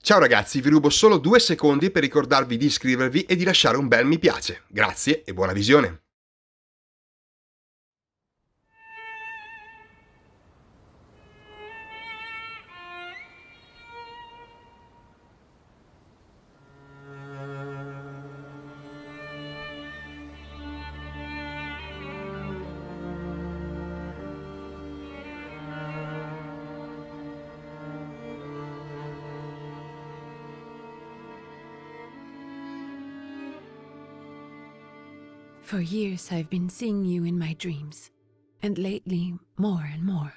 Ciao ragazzi, vi rubo solo 2 secondi per ricordarvi di iscrivervi e di lasciare un bel mi piace. Grazie e buona visione! For years I've been seeing you in my dreams, and lately more and more.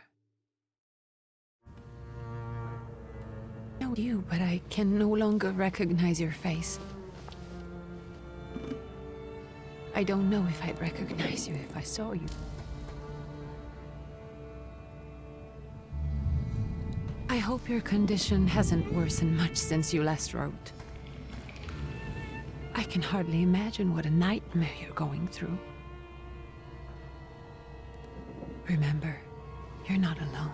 I know you, but I can no longer recognize your face. I don't know if I'd recognize you if I saw you. I hope your condition hasn't worsened much since you last wrote. I can hardly imagine what a nightmare you're going through. Remember, you're not alone.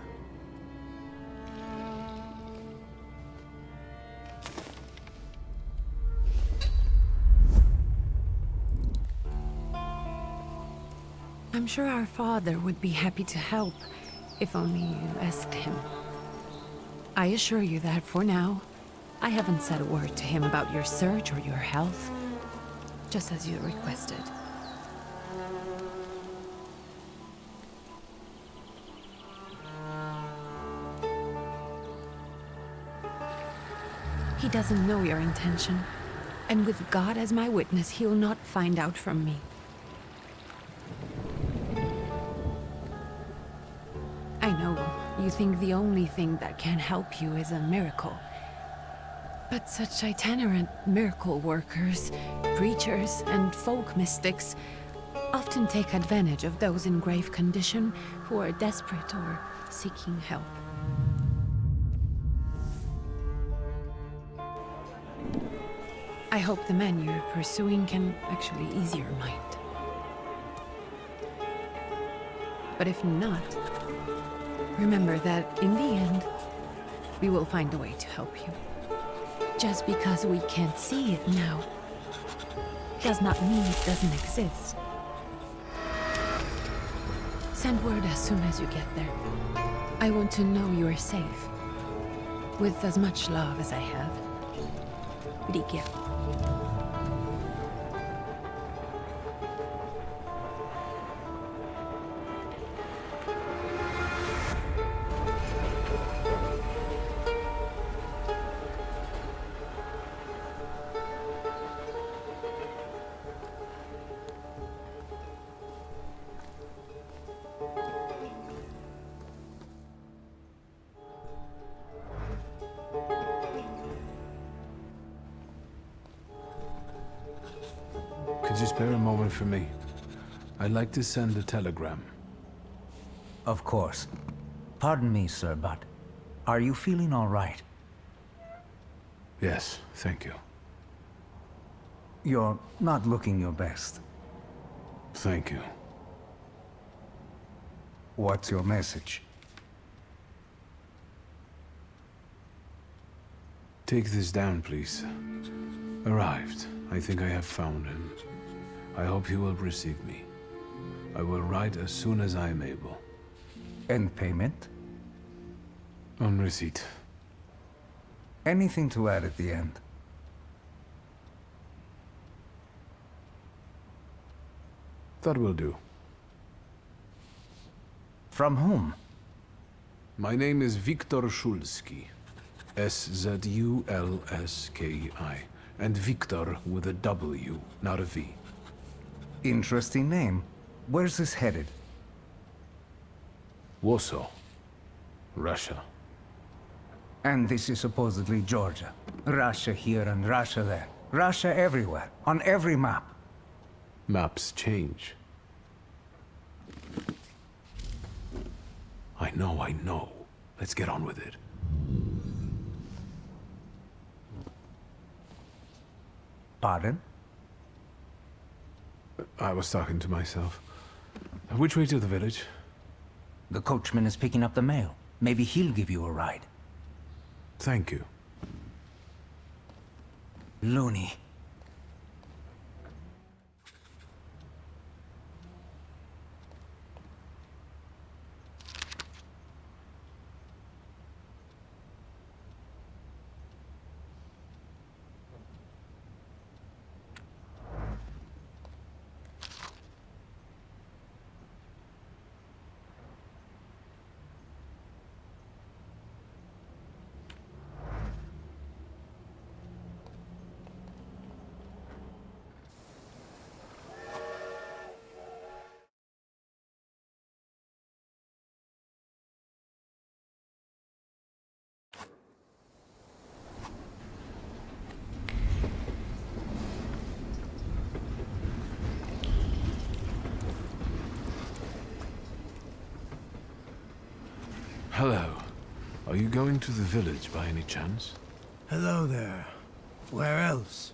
I'm sure our father would be happy to help, if only you asked him. I assure you that for now, I haven't said a word to him about your search or your health, just as you requested. He doesn't know your intention, and with God as my witness, he'll not find out from me. I know you think the only thing that can help you is a miracle. But such itinerant miracle workers, preachers, and folk mystics often take advantage of those in grave condition who are desperate or seeking help. I hope the man you're pursuing can actually ease your mind. But if not, remember that in the end, we will find a way to help you. Just because we can't see it now does not mean it doesn't exist. Send word as soon as you get there. I want to know you are safe. With as much love as I have. Richiede. Could you spare a moment for me? I'd like to send a telegram. Of course. Pardon me, sir, but are you feeling all right? Yes, thank you. You're not looking your best. Thank you. What's your message? Take this down, please. Arrived. I think I have found him. I hope you will receive me. I will write as soon as I am able. And payment? On receipt. Anything to add at the end? That will do. From whom? My name is Viktor Szulski. S-Z-U-L-S-K-I. And Viktor with a W, not a V. Interesting name. Where's this headed? Warsaw. Russia. And this is supposedly Georgia. Russia here and Russia there. Russia everywhere, on every map. Maps change. I know. Let's get on with it. Pardon? I was talking to myself. Which way to the village? The coachman is picking up the mail. Maybe he'll give you a ride. Thank you. Loony. Hello. Are you going to the village by any chance? Hello there. Where else?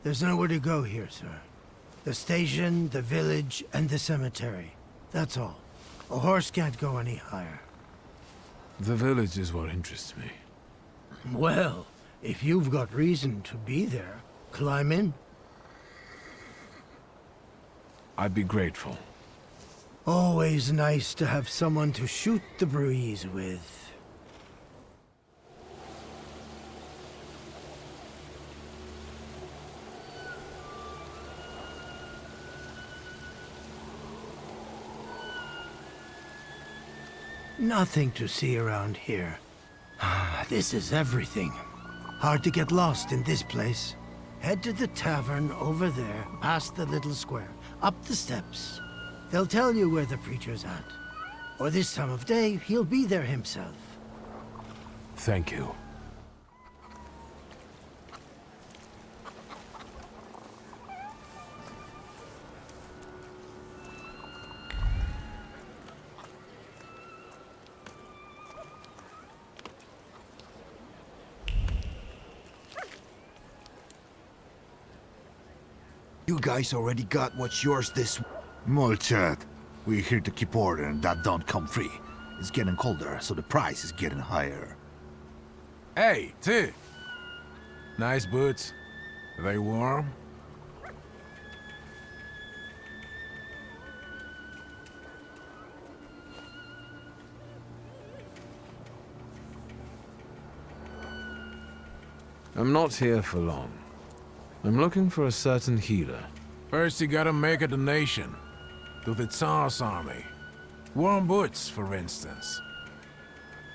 There's nowhere to go here, sir. The station, the village, and the cemetery. That's all. A horse can't go any higher. The village is what interests me. Well, if you've got reason to be there, climb in. I'd be grateful. Always nice to have someone to shoot the breeze with. Nothing to see around here. This is everything. Hard to get lost in this place. Head to the tavern over there, past the little square, up the steps. They'll tell you where the preacher's at. Or this time of day, he'll be there himself. Thank you. You guys already got what's yours this... Molchat. We're here to keep order and that don't come free. It's getting colder, so the price is getting higher. Hey, T. Nice boots. Are they warm? I'm not here for long. I'm looking for a certain healer. First you gotta make a donation. To the Tsar's army. Warm boots, for instance.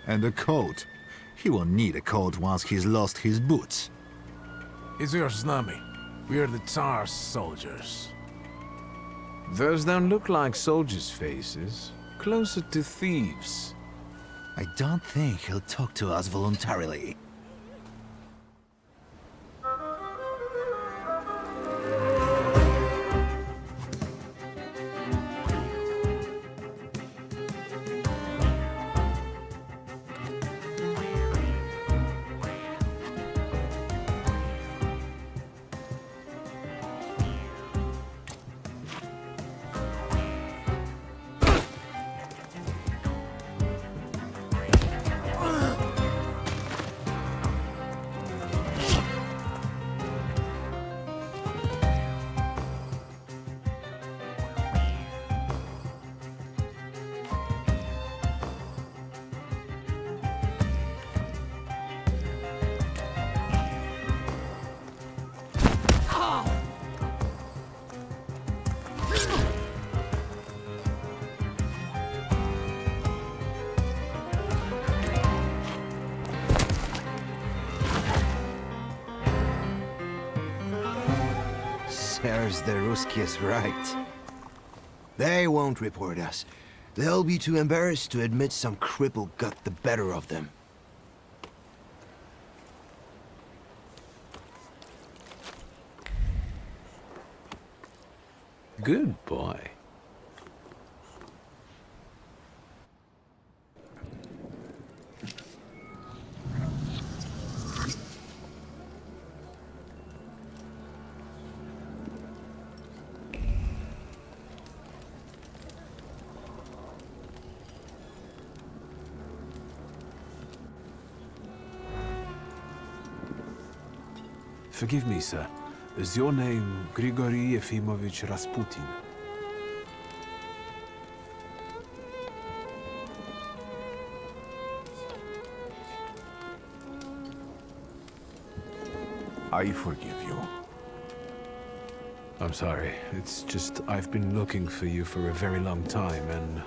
And a coat. He won't need a coat once he's lost his boots. It's your snummy. We're the Tsar's soldiers. Those don't look like soldiers' faces. Closer to thieves. I don't think he'll talk to us voluntarily. There's the Ruskies right. They won't report us. They'll be too embarrassed to admit some cripple got the better of them. Good boy. Forgive me, sir. Is your name Grigory Yefimovich Rasputin? I forgive you. I'm sorry. It's just I've been looking for you for a very long time, and...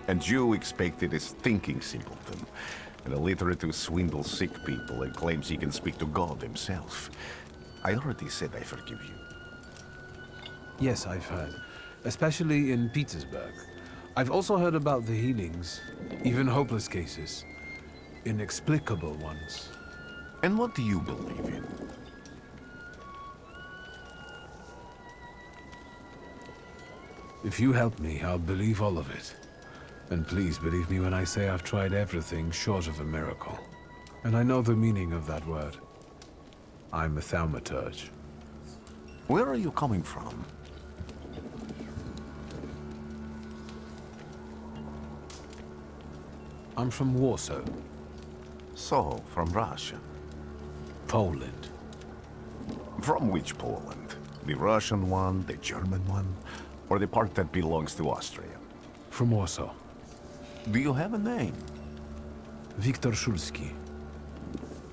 And you expected a thinking simpleton, an illiterate who swindles sick people and claims he can speak to God himself. I already said I forgive you. Yes, I've heard. Especially in Petersburg. I've also heard about the healings, even hopeless cases. Inexplicable ones. And what do you believe in? If you help me, I'll believe all of it. And please believe me when I say I've tried everything short of a miracle. And I know the meaning of that word. I'm a thaumaturge. Where are you coming from? I'm from Warsaw, So, from Russia. Poland. From which Poland? The Russian one, the German one, or the part that belongs to Austria? From Warsaw. Do you have a name? Viktor Szulski.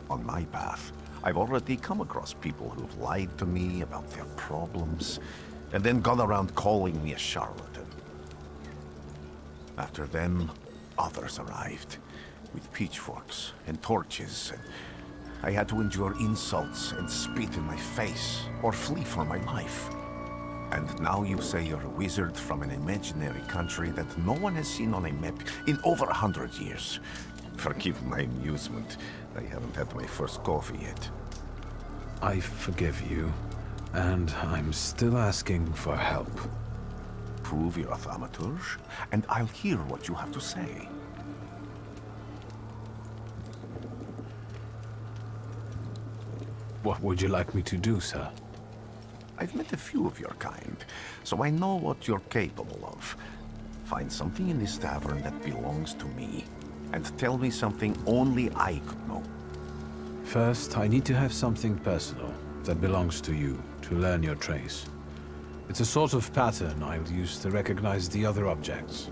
On my path, I've already come across people who've lied to me about their problems, and then gone around calling me a charlatan. After them, others arrived, with pitchforks and torches, and I had to endure insults and spit in my face, or flee for my life. And now you say you're a wizard from an imaginary country that no one has seen on a map in over 100 years. Forgive my amusement. I haven't had my first coffee yet. I forgive you, and I'm still asking for help. Prove you're a thaumaturge, and I'll hear what you have to say. What would you like me to do, sir? I've met a few of your kind, so I know what you're capable of. Find something in this tavern that belongs to me, and tell me something only I could know. First, I need to have something personal that belongs to you to learn your trace. It's a sort of pattern I'll use to recognize the other objects.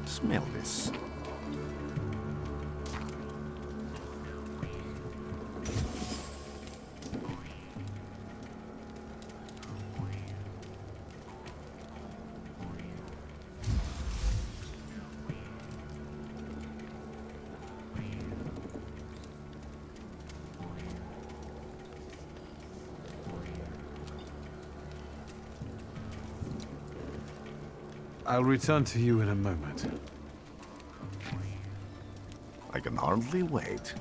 Smell this. I'll return to you in a moment. I can hardly wait.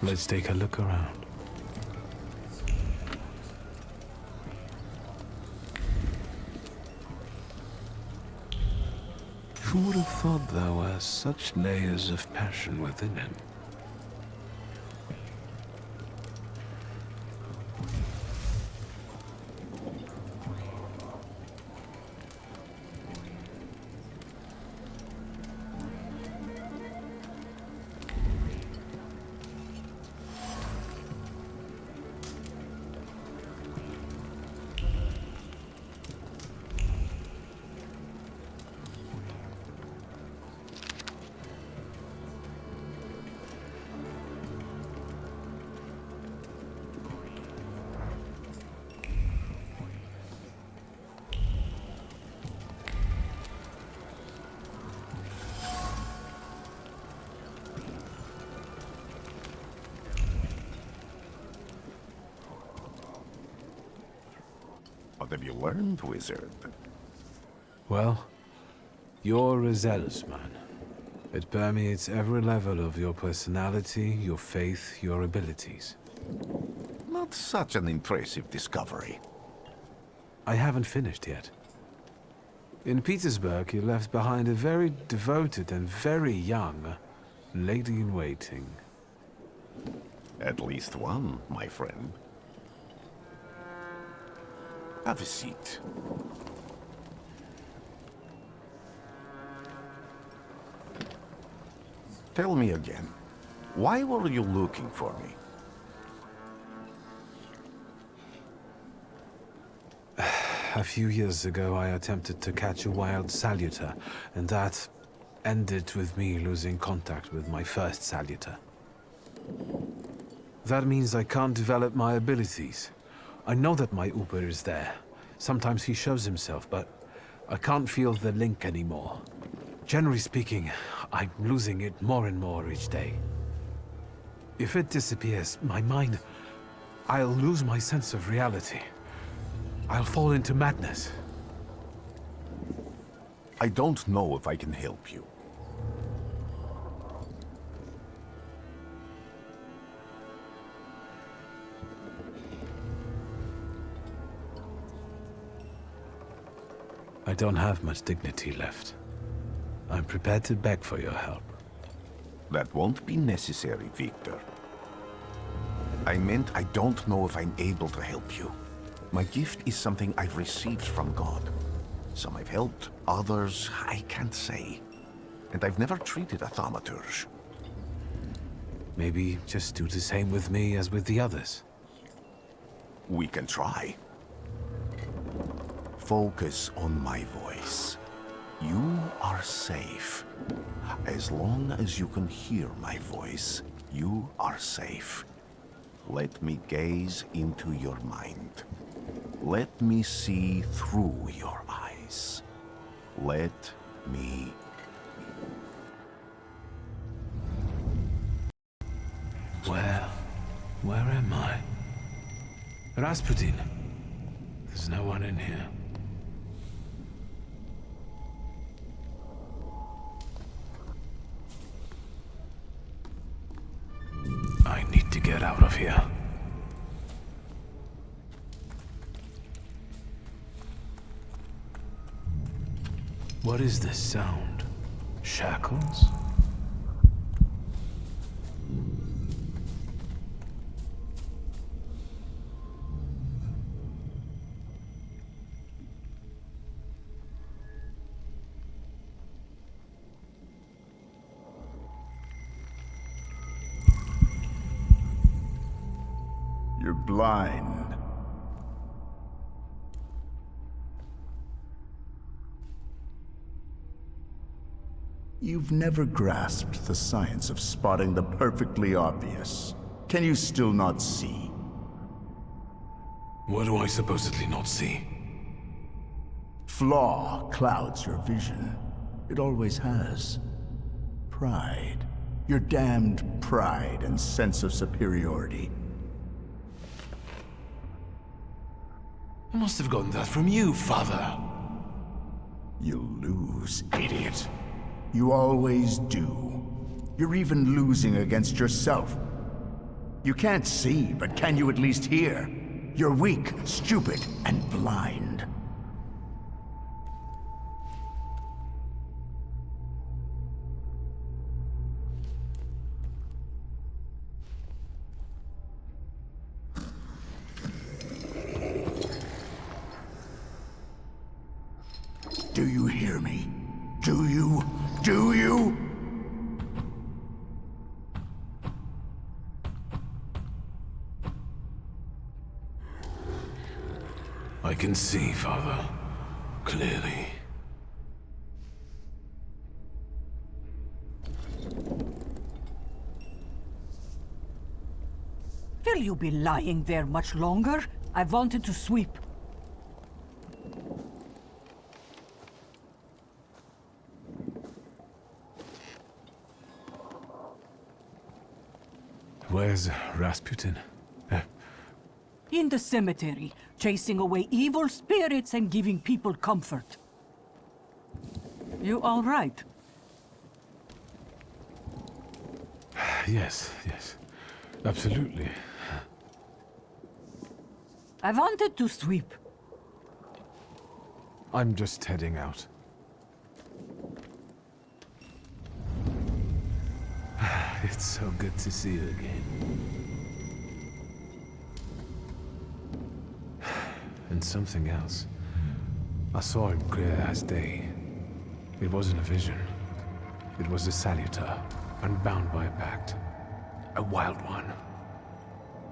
Let's take a look around. Who would have thought there were such layers of passion within him? What have you learned, wizard? Well, you're a zealous man. It permeates every level of your personality, your faith, your abilities. Not such an impressive discovery. I haven't finished yet. In Petersburg, he left behind a very devoted and very young lady-in-waiting. At least one, my friend. Have a seat. Tell me again, why were you looking for me? A few years ago, I attempted to catch a wild salutor, and that ended with me losing contact with my first salutor. That means I can't develop my abilities. I know that my Uber is there. Sometimes he shows himself, but I can't feel the link anymore. Generally speaking, I'm losing it more and more each day. If it disappears, my mind, I'll lose my sense of reality. I'll fall into madness. I don't know if I can help you. I don't have much dignity left. I'm prepared to beg for your help. That won't be necessary, Victor. I meant I don't know if I'm able to help you. My gift is something I've received from God. Some I've helped, others I can't say. And I've never treated a thaumaturge. Maybe just do the same with me as with the others. We can try. Focus on my voice. You are safe. As long as you can hear my voice, you are safe. Let me gaze into your mind. Let me see through your eyes. Let me... Where am I? Rasputin. There's no one in here. I need to get out of here. What is this sound? Shackles? You're blind. You've never grasped the science of spotting the perfectly obvious. Can you still not see? What do I supposedly not see? Flaw clouds your vision. It always has. Pride. Your damned pride and sense of superiority. I must have gotten that from you, Father. You'll lose, idiot. You always do. You're even losing against yourself. You can't see, but can you at least hear? You're weak, stupid, and blind. Do you hear me? Do you? Do you? I can see, Father. Clearly. Will you be lying there much longer? I wanted to sweep. Where's Rasputin? In the cemetery, chasing away evil spirits and giving people comfort. You all right? Yes, absolutely. I wanted to sweep. I'm just heading out. It's so good to see you again. And something else. I saw him clear as day. It wasn't a vision. It was a salutor, unbound by a pact. A wild one.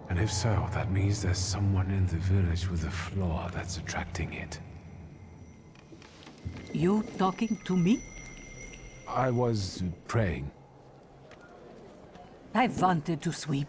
And if so, that means there's someone in the village with a flaw that's attracting it. You talking to me? I was praying. I wanted to sweep.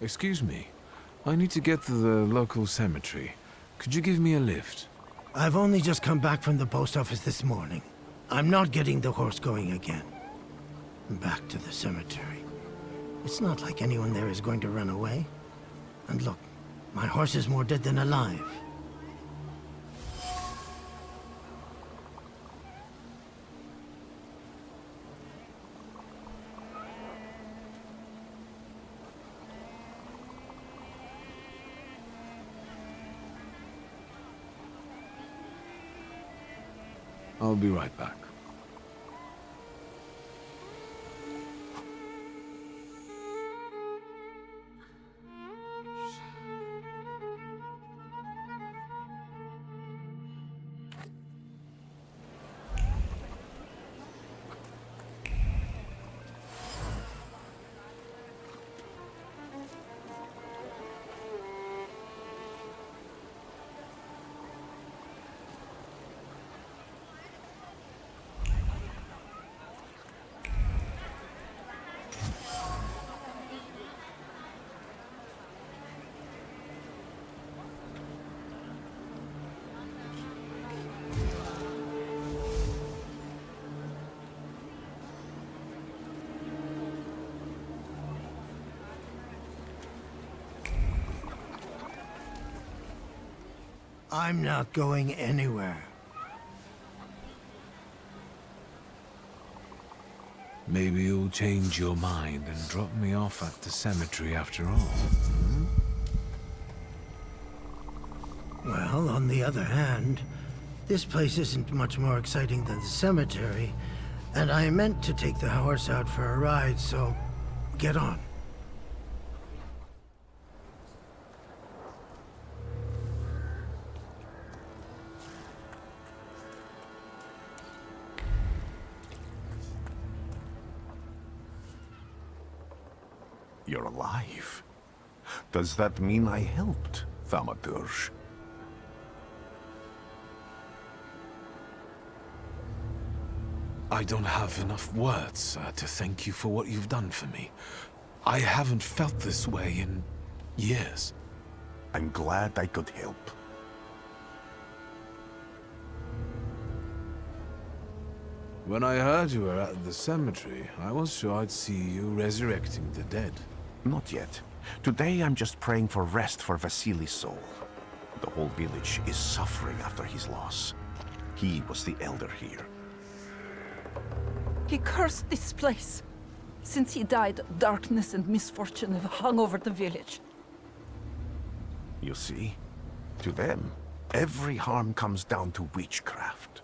Excuse me. I need to get to the local cemetery. Could you give me a lift? I've only just come back from the post office this morning. I'm not getting the horse going again. Back to the cemetery. It's not like anyone there is going to run away. And look, my horse is more dead than alive. I'll be right back. I'm not going anywhere. Maybe you'll change your mind and drop me off at the cemetery after all. Well, on the other hand, this place isn't much more exciting than the cemetery, and I meant to take the horse out for a ride, so get on. You're alive. Does that mean I helped, Thaumaturge? I don't have enough words to thank you for what you've done for me. I haven't felt this way in years. I'm glad I could help. When I heard you were at the cemetery, I was sure I'd see you resurrecting the dead. Not yet. Today I'm just praying for rest for Vasily's soul. The whole village is suffering after his loss. He was the elder here. He cursed this place. Since he died, darkness and misfortune have hung over the village. You see? To them, every harm comes down to witchcraft.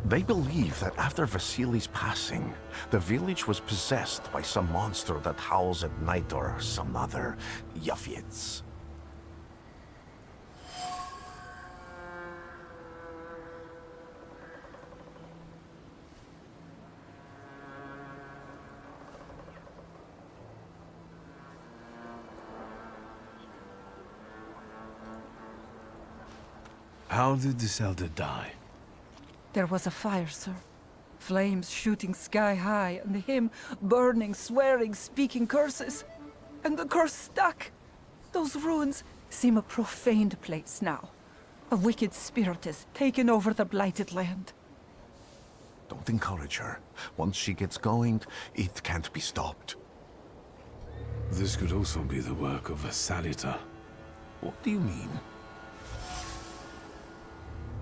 They believe that after Vasily's passing, the village was possessed by some monster that howls at night or some other Yafiets. How did this elder die? There was a fire, sir. Flames shooting sky high, and him burning, swearing, speaking curses. And the curse stuck. Those ruins seem a profaned place now. A wicked spirit has taken over the blighted land. Don't encourage her. Once she gets going, it can't be stopped. This could also be the work of a salutor. What do you mean?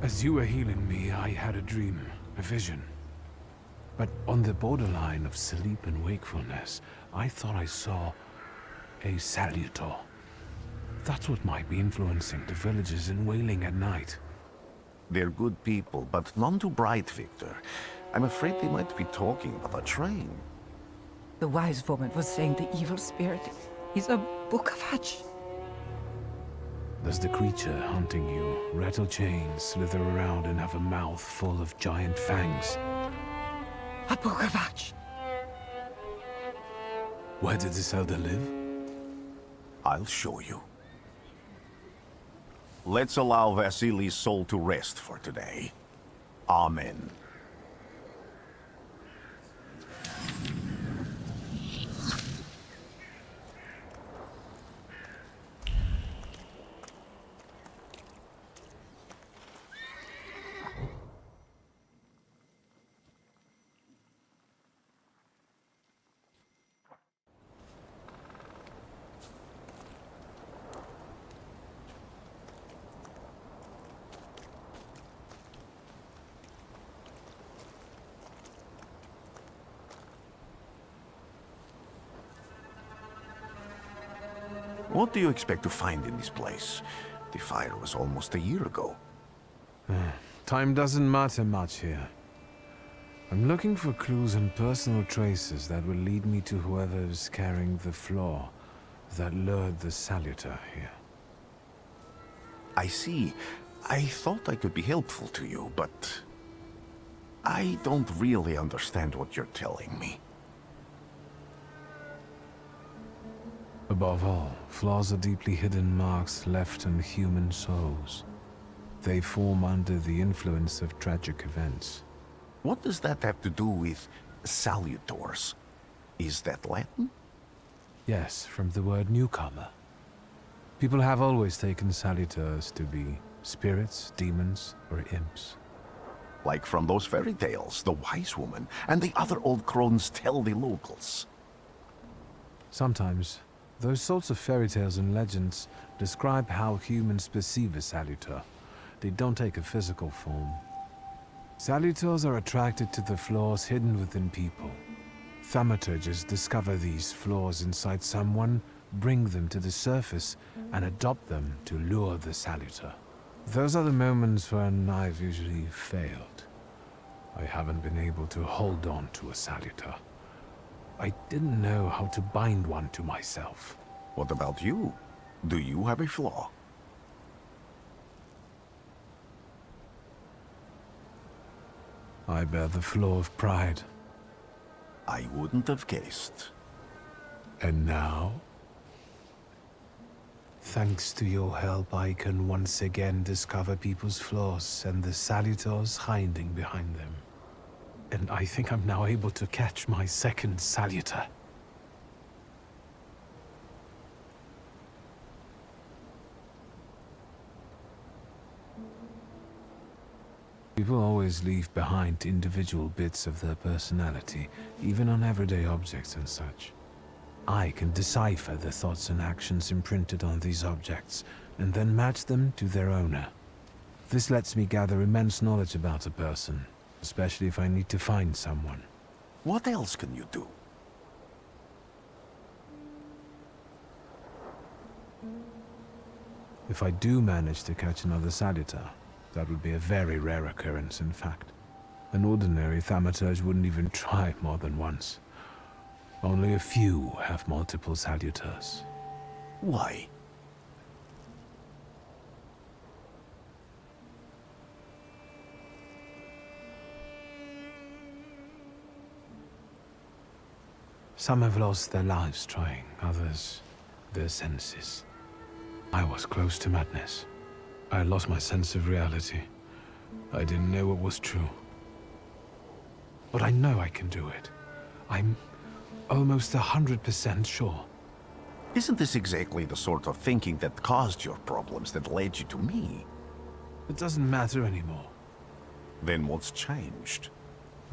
As you were healing me, I had a dream, a vision. But on the borderline of sleep and wakefulness, I thought I saw a salutor. That's what might be influencing the villagers in Wailing at night. They're good people, but none too bright, Victor. I'm afraid they might be talking about a train. The wise woman was saying the evil spirit is a book of hatch. Does the creature hunting you rattle chains, slither around, and have a mouth full of giant fangs? A book of hatch. Where did this elder live? I'll show you. Let's allow Vasily's soul to rest for today. Amen. What do you expect to find in this place? The fire was almost a year ago. Time doesn't matter much here. I'm looking for clues and personal traces that will lead me to whoever is carrying the flaw that lured the salutor here. I see. I thought I could be helpful to you, but I don't really understand what you're telling me. Above all, flaws are deeply hidden marks left in human souls. They form under the influence of tragic events. What does that have to do with salutors? Is that Latin? Yes, from the word newcomer. People have always taken salutors to be spirits, demons, or imps. Like from those fairy tales, the wise woman and the other old crones tell the locals. Sometimes, those sorts of fairy tales and legends describe how humans perceive a salutor. They don't take a physical form. Salutors are attracted to the flaws hidden within people. Thaumaturges discover these flaws inside someone, bring them to the surface, and adopt them to lure the salutor. Those are the moments when I've usually failed. I haven't been able to hold on to a salutor. I didn't know how to bind one to myself. What about you? Do you have a flaw? I bear the flaw of pride. I wouldn't have guessed. And now? Thanks to your help, I can once again discover people's flaws and the salutors hiding behind them. And I think I'm now able to catch my second salutor. People always leave behind individual bits of their personality, even on everyday objects and such. I can decipher the thoughts and actions imprinted on these objects, and then match them to their owner. This lets me gather immense knowledge about a person, especially if I need to find someone. What else can you do? If I do manage to catch another salutor, that would be a very rare occurrence, in fact. An ordinary thaumaturge wouldn't even try more than once. Only a few have multiple salutors. Why? Some have lost their lives trying, others their senses. I was close to madness. I lost my sense of reality. I didn't know what was true. But I know I can do it. I'm almost 100% sure. Isn't this exactly the sort of thinking that caused your problems that led you to me? It doesn't matter anymore. Then what's changed?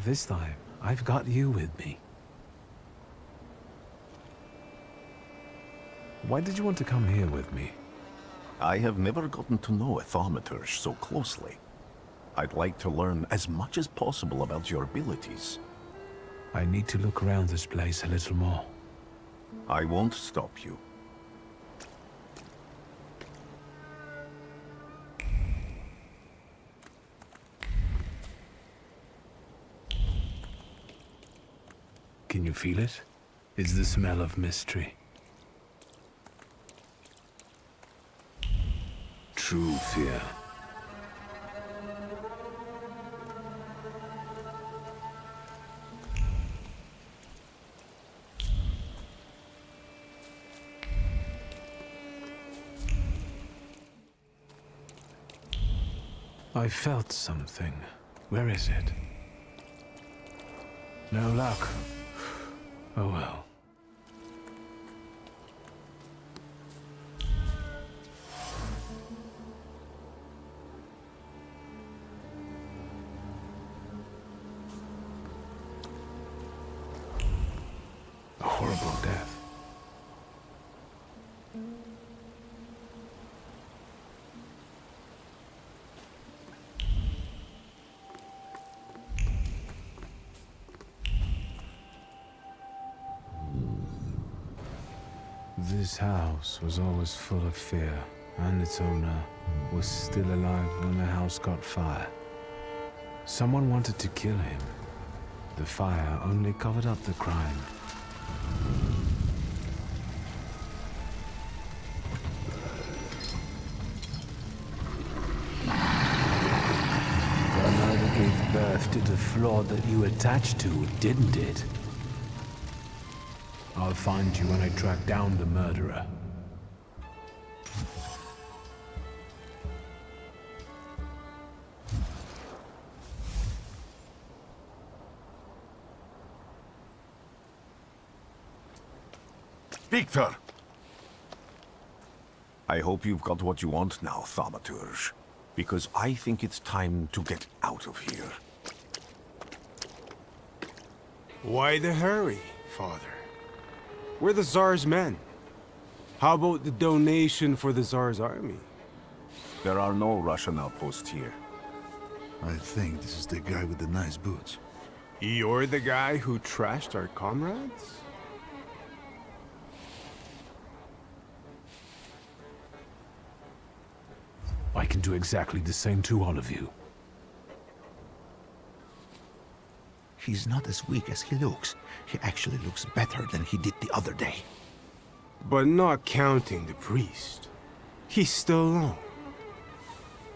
This time, I've got you with me. Why did you want to come here with me? I have never gotten to know a thaumaturge so closely. I'd like to learn as much as possible about your abilities. I need to look around this place a little more. I won't stop you. Can you feel it? It's the smell of mystery. True fear. I felt something. Where is it? No luck. Oh well. A horrible death. This house was always full of fear, and its owner was still alive when the house caught fire. Someone wanted to kill him. The fire only covered up the crime. The murder gave birth to the flaw that you attached to, didn't it? I'll find you when I track down the murderer. Victor! I hope you've got what you want now, Thaumaturge. Because I think it's time to get out of here. Why the hurry, Father? We're the Tsar's men. How about the donation for the Tsar's army? There are no Russian outposts here. I think this is the guy with the nice boots. You're the guy who trashed our comrades? I can do exactly the same to all of you. He's not as weak as he looks. He actually looks better than he did the other day. But not counting the priest. He's still alone.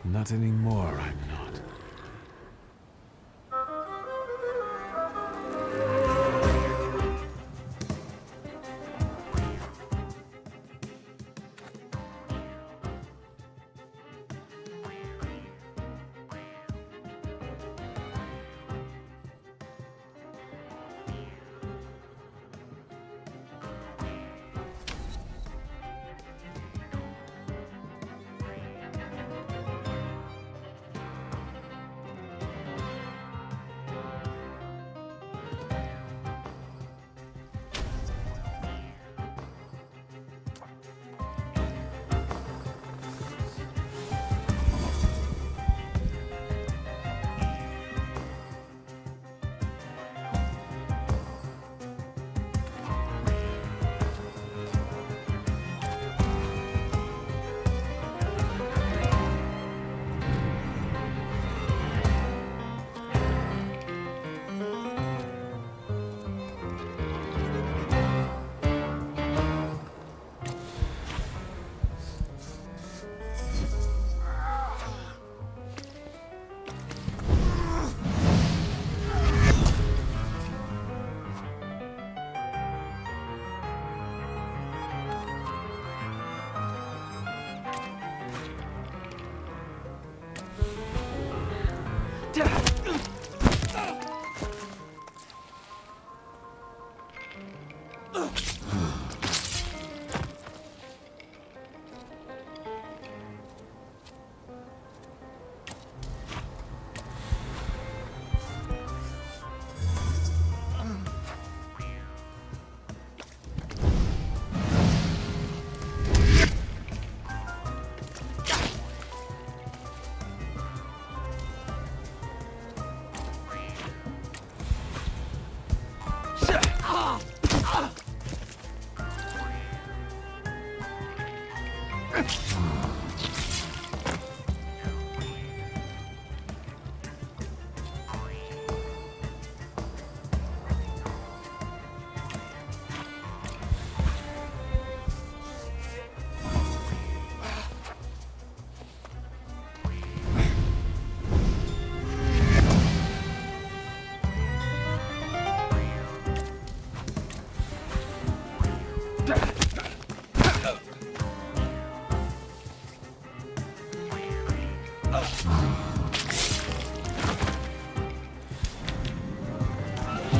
Not anymore, I'm not.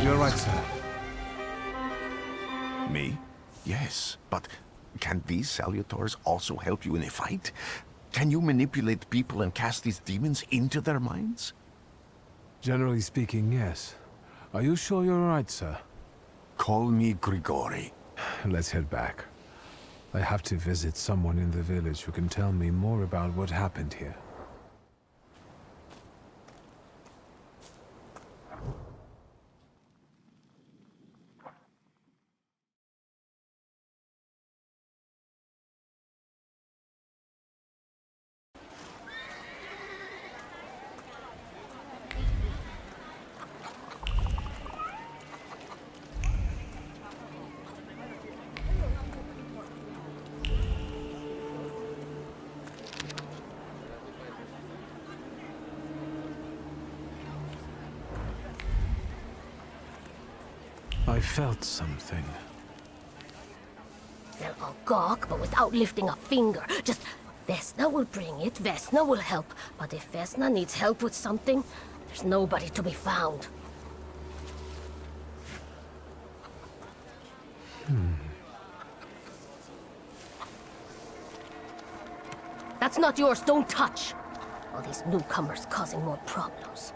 You're right, sir. Me? Yes, but can these salutors also help you in a fight? Can you manipulate people and cast these demons into their minds? Generally speaking, yes. Are you sure you're right, sir? Call me Grigori. Let's head back. I have to visit someone in the village who can tell me more about what happened here. I felt something. They'll all gawk, but without lifting a finger. Just, Vesna will bring it, Vesna will help. But if Vesna needs help with something, there's nobody to be found. That's not yours, don't touch! All these newcomers causing more problems.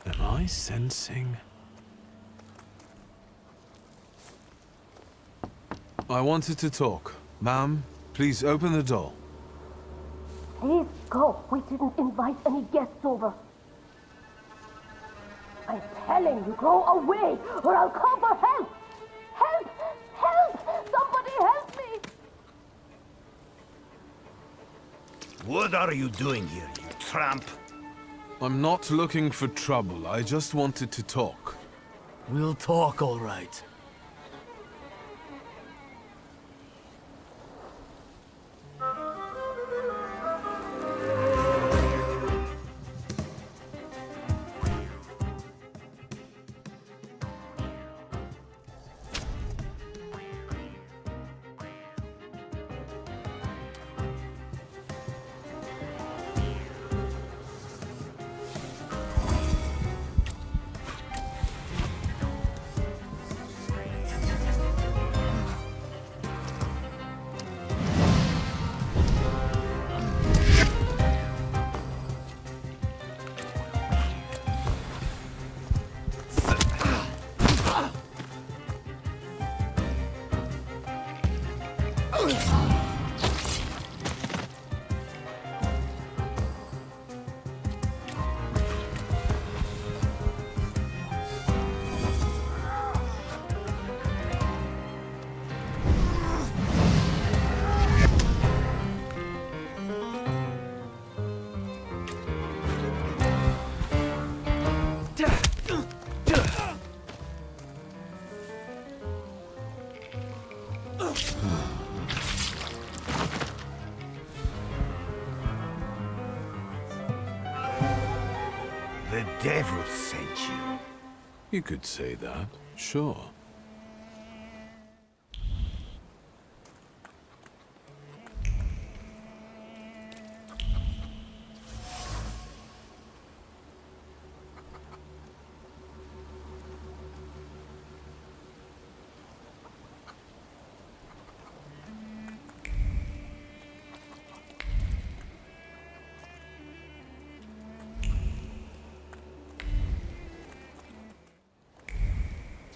Am I sensing? I wanted to talk. Ma'am, please open the door. Please go. We didn't invite any guests over. I'm telling you, go away, or I'll call for help! Help! Help! Somebody help me! What are you doing here, you tramp? I'm not looking for trouble. I just wanted to talk. We'll talk, all right. The devil sent you. You could say that, sure.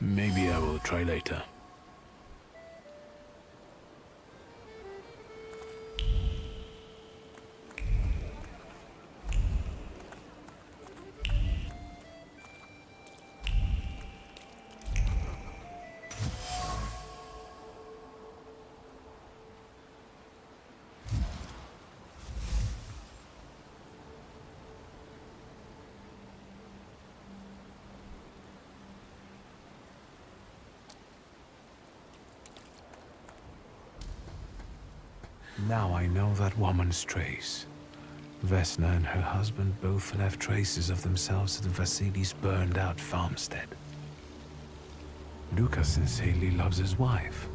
Maybe I will try later. Now I know that woman's trace. Vesna and her husband both left traces of themselves at Vasily's burned-out farmstead. Luca sincerely loves his wife.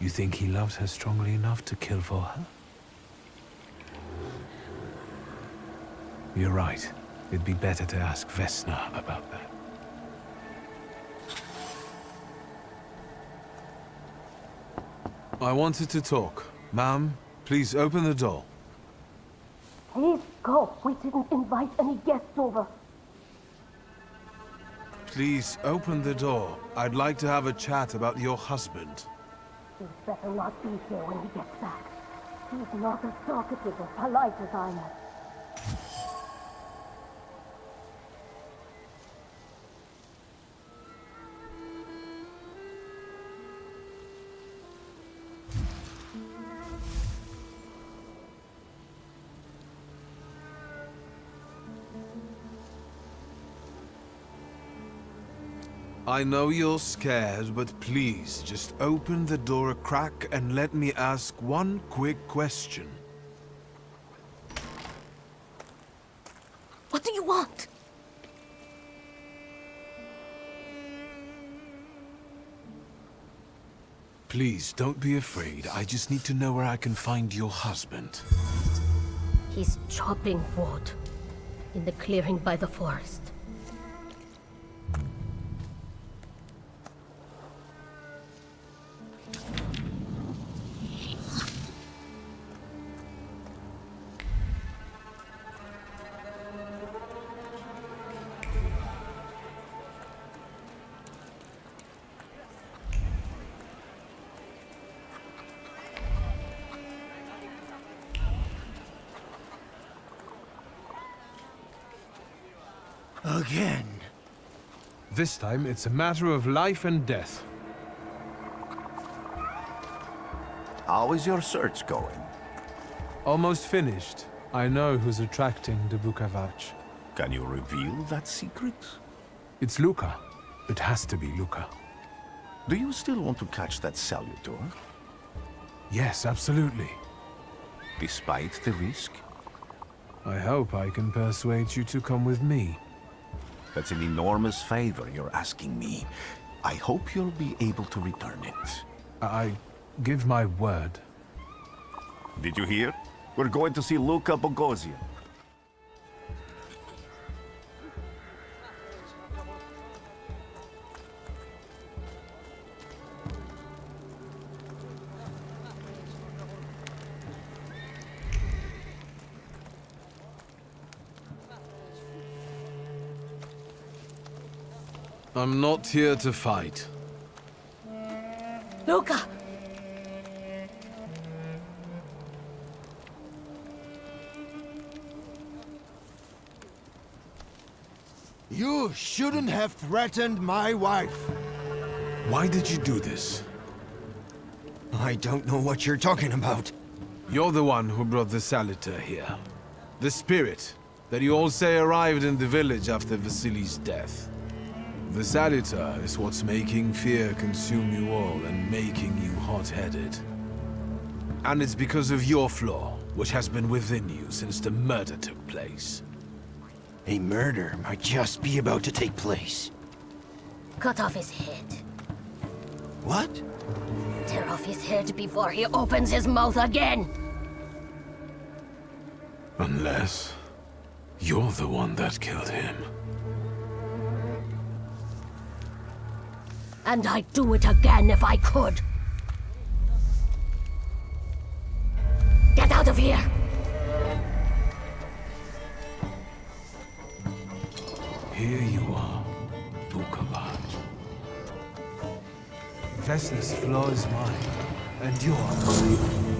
You think he loves her strongly enough to kill for her? You're right. It'd be better to ask Vesna about that. I wanted to talk. Ma'am, please open the door. Please go. We didn't invite any guests over. Please open the door. I'd like to have a chat about your husband. He'd better not be here when he gets back. He's not as talkative or polite as I am. I know you're scared, but please, just open the door a crack and let me ask one quick question. What do you want? Please, don't be afraid. I just need to know where I can find your husband. He's chopping wood in the clearing by the forest. Again. This time, it's a matter of life and death. How is your search going? Almost finished. I know who's attracting the Bukavach. Can you reveal that secret? It's Luca. It has to be Luca. Do you still want to catch that salutor? Yes, absolutely. Despite the risk? I hope I can persuade you to come with me. That's an enormous favor you're asking me. I hope you'll be able to return it. I give my word. Did you hear? We're going to see Luca Bogosian. I'm not here to fight. Luca! You shouldn't have threatened my wife. Why did you do this? I don't know what you're talking about. You're the one who brought the salutor here. The spirit that you all say arrived in the village after Vasily's death. The salutor is what's making fear consume you all and making you hot-headed. And it's because of your flaw, which has been within you since the murder took place. A murder might just be about to take place. Cut off his head. What? Tear off his head before he opens his mouth again! Unless you're the one that killed him. And I'd do it again if I could. Get out of here! Here you are, Bukavach. Vesna's flaw is mine, and you're mine.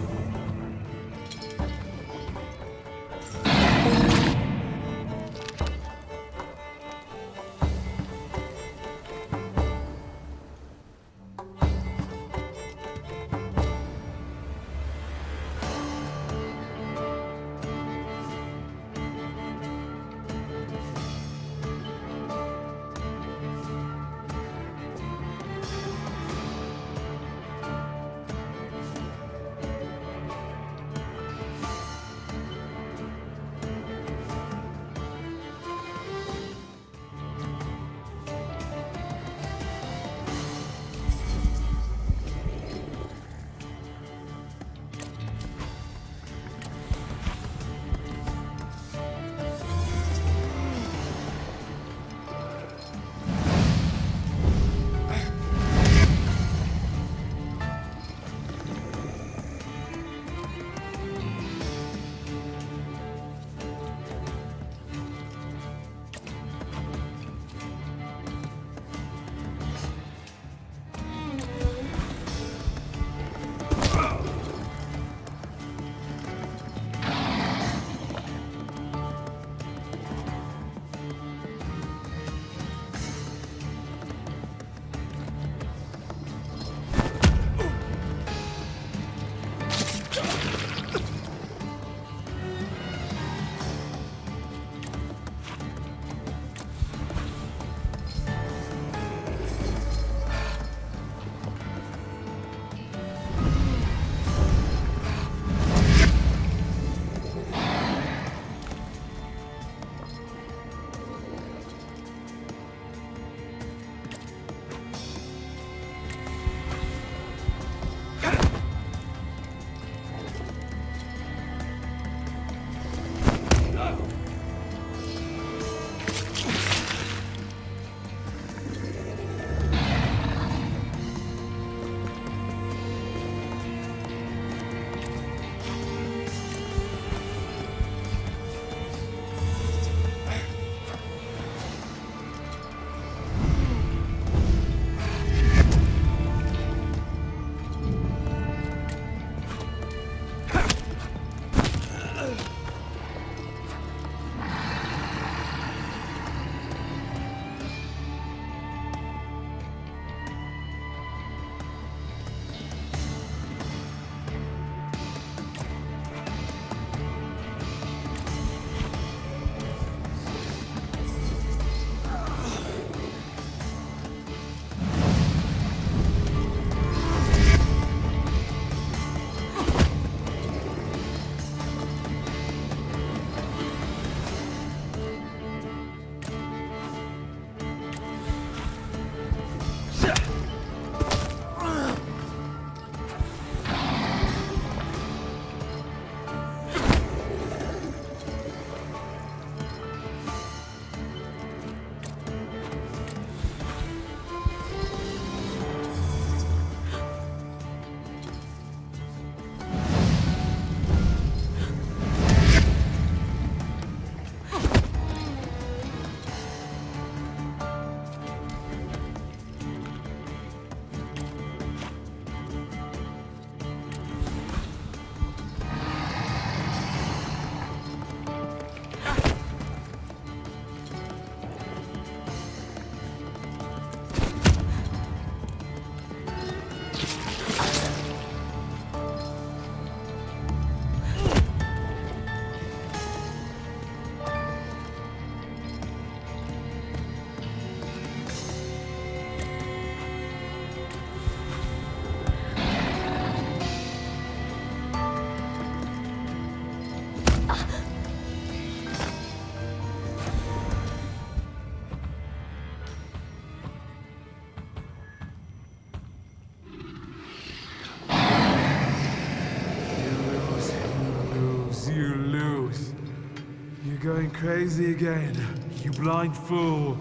going crazy again, you blind fool.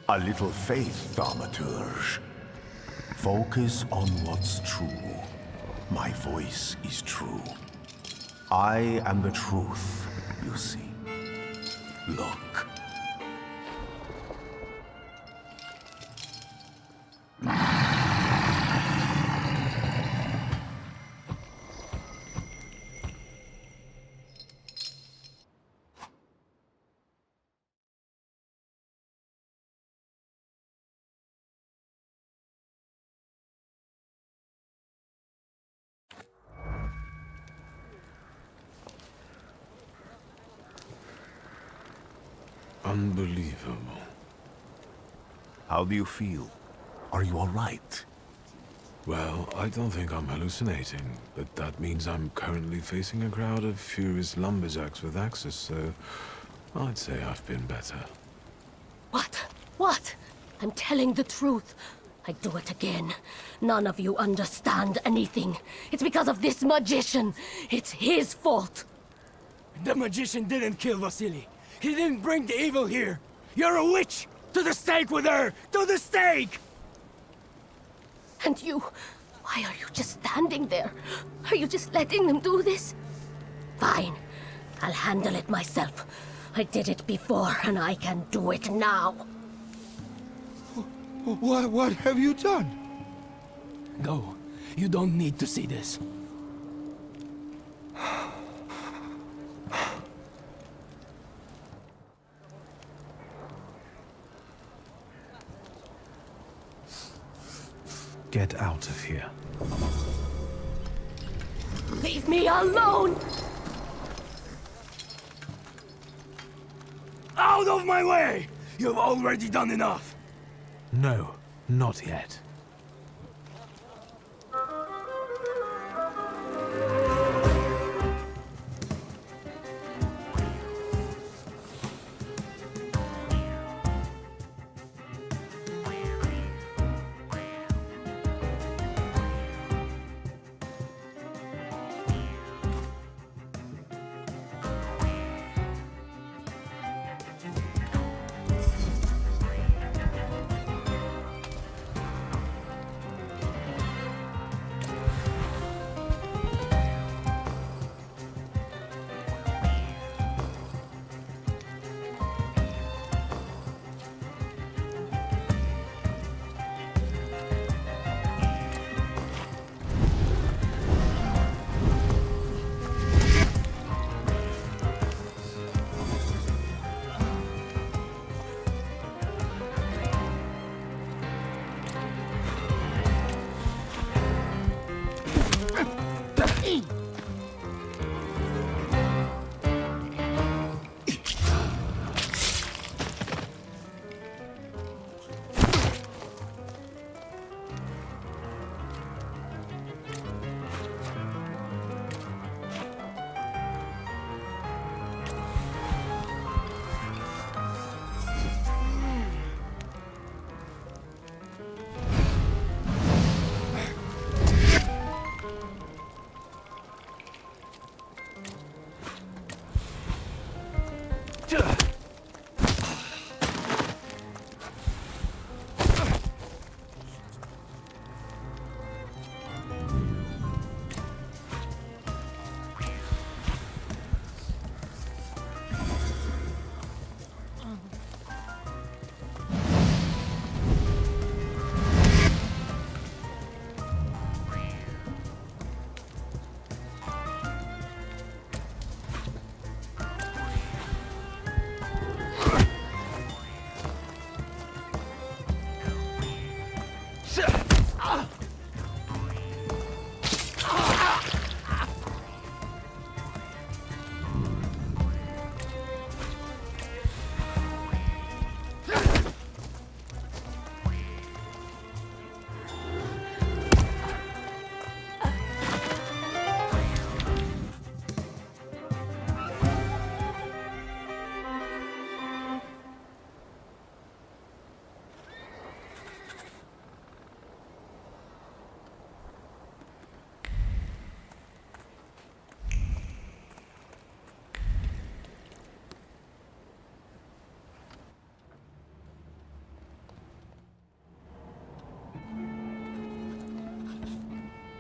A little faith, Thaumaturge. Focus on what's true. My voice is true. I am the truth, you see. Look. Unbelievable. How do you feel? Are you all right? Well, I don't think I'm hallucinating, but that means I'm currently facing a crowd of furious lumberjacks with axes, so I'd say I've been better. What? What? I'm telling the truth. I do it again. None of you understand anything. It's because of this magician. It's his fault. The magician didn't kill Vasily. He didn't bring the evil here. You're a witch! To the stake with her! To the stake! And you... why are you just standing there? Are you just letting them do this? Fine. I'll handle it myself. I did it before, and I can do it now. What have you done? Go. You don't need to see this. Get out of here. Leave me alone! Out of my way! You've already done enough! No, not yet.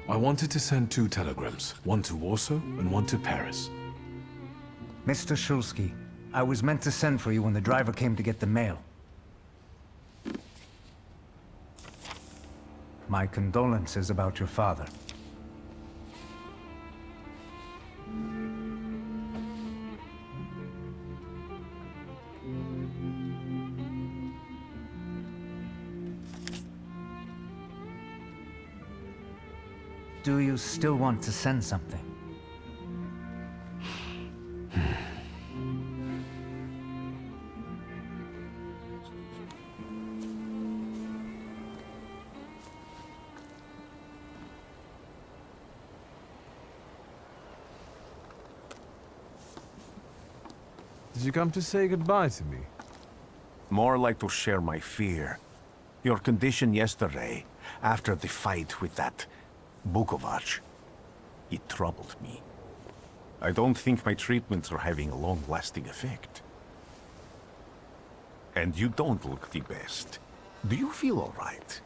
I wanted to send 2 telegrams, one to Warsaw and one to Paris. Mr. Shulsky, I was meant to send for you when the driver came to get the mail. My condolences about your father. Do you still want to send something? Did you come to say goodbye to me? More like to share my fear. Your condition yesterday, after the fight with that Bukovac, it troubled me. I don't think my treatments are having a long-lasting effect. And you don't look the best. Do you feel all right?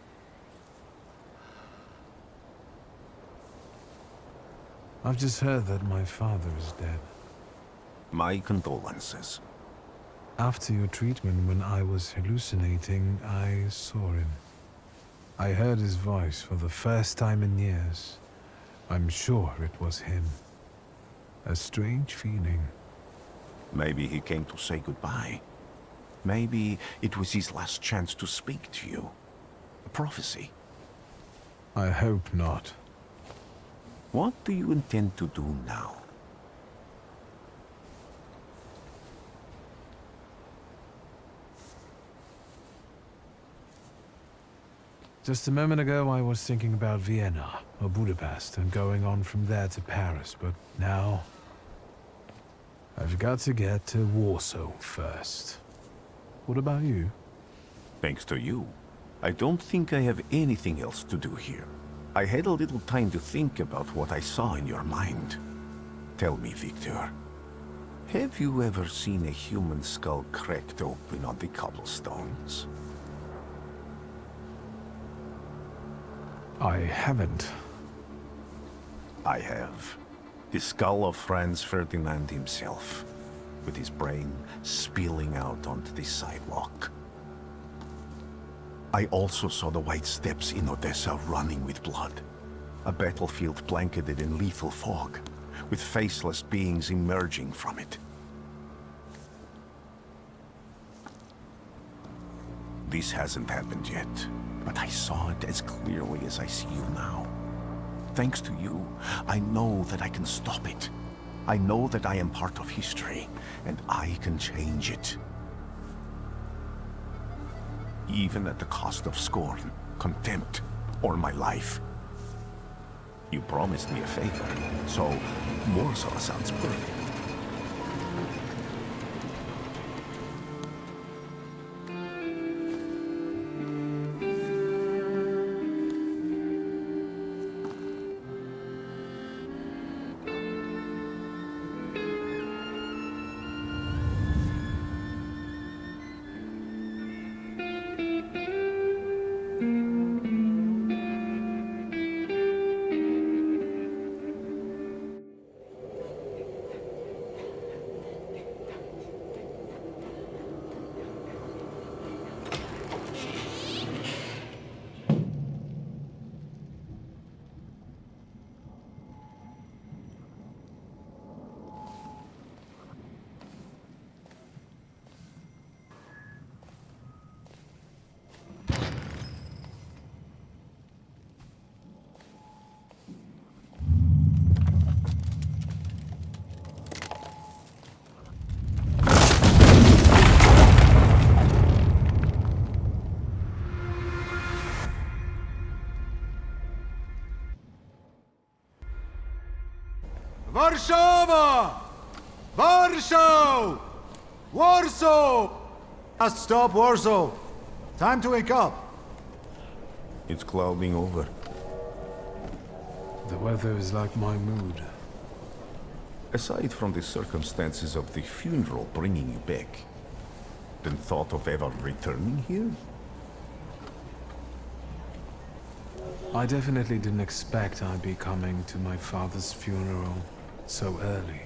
I've just heard that my father is dead. My condolences. After your treatment, when I was hallucinating, I saw him. I heard his voice for the first time in years. I'm sure it was him. A strange feeling. Maybe he came to say goodbye. Maybe it was his last chance to speak to you. A prophecy. I hope not. What do you intend to do now? Just a moment ago, I was thinking about Vienna or Budapest and going on from there to Paris, but now I've got to get to Warsaw first. What about you? Thanks to you, I don't think I have anything else to do here. I had a little time to think about what I saw in your mind. Tell me, Victor, have you ever seen a human skull cracked open on the cobblestones? I haven't. I have. The skull of Franz Ferdinand himself, with his brain spilling out onto the sidewalk. I also saw the white steps in Odessa running with blood. A battlefield blanketed in lethal fog, with faceless beings emerging from it. This hasn't happened yet, but I saw it as clearly as I see you now. Thanks to you, I know that I can stop it. I know that I am part of history, and I can change it. Even at the cost of scorn, contempt, or my life. You promised me a favor, so Warsaw sounds perfect. Warszawa! Warsaw! Warsaw! Just stop, Warsaw. Time to wake up. It's clouding over. The weather is like my mood. Aside from the circumstances of the funeral bringing you back, then thought of ever returning here? I definitely didn't expect I'd be coming to my father's funeral so early.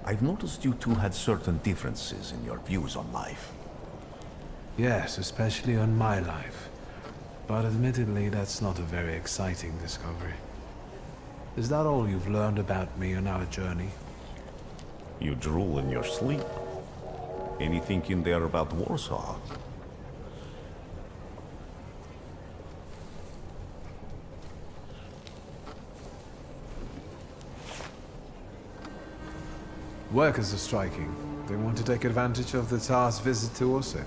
I've noticed you two had certain differences in your views on life. Yes, especially on my life. But admittedly, that's not a very exciting discovery. Is that all you've learned about me on our journey? You drool in your sleep. Anything in there about Warsaw? Workers are striking. They want to take advantage of the Tsar's visit to Warsaw.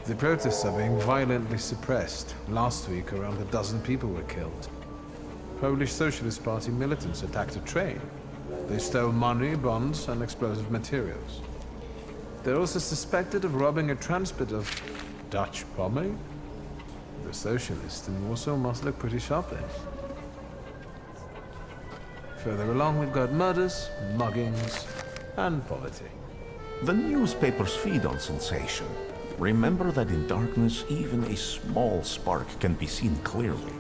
The protests are being violently suppressed. Last week, around a dozen people were killed. Polish Socialist Party militants attacked a train. They stole money, bonds, and explosive materials. They're also suspected of robbing a transport of Dutch pomade. The socialists in Warsaw must look pretty sharp then. Further along, we've got murders, muggings, and poverty. The newspapers feed on sensation. Remember that in darkness, even a small spark can be seen clearly.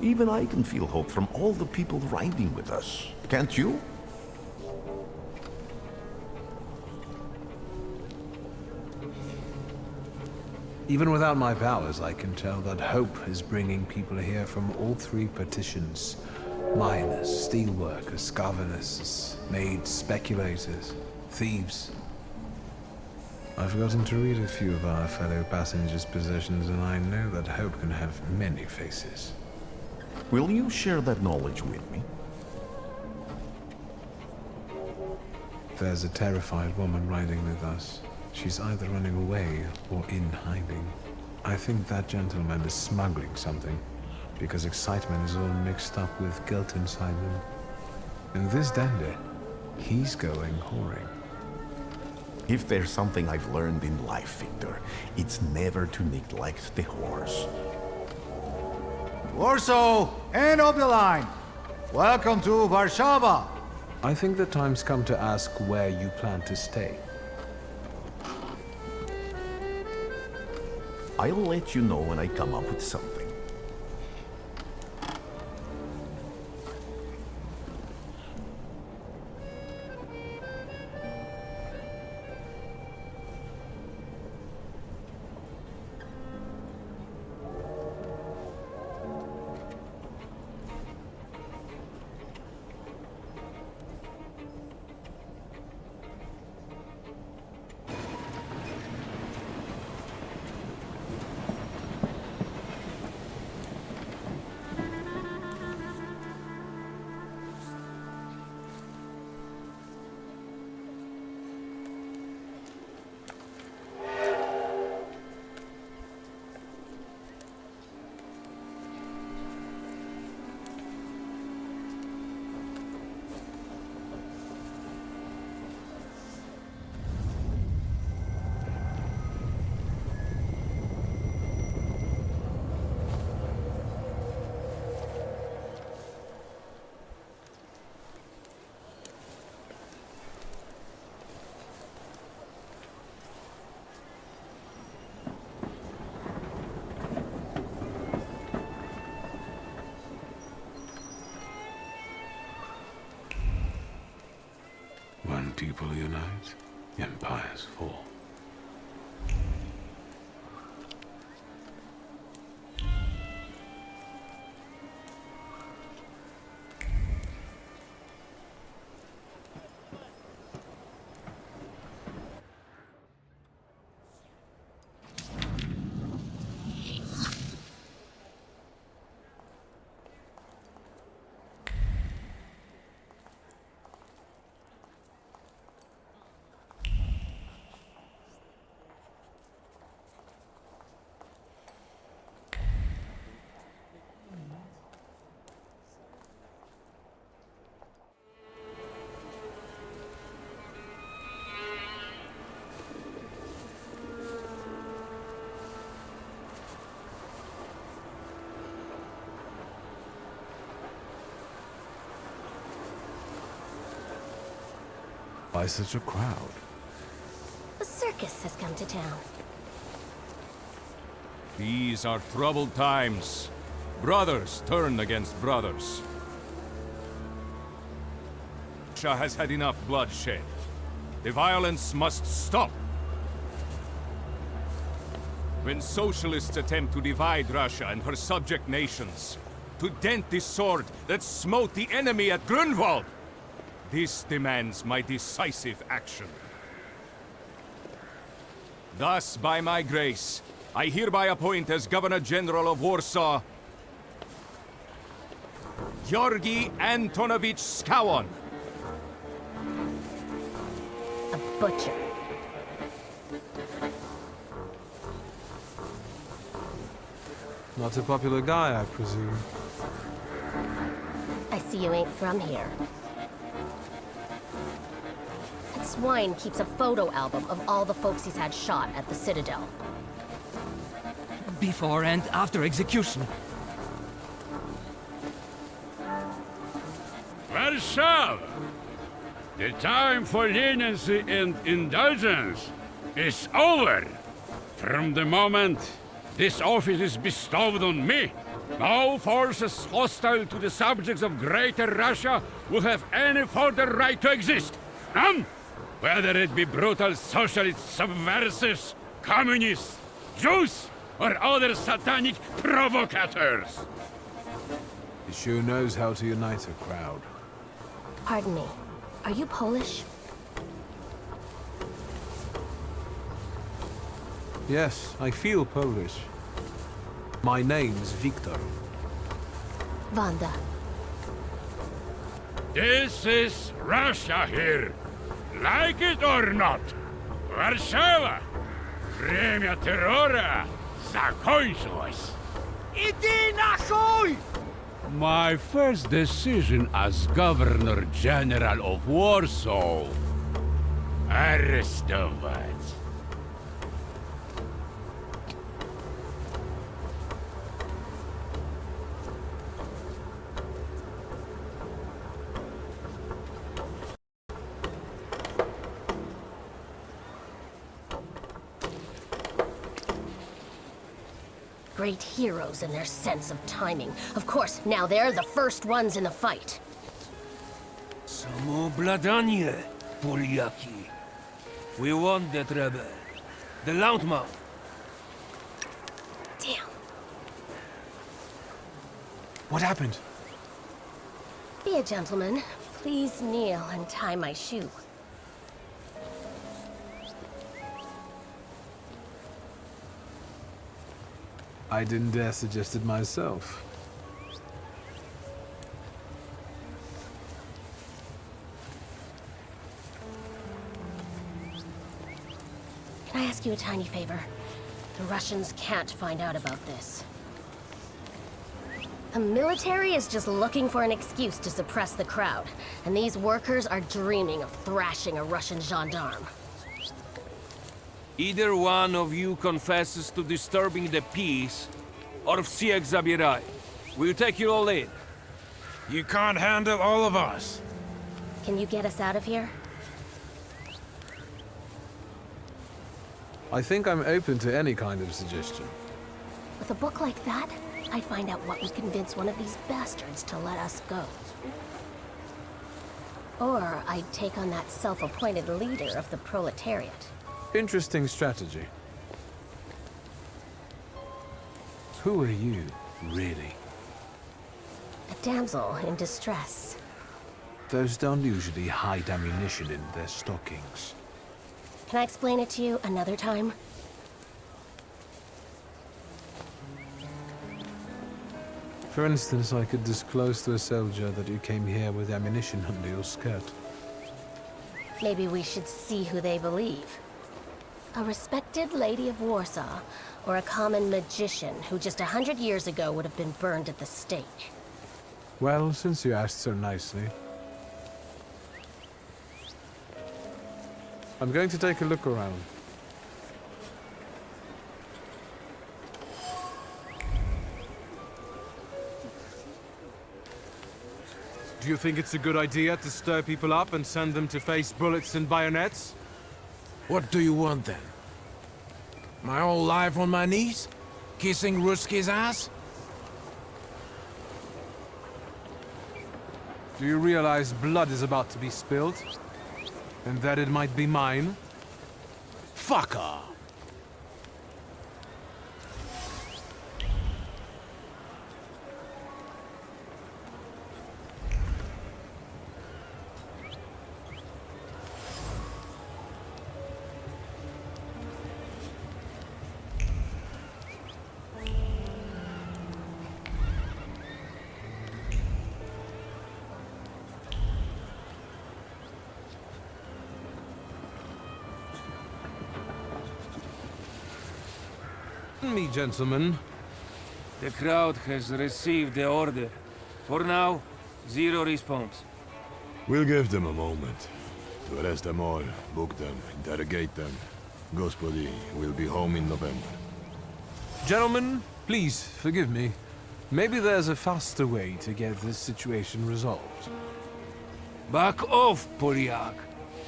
Even I can feel hope from all the people riding with us. Can't you? Even without my powers, I can tell that hope is bringing people here from all three partitions. Miners, steelworkers, governesses, maids, speculators, thieves. I've gotten to read a few of our fellow passengers' possessions, and I know that hope can have many faces. Will you share that knowledge with me? There's a terrified woman riding with us. She's either running away or in hiding. I think that gentleman is smuggling something, because excitement is all mixed up with guilt inside him. And this dandy, he's going whoring. If there's something I've learned in life, Victor, it's never to neglect the horse. Warsaw, end of the line. Welcome to Warsaw. I think the time's come to ask where you plan to stay. I'll let you know when I come up with something. When people unite, empires fall. Why such a crowd? A circus has come to town. These are troubled times. Brothers turn against brothers. Russia has had enough bloodshed. The violence must stop. When socialists attempt to divide Russia and her subject nations, to dent the sword that smote the enemy at Grunwald, this demands my decisive action. Thus, by my grace, I hereby appoint as Governor-General of Warsaw, Georgi Antonovich Skowon. A butcher. Not a popular guy, I presume. I see you ain't from here. That swine keeps a photo album of all the folks he's had shot at the Citadel. Before and after execution. Warsaw! The time for leniency and indulgence is over. From the moment this office is bestowed on me, no forces hostile to the subjects of Greater Russia will have any further right to exist. None! Whether it be brutal socialist subversives, communists, Jews, or other satanic provocators. He sure knows how to unite a crowd. Pardon me, are you Polish? Yes, I feel Polish. My name's Victor. Wanda. This is Russia here. Like it or not. Warszawa. Время террора закончилось. Иди нахуй! My first decision as Governor-General of Warsaw. Arrestować. Great heroes in their sense of timing. Of course, now they're the first ones in the fight. Samoobladanie, Poliaki. We want that rebel. The loudmouth. Damn. What happened? Be a gentleman. Please kneel and tie my shoe. I didn't dare suggest it myself. Can I ask you a tiny favor? The Russians can't find out about this. The military is just looking for an excuse to suppress the crowd, and these workers are dreaming of thrashing a Russian gendarme. Either one of you confesses to disturbing the peace, or всех забирай. We'll take you all in. You can't handle all of us. Can you get us out of here? I think I'm open to any kind of suggestion. With a book like that, I'd find out what would convince one of these bastards to let us go. Or I'd take on that self-appointed leader of the proletariat. Interesting strategy. Who are you, really? A damsel in distress. Those don't usually hide ammunition in their stockings. Can I explain it to you another time? For instance, I could disclose to a soldier that you came here with ammunition under your skirt. Maybe we should see who they believe. A respected lady of Warsaw, or a common magician who just 100 years ago would have been burned at the stake. Well, since you asked so nicely. I'm going to take a look around. Do you think it's a good idea to stir people up and send them to face bullets and bayonets? What do you want then? My whole life on my knees? Kissing Ruski's ass? Do you realize blood is about to be spilled? And that it might be mine? Fuck off! Me, gentlemen. The crowd has received the order. For now, zero response. We'll give them a moment. To arrest them all, book them, interrogate them. Gospodi will be home in November. Gentlemen, please, forgive me. Maybe there's a faster way to get this situation resolved. Back off, Poliak,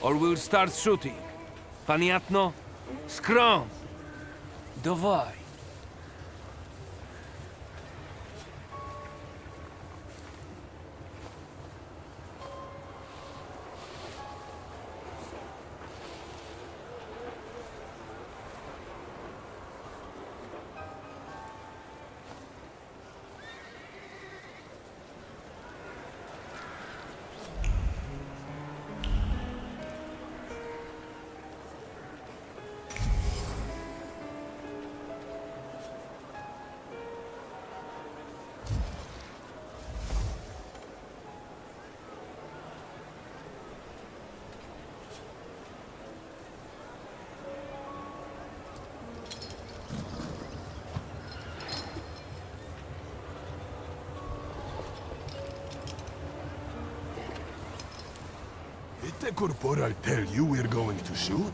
or we'll start shooting. Paniatno? Scrum! Dawaj. Did the corporal tell you we're going to shoot?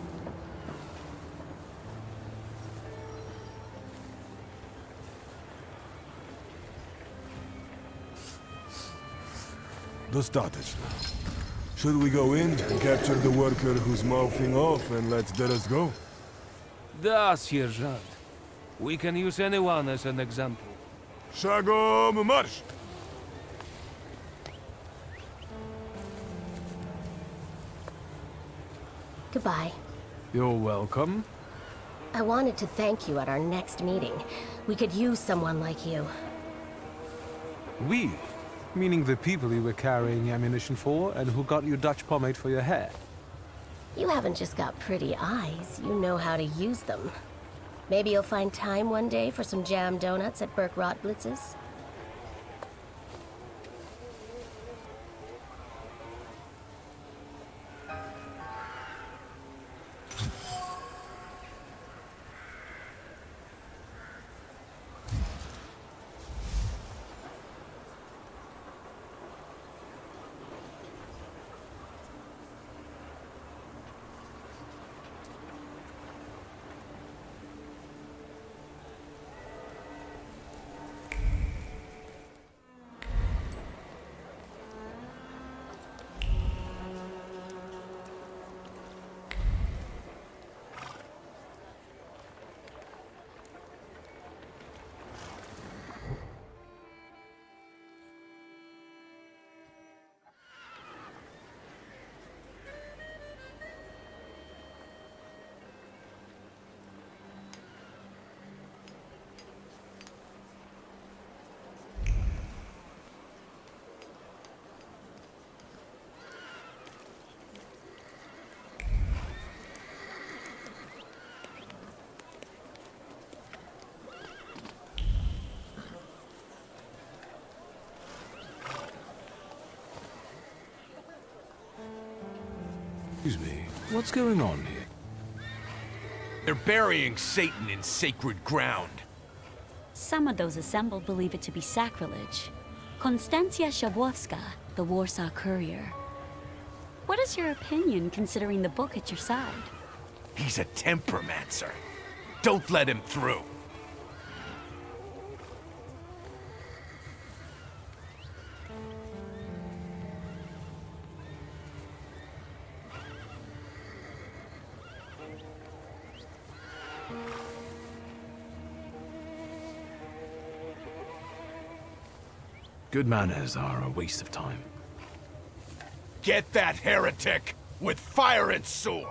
Достаточно. Should we go in and capture the worker who's mouthing off and let the rest go? Da, sierżant. We can use anyone as an example. Szagom marsz! Goodbye. You're welcome. I wanted to thank you at our next meeting. We could use someone like you. We? Meaning the people you were carrying ammunition for and who got you Dutch pomade for your hair. You haven't just got pretty eyes, you know how to use them. Maybe you'll find time one day for some jam donuts at Burke Rotblitz's? Excuse me, what's going on here? They're burying Satan in sacred ground. Some of those assembled believe it to be sacrilege. Konstancja Szabłowska, the Warsaw courier. What is your opinion, considering the book at your side? He's a temperamencer. Don't let him through. Good manners are a waste of time. Get that heretic with fire and sword!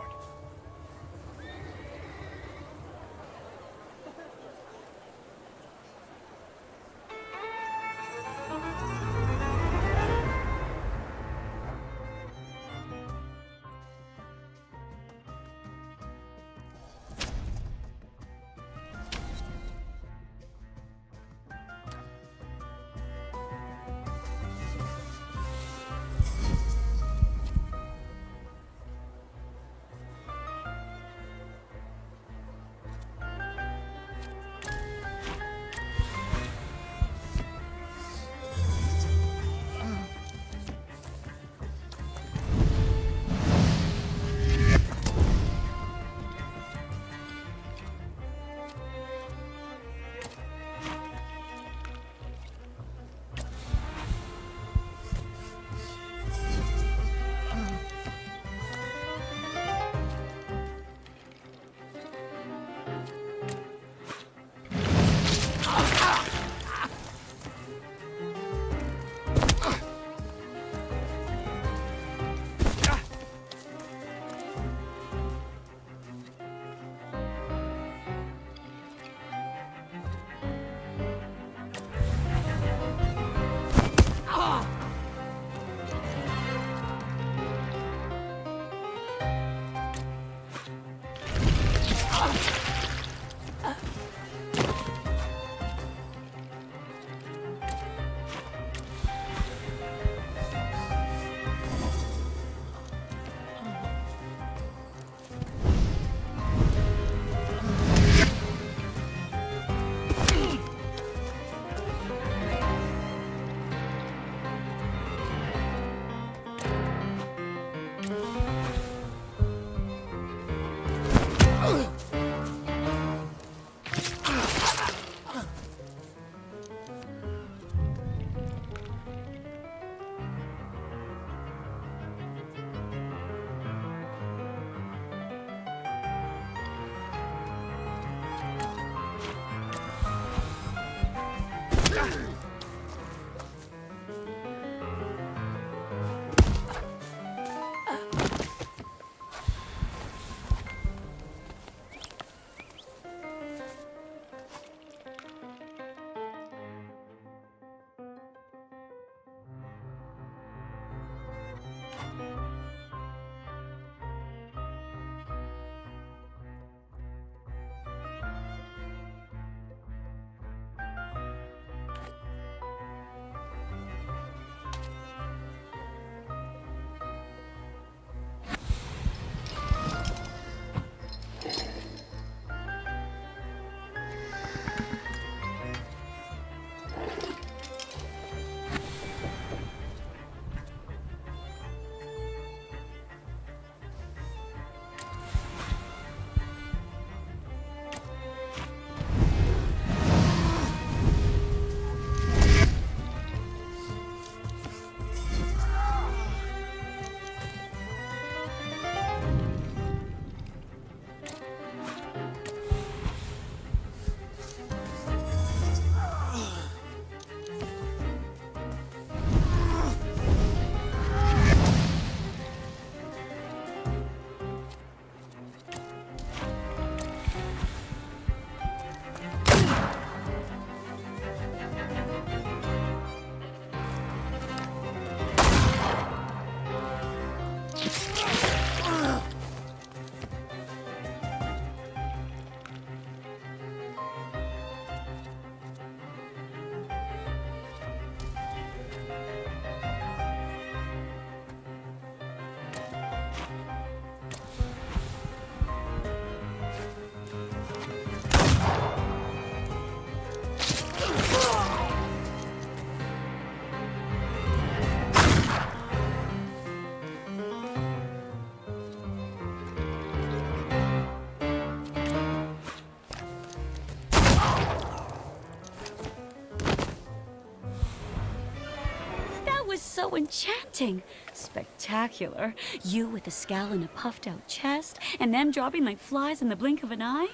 So enchanting. Spectacular. You with a scowl and a puffed out chest, and them dropping like flies in the blink of an eye?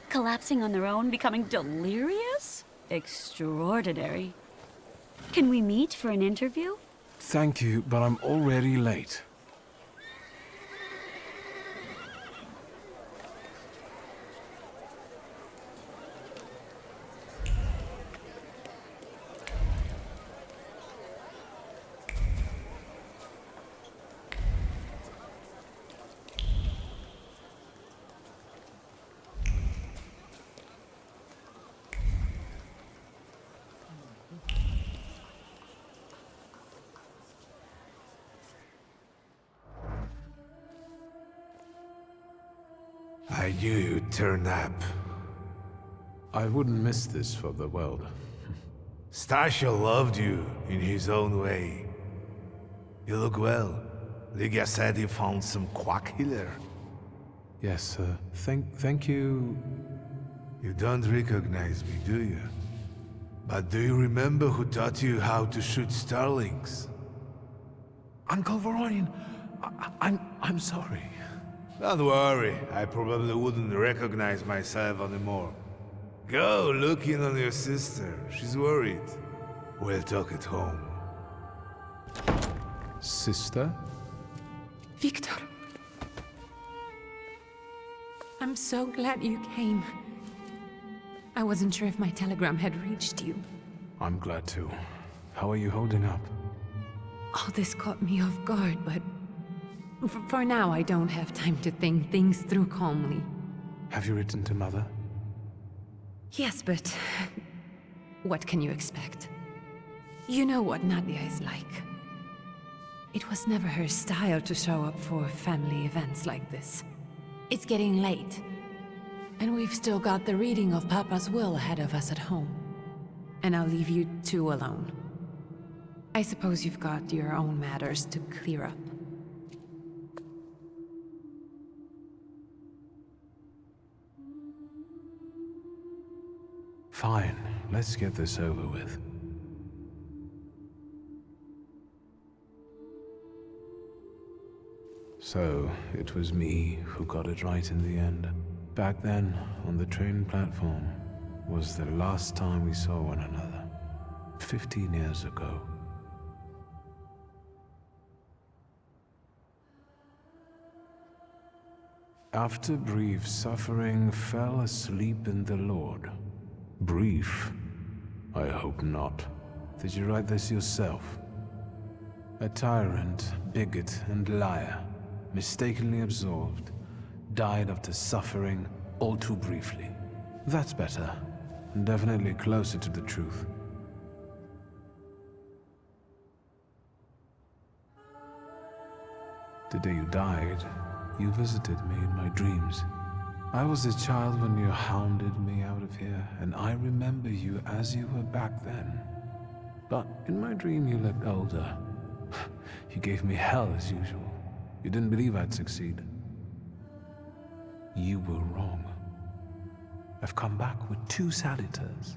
Collapsing on their own, becoming delirious? Extraordinary. Can we meet for an interview? Thank you, but I'm already late. I knew you'd turn up. I wouldn't miss this for the world. Stasha loved you in his own way. You look well. Ligia said he found some quack healer. Yes, sir. Thank you. You don't recognize me, do you? But do you remember who taught you how to shoot starlings? Uncle Voronian, I'm sorry. Don't worry, I probably wouldn't recognize myself anymore. Go look in on your sister, she's worried. We'll talk at home. Sister? Victor. I'm so glad you came. I wasn't sure if my telegram had reached you. I'm glad too. How are you holding up? All this caught me off guard, but for now I don't have time to think things through calmly. Have you written to Mother? Yes, but what can you expect? You know what Nadia is like. It was never her style to show up for family events like this. It's getting late, and we've still got the reading of Papa's will ahead of us at home. And I'll leave you two alone. I suppose you've got your own matters to clear up. Fine, let's get this over with. So, it was me who got it right in the end. Back then, on the train platform, was the last time we saw one another. 15 years ago. After brief suffering, fell asleep in the Lord. Brief? I hope not. Did you write this yourself? A tyrant, bigot, and liar, mistakenly absolved, died after suffering all too briefly. That's better, and definitely closer to the truth. The day you died, you visited me in my dreams. I was a child when you hounded me out of here, and I remember you as you were back then. But in my dream you looked older. You gave me hell as usual. You didn't believe I'd succeed. You were wrong. I've come back with 2 salutors.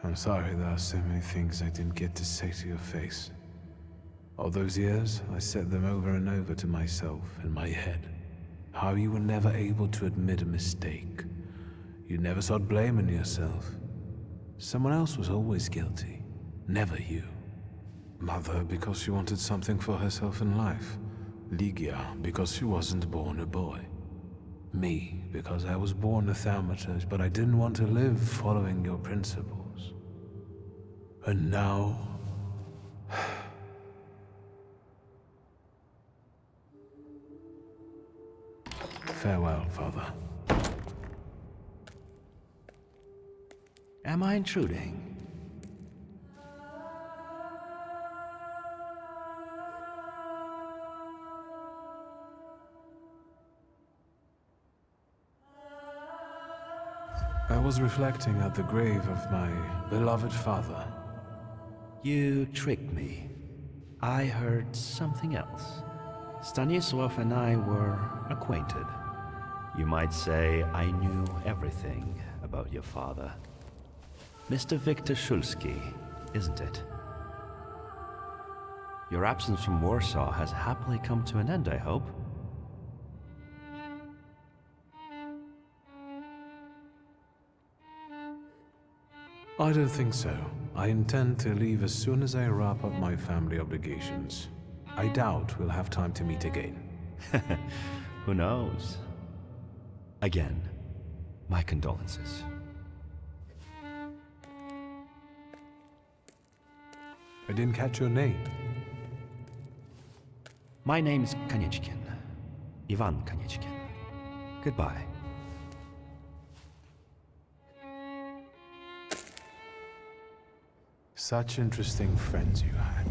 I'm sorry there are so many things I didn't get to say to your face. All those years, I said them over and over to myself in my head. How you were never able to admit a mistake. You never sought blame in yourself. Someone else was always guilty, never you. Mother because she wanted something for herself in life. Ligia because she wasn't born a boy. Me because I was born a thaumaturge, but I didn't want to live following your principles. And now... Farewell, Father. Am I intruding? I was reflecting at the grave of my beloved father. You tricked me. I heard something else. Stanisław and I were acquainted. You might say I knew everything about your father. Mr. Victor Szulski, isn't it? Your absence from Warsaw has happily come to an end, I hope. I don't think so. I intend to leave as soon as I wrap up my family obligations. I doubt we'll have time to meet again. Who knows? Again, my condolences. I didn't catch your name. My name's Konieczkin. Ivan Konieczkin. Goodbye. Such interesting friends you had.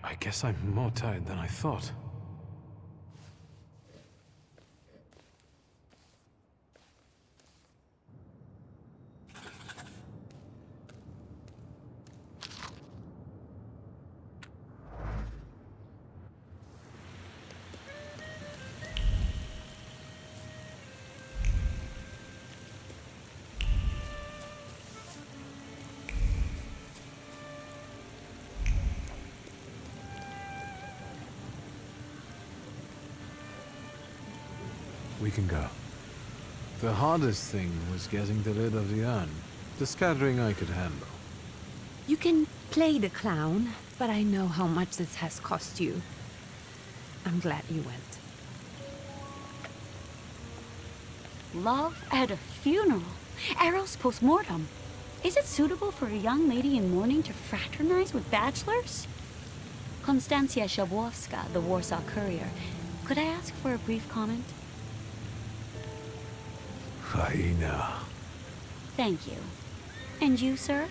I guess I'm more tired than I thought. We can go. The hardest thing was getting the lid of the urn. The scattering I could handle. You can play the clown, but I know how much this has cost you. I'm glad you went. Love at a funeral. Eros post-mortem. Is it suitable for a young lady in mourning to fraternize with bachelors? Konstancja Szabłowska, the Warsaw Courier. Could I ask for a brief comment? Hyena. Thank you. And you, sir?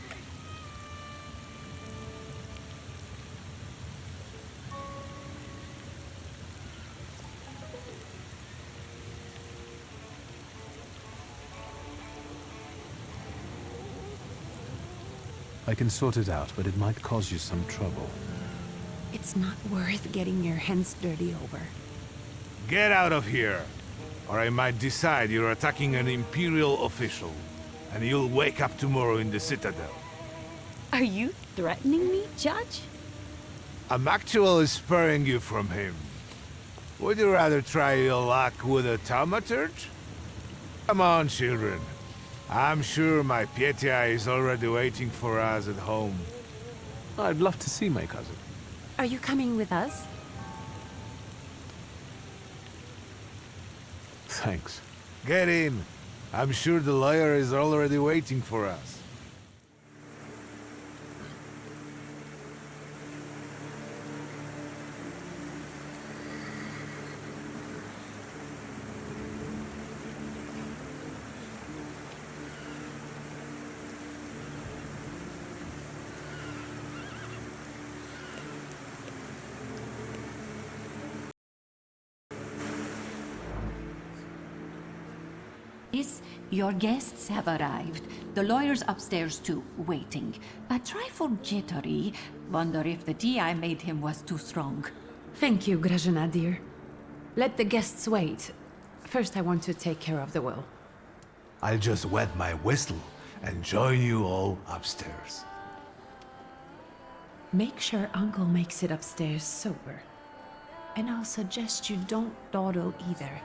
I can sort it out, but it might cause you some trouble. It's not worth getting your hands dirty over. Get out of here, or I might decide you're attacking an Imperial official, and you'll wake up tomorrow in the Citadel. Are you threatening me, Judge? I'm actually sparing you from him. Would you rather try your luck with a thaumaturge? Come on, children. I'm sure my Pietia is already waiting for us at home. I'd love to see my cousin. Are you coming with us? Thanks. Get in. I'm sure the lawyer is already waiting for us. Your guests have arrived. The lawyer's upstairs too, waiting. A trifle jittery. Wonder if the tea I made him was too strong. Thank you, Grażyna dear. Let the guests wait. First, I want to take care of the will. I'll just wet my whistle and join you all upstairs. Make sure Uncle makes it upstairs sober. And I'll suggest you don't dawdle either.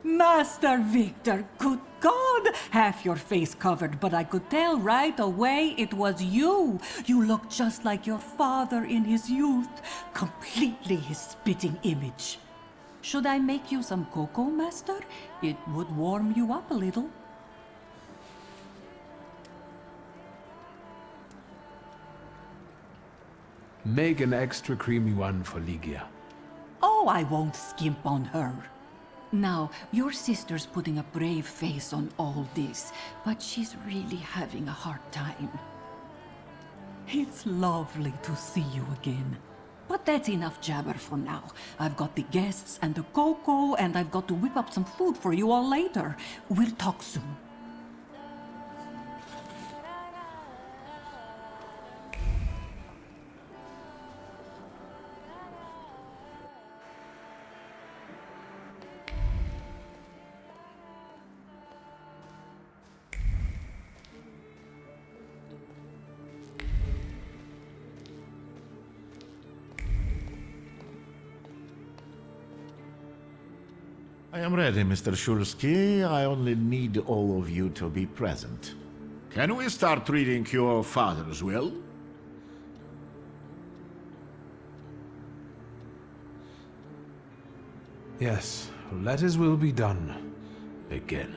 Master Victor, good God! Half your face covered, but I could tell right away it was you. You looked just like your father in his youth. Completely his spitting image. Should I make you some cocoa, Master? It would warm you up a little. Make an extra creamy one for Ligia. Oh, I won't skimp on her. Now, your sister's putting a brave face on all this, but she's really having a hard time. It's lovely to see you again. But that's enough jabber for now. I've got the guests and the cocoa, and I've got to whip up some food for you all later. We'll talk soon. I am ready, Mr. Shulsky. I only need all of you to be present. Can we start reading your father's will? Yes, let his will be done. Begin.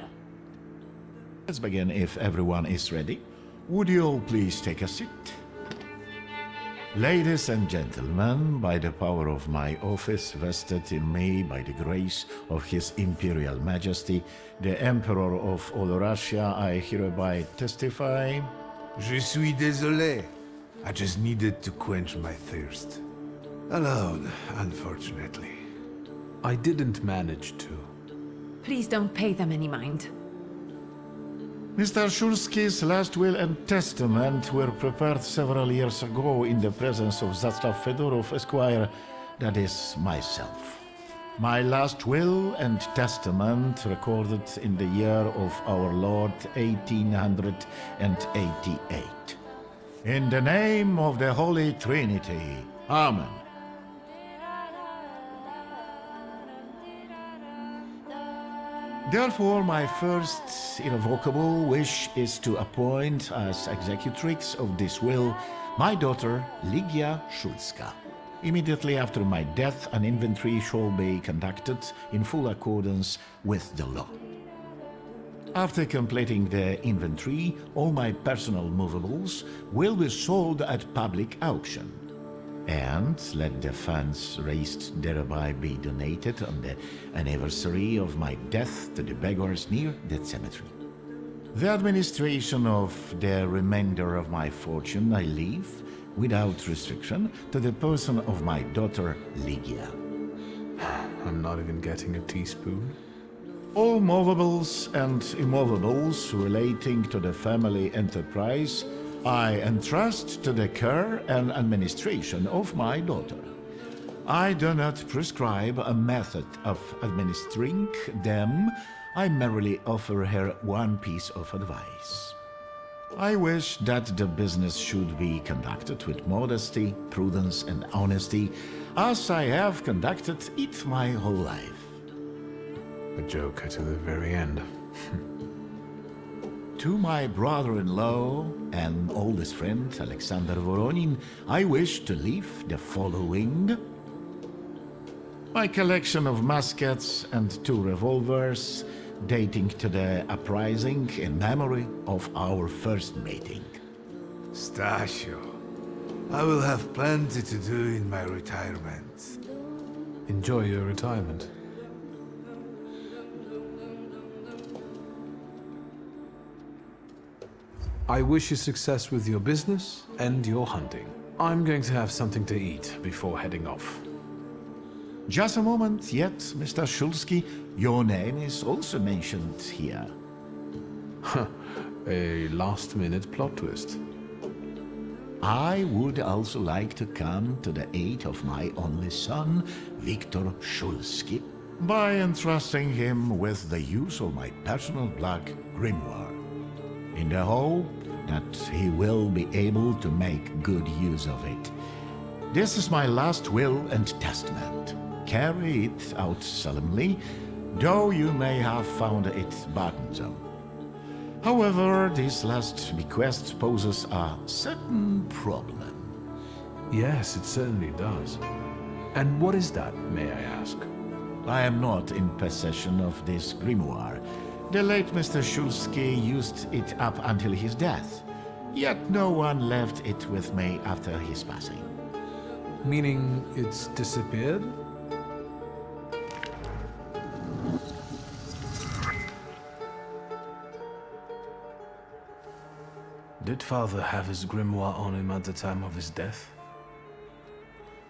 Let's begin if everyone is ready. Would you all please take a seat? Ladies and gentlemen, by the power of my office vested in me by the grace of His Imperial Majesty, the Emperor of all Russia, I hereby testify... Je suis désolé. I just needed to quench my thirst. Alone, unfortunately. I didn't manage to. Please don't pay them any mind. Mr. Shulsky's last will and testament were prepared several years ago in the presence of Zastav Fedorov, Esquire, that is, myself. My last will and testament recorded in the year of our Lord 1888. In the name of the Holy Trinity. Amen. Therefore, my first irrevocable wish is to appoint as executrix of this will my daughter, Ligia Szulska. Immediately after my death, an inventory shall be conducted in full accordance with the law. After completing the inventory, all my personal movables will be sold at public auction. And let the funds raised thereby be donated on the anniversary of my death to the beggars near the cemetery. The administration of the remainder of my fortune I leave, without restriction, to the person of my daughter Ligia. I'm not even getting a teaspoon. All movables and immovables relating to the family enterprise I entrust to the care and administration of my daughter. I do not prescribe a method of administering them. I merely offer her one piece of advice. I wish that the business should be conducted with modesty, prudence, and honesty, as I have conducted it my whole life. A joker to the very end. To my brother-in-law and oldest friend, Alexander Voronin, I wish to leave the following. My collection of muskets and 2 revolvers, dating to the uprising in memory of our first meeting. Stasio, I will have plenty to do in my retirement. Enjoy your retirement. I wish you success with your business and your hunting. I'm going to have something to eat before heading off. Just a moment yet, Mr. Shulsky. Your name is also mentioned here. A last-minute plot twist. I would also like to come to the aid of my only son, Viktor Shulsky, by entrusting him with the use of my personal black grimoire, in the hope that he will be able to make good use of it. This is my last will and testament. Carry it out solemnly, though you may have found it burdensome. However, this last bequest poses a certain problem. Yes, it certainly does. And what is that, may I ask? I am not in possession of this grimoire. The late Mr. Shulsky used it up until his death, yet no one left it with me after his passing. Meaning it's disappeared? Did Father have his grimoire on him at the time of his death?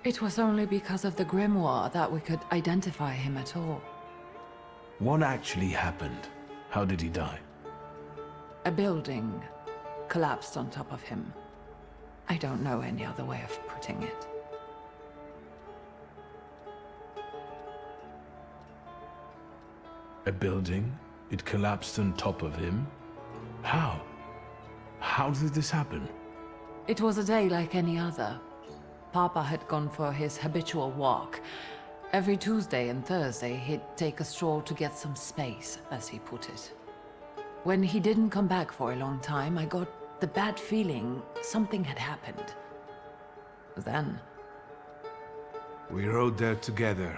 It was only because of the grimoire that we could identify him at all. What actually happened? How did he die? A building collapsed on top of him. I don't know any other way of putting it. A building? It collapsed on top of him? How? How did this happen? It was a day like any other. Papa had gone for his habitual walk, Every Tuesday and Thursday, he'd take a stroll to get some space, as he put it. When he didn't come back for a long time, I got the bad feeling something had happened. Then... We rode there together.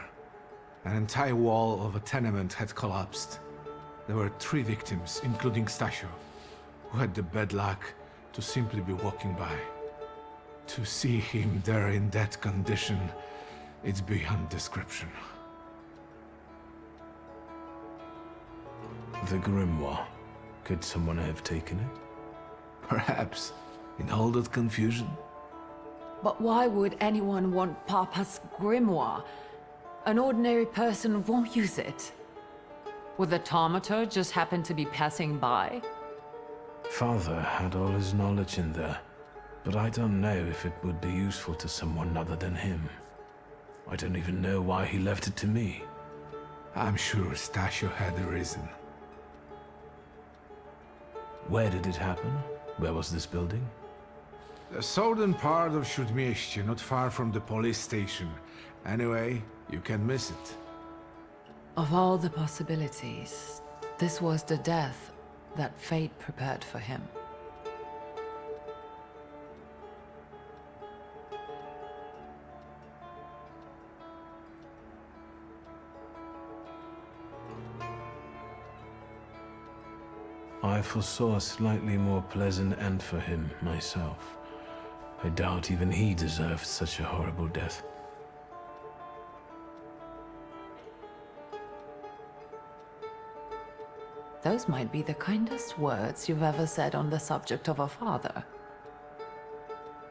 An entire wall of a tenement had collapsed. There were 3 victims, including Stasio, who had the bad luck to simply be walking by. To see him there in that condition, it's beyond description. The grimoire. Could someone have taken it? Perhaps, in all that confusion. But why would anyone want Papa's grimoire? An ordinary person won't use it. Would the Thaumaturge just happen to be passing by? Father had all his knowledge in there, but I don't know if it would be useful to someone other than him. I don't even know why he left it to me. I'm sure Stasio had a reason. Where did it happen? Where was this building? The southern part of Śródmieście, not far from the police station. Anyway, you can miss it. Of all the possibilities, this was the death that fate prepared for him. I foresaw a slightly more pleasant end for him, myself. I doubt even he deserved such a horrible death. Those might be the kindest words you've ever said on the subject of a father.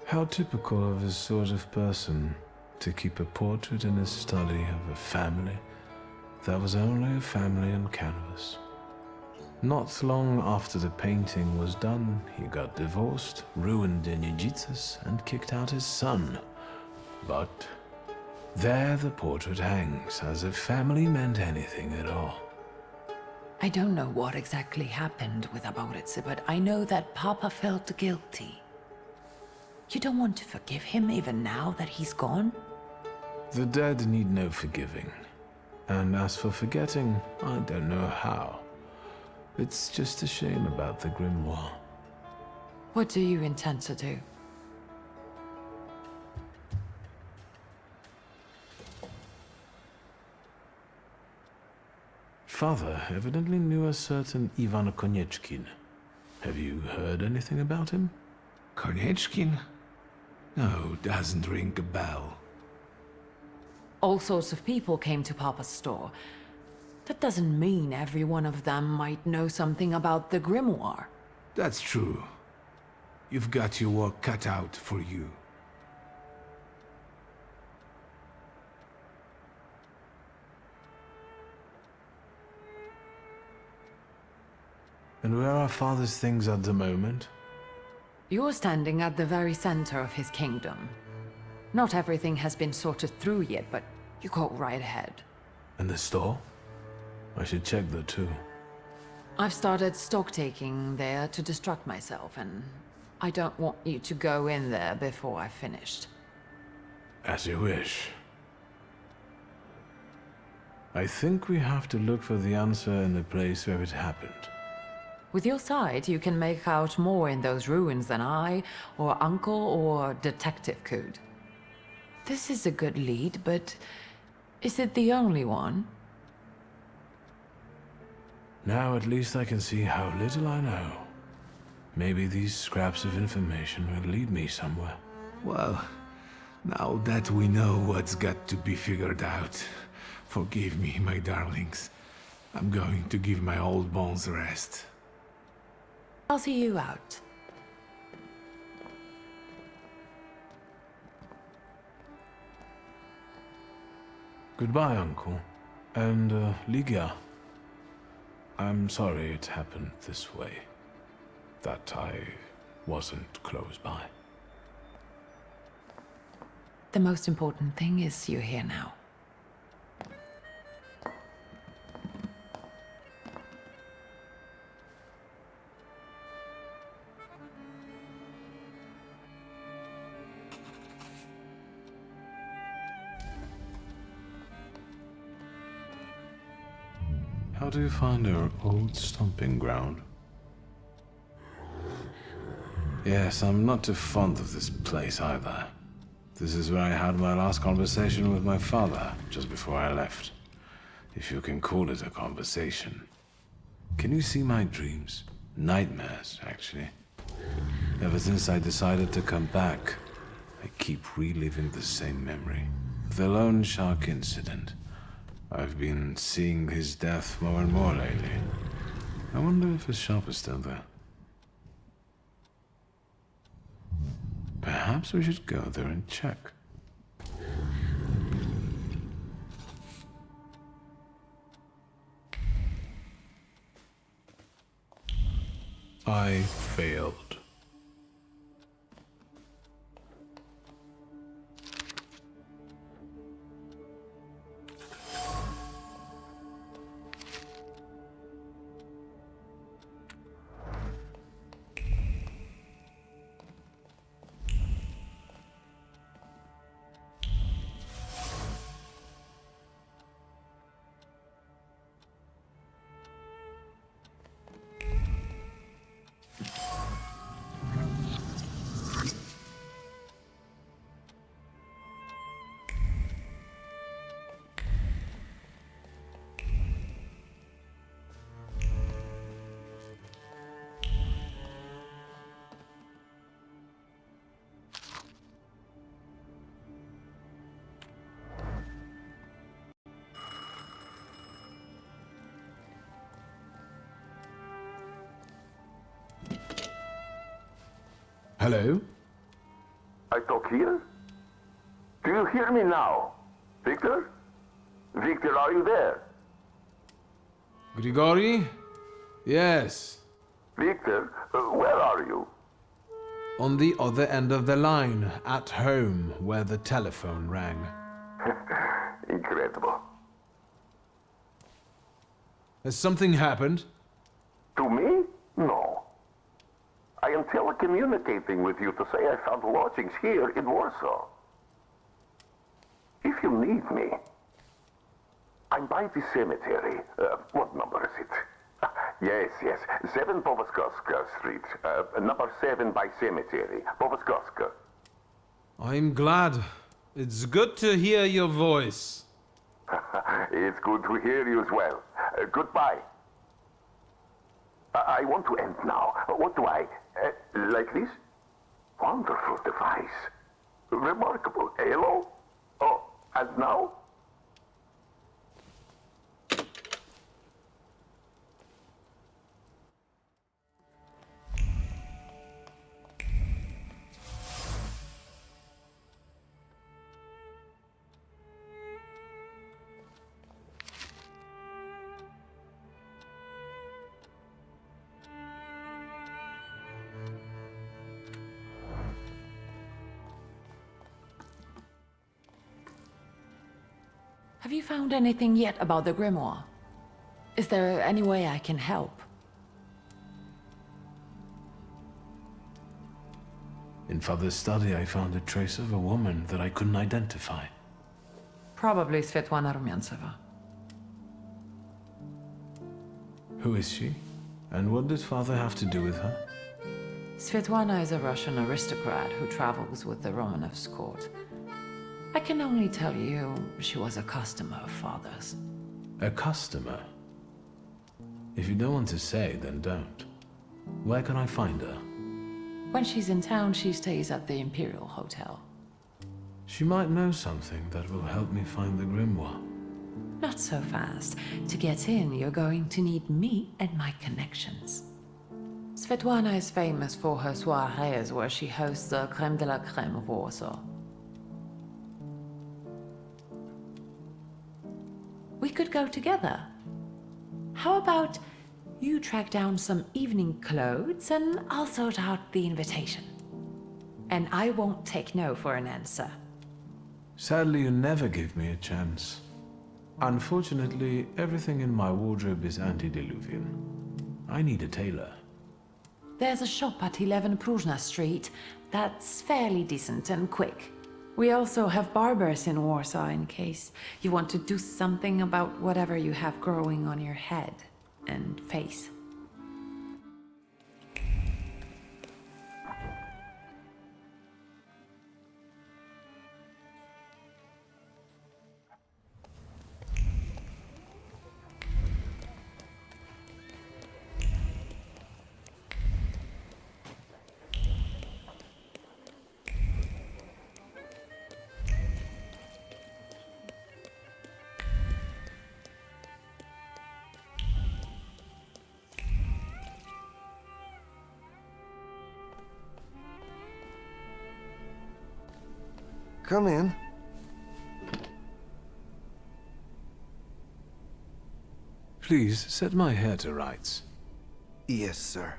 How typical of his sort of person, to keep a portrait in his study of a family that was only a family on canvas. Not long after the painting was done, he got divorced, ruined in Jiu-Jitsu, and kicked out his son. But there the portrait hangs, as if family meant anything at all. I don't know what exactly happened with Abbonati, but I know that Papa felt guilty. You don't want to forgive him even now that he's gone? The dead need no forgiving. And as for forgetting, I don't know how. It's just a shame about the grimoire. What do you intend to do? Father evidently knew a certain Ivan Konieczkin. Have you heard anything about him? Konieczkin? No, doesn't ring a bell. All sorts of people came to Papa's store. That doesn't mean every one of them might know something about the grimoire. That's true. You've got your work cut out for you. And where are Father's things at the moment? You're standing at the very center of his kingdom. Not everything has been sorted through yet, but you go right ahead. And the store? I should check that too. I've started stock-taking there to distract myself, and I don't want you to go in there before I've finished. As you wish. I think we have to look for the answer in the place where it happened. With your sight, you can make out more in those ruins than I, or Uncle, or Detective could. This is a good lead, but is it the only one? Now at least I can see how little I know. Maybe these scraps of information will lead me somewhere. Well, now that we know what's got to be figured out, forgive me, my darlings. I'm going to give my old bones a rest. I'll see you out. Goodbye, Uncle. And, Ligia. I'm sorry it happened this way. That I wasn't close by. The most important thing is you're here now. How do you find our old stomping ground? Yes, I'm not too fond of this place either. This is where I had my last conversation with my father, just before I left. If you can call it a conversation. Can you see my dreams? Nightmares, actually. Ever since I decided to come back, I keep reliving the same memory. The lone shark incident. I've been seeing his death more and more lately. I wonder if his shop is still there. Perhaps we should go there and check. I failed. Hello? I talk here? Do you hear me now? Victor? Victor, are you there? Grigori? Yes. Victor, where are you? On the other end of the line, at home, where the telephone rang. Incredible. Has something happened? To me? No. I am telecommunicating with you to say I found lodgings here in Warsaw. If you need me, I'm by the cemetery. What number is it? Yes, 7 Powaskowska Street. Number 7 by cemetery. Powaskowska. I'm glad. It's good to hear your voice. It's good to hear you as well. Goodbye. I want to end now. What do I... like this? Wonderful device. Remarkable. Hello? Oh, and now? Have you found anything yet about the grimoire? Is there any way I can help? In Father's study, I found a trace of a woman that I couldn't identify. Probably Svetlana Rumyantseva. Who is she? And what did Father have to do with her? Svetlana is a Russian aristocrat who travels with the Romanovs' court. I can only tell you she was a customer of Father's. A customer? If you don't want to say, then don't. Where can I find her? When she's in town, she stays at the Imperial Hotel. She might know something that will help me find the grimoire. Not so fast. To get in, you're going to need me and my connections. Svetlana is famous for her soirees where she hosts the creme de la creme of Warsaw. We could go together. How about you track down some evening clothes and I'll sort out the invitation. And I won't take no for an answer. Sadly, you never give me a chance. Unfortunately, everything in my wardrobe is antediluvian. I need a tailor. There's a shop at 11 Pruzhna Street that's fairly decent and quick. We also have barbers in Warsaw in case you want to do something about whatever you have growing on your head and face. Come in. Please, set my hair to rights. Yes, sir.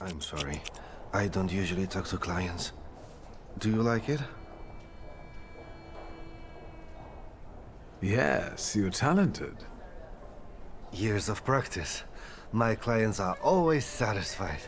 I'm sorry. I don't usually talk to clients. Do you like it? Yes, you're talented. Years of practice. My clients are always satisfied.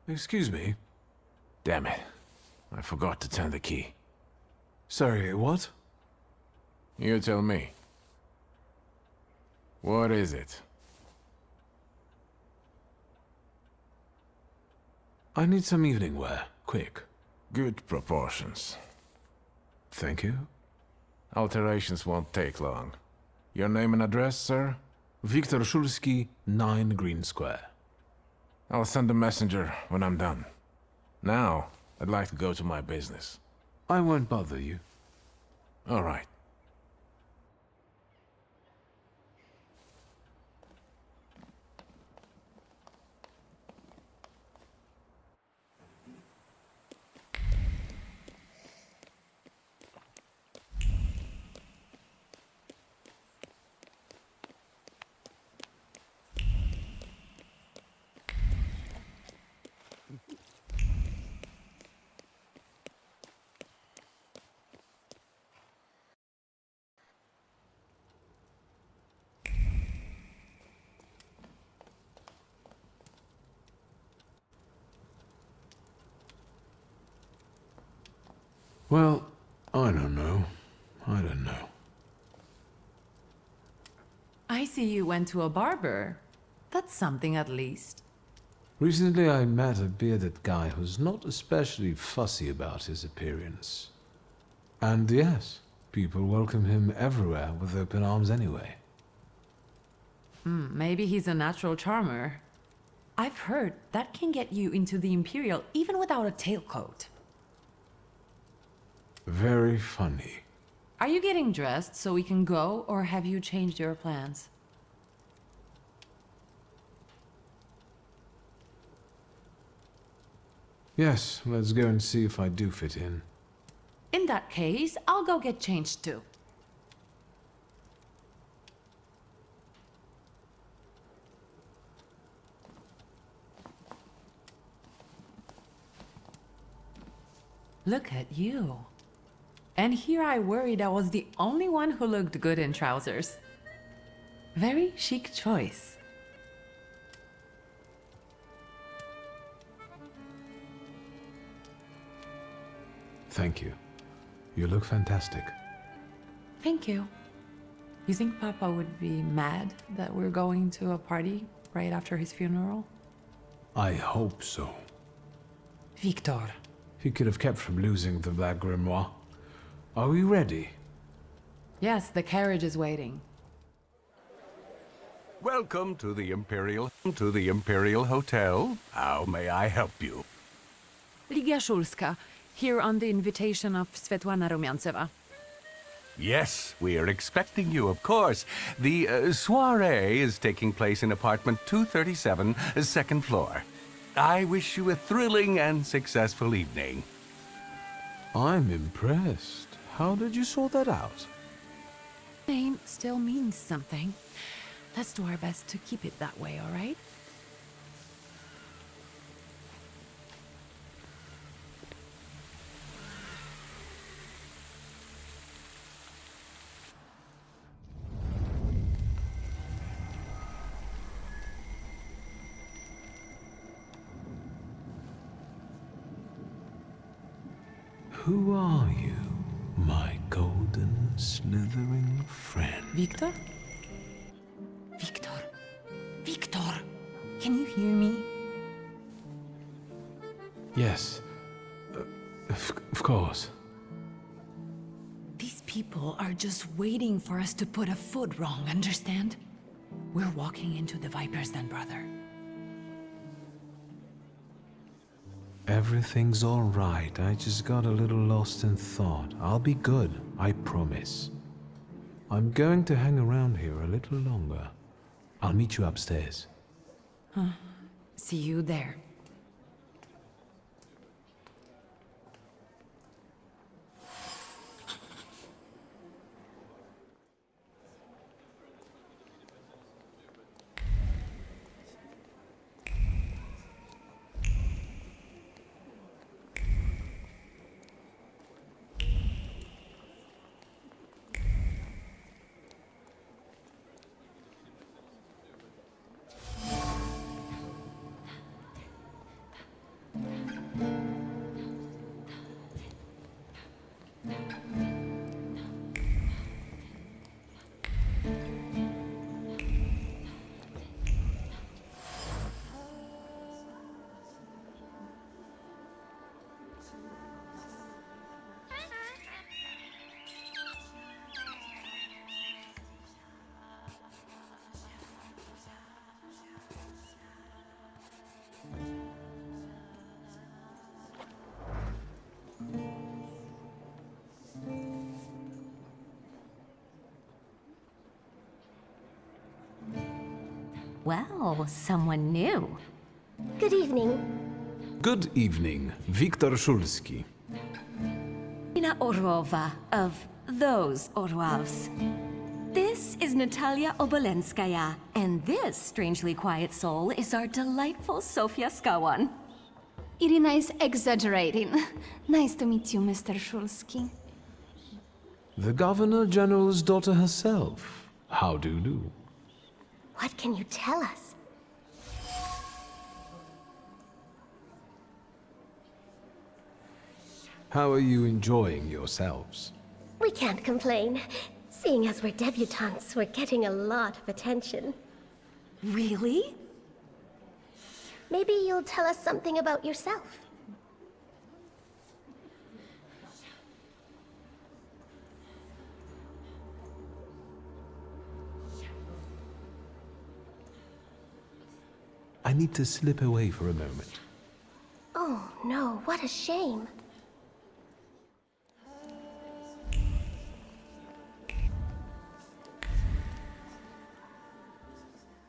Excuse me. Damn it. I forgot to turn the key. Sorry, what? You tell me. What is it? I need some evening wear. Quick. Good proportions. Thank you. Alterations won't take long. Your name and address, sir? Viktor Szulski, 9 Green Square. I'll send a messenger when I'm done. Now, I'd like to go to my business. I won't bother you. All right. Well, I don't know. I don't know. I see you went to a barber. That's something at least. Recently I met a bearded guy who's not especially fussy about his appearance. And yes, people welcome him everywhere with open arms anyway. Maybe he's a natural charmer. I've heard that can get you into the Imperial even without a tailcoat. Very funny. Are you getting dressed so we can go, or have you changed your plans? Yes, let's go and see if I do fit in. In that case, I'll go get changed too. Look at you. And here I worried I was the only one who looked good in trousers. Very chic choice. Thank you. You look fantastic. Thank you. You think Papa would be mad that we're going to a party right after his funeral? I hope so. Victor. He could have kept from losing the Black Grimoire. Are we ready? Yes, the carriage is waiting. Welcome to the Imperial Hotel. How may I help you? Ligia Szulska, here on the invitation of Svetlana Rumianceva. Yes, we are expecting you, of course. The soiree is taking place in apartment 237, second floor. I wish you a thrilling and successful evening. I'm impressed. How did you sort that out? Name still means something. Let's do our best to keep it that way, all right? Who are you, my golden, slithering friend? Victor? Victor? Victor! Can you hear me? Yes. Of course. These people are just waiting for us to put a foot wrong, understand? We're walking into the Viper's Den, brother. Everything's all right. I just got a little lost in thought. I'll be good, I promise. I'm going to hang around here a little longer. I'll meet you upstairs. Huh. See you there. Well, someone new. Good evening. Good evening, Viktor Szulski. Ina Orlova of those Orlovs. This is Natalia Obolenskaya, and this strangely quiet soul is our delightful Sofia Skawan. Irina is exaggerating. Nice to meet you, Mr. Szulski. The Governor General's daughter herself. How do you do? What can you tell us? How are you enjoying yourselves? We can't complain. Seeing as we're debutantes, we're getting a lot of attention. Really? Maybe you'll tell us something about yourself. I need to slip away for a moment. Oh no, what a shame.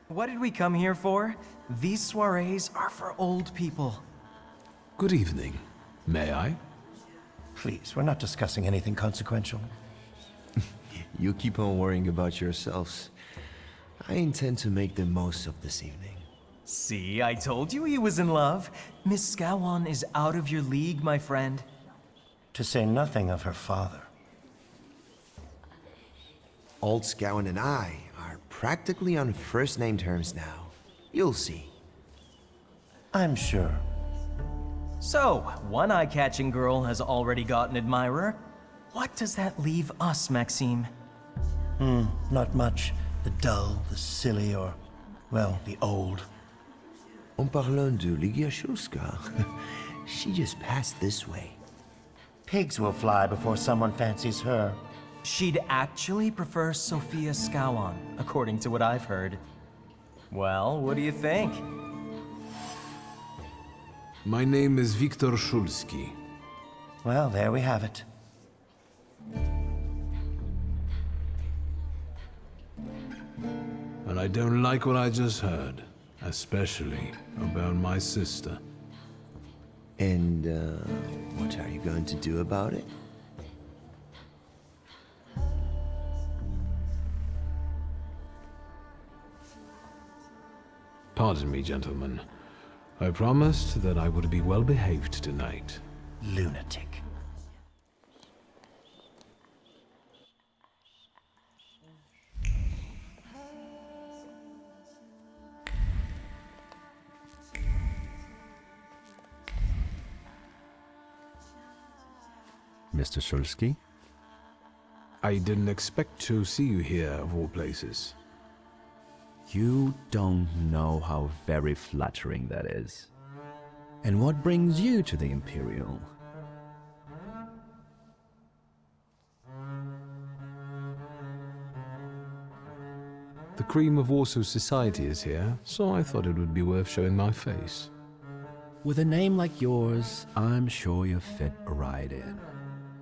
What did we come here for? These soirees are for old people. Good evening. May I? Please, we're not discussing anything consequential. You keep on worrying about yourselves. I intend to make the most of this evening. See, I told you he was in love. Miss Scowan is out of your league, my friend. To say nothing of her father. Old Scowan and I are practically on first-name terms now. You'll see. I'm sure. So, one eye-catching girl has already got an admirer. What does that leave us, Maxime? Not much. The dull, the silly, or, well, the old. En parlant de Ligia Shulska, she just passed this way. Pigs will fly before someone fancies her. She'd actually prefer Sophia Scowan, according to what I've heard. Well, what do you think? My name is Viktor Shulski. Well, there we have it. And I don't like what I just heard, especially about my sister. And, what are you going to do about it? Pardon me, gentlemen. I promised that I would be well behaved tonight. Lunatic. Mr. Shulski? I didn't expect to see you here, of all places. You don't know how very flattering that is. And what brings you to the Imperial? The cream of Warsaw society is here, so I thought it would be worth showing my face. With a name like yours, I'm sure you fit right in.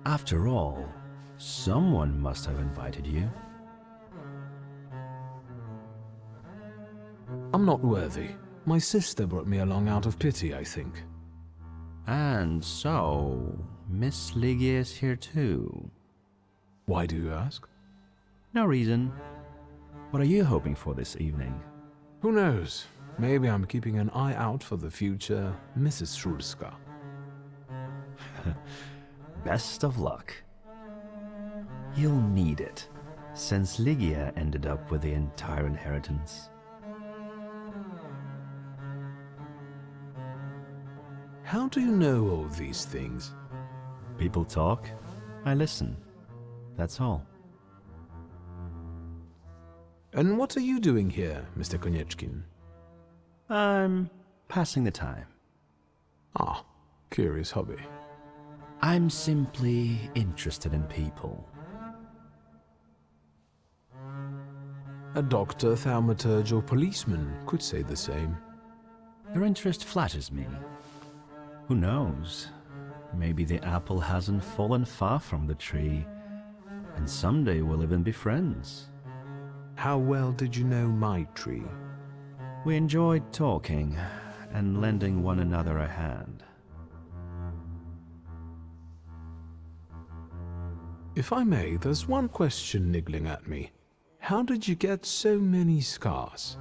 After all, someone must have invited you. I'm not worthy. My sister brought me along out of pity, I think. And so, Miss Ligia is here too. Why do you ask? No reason. What are you hoping for this evening? Who knows? Maybe I'm keeping an eye out for the future Mrs. Shulska. Best of luck. You'll need it, since Ligia ended up with the entire inheritance. How do you know all these things? People talk, I listen. That's all. And what are you doing here, Mr. Konieczkin? I'm passing the time. Ah, curious hobby. I'm simply interested in people. A doctor, thaumaturge, or policeman could say the same. Your interest flatters me. Who knows? Maybe the apple hasn't fallen far from the tree, and someday we'll even be friends. How well did you know my tree? We enjoyed talking and lending one another a hand. If I may, there's one question niggling at me. How did you get so many scars?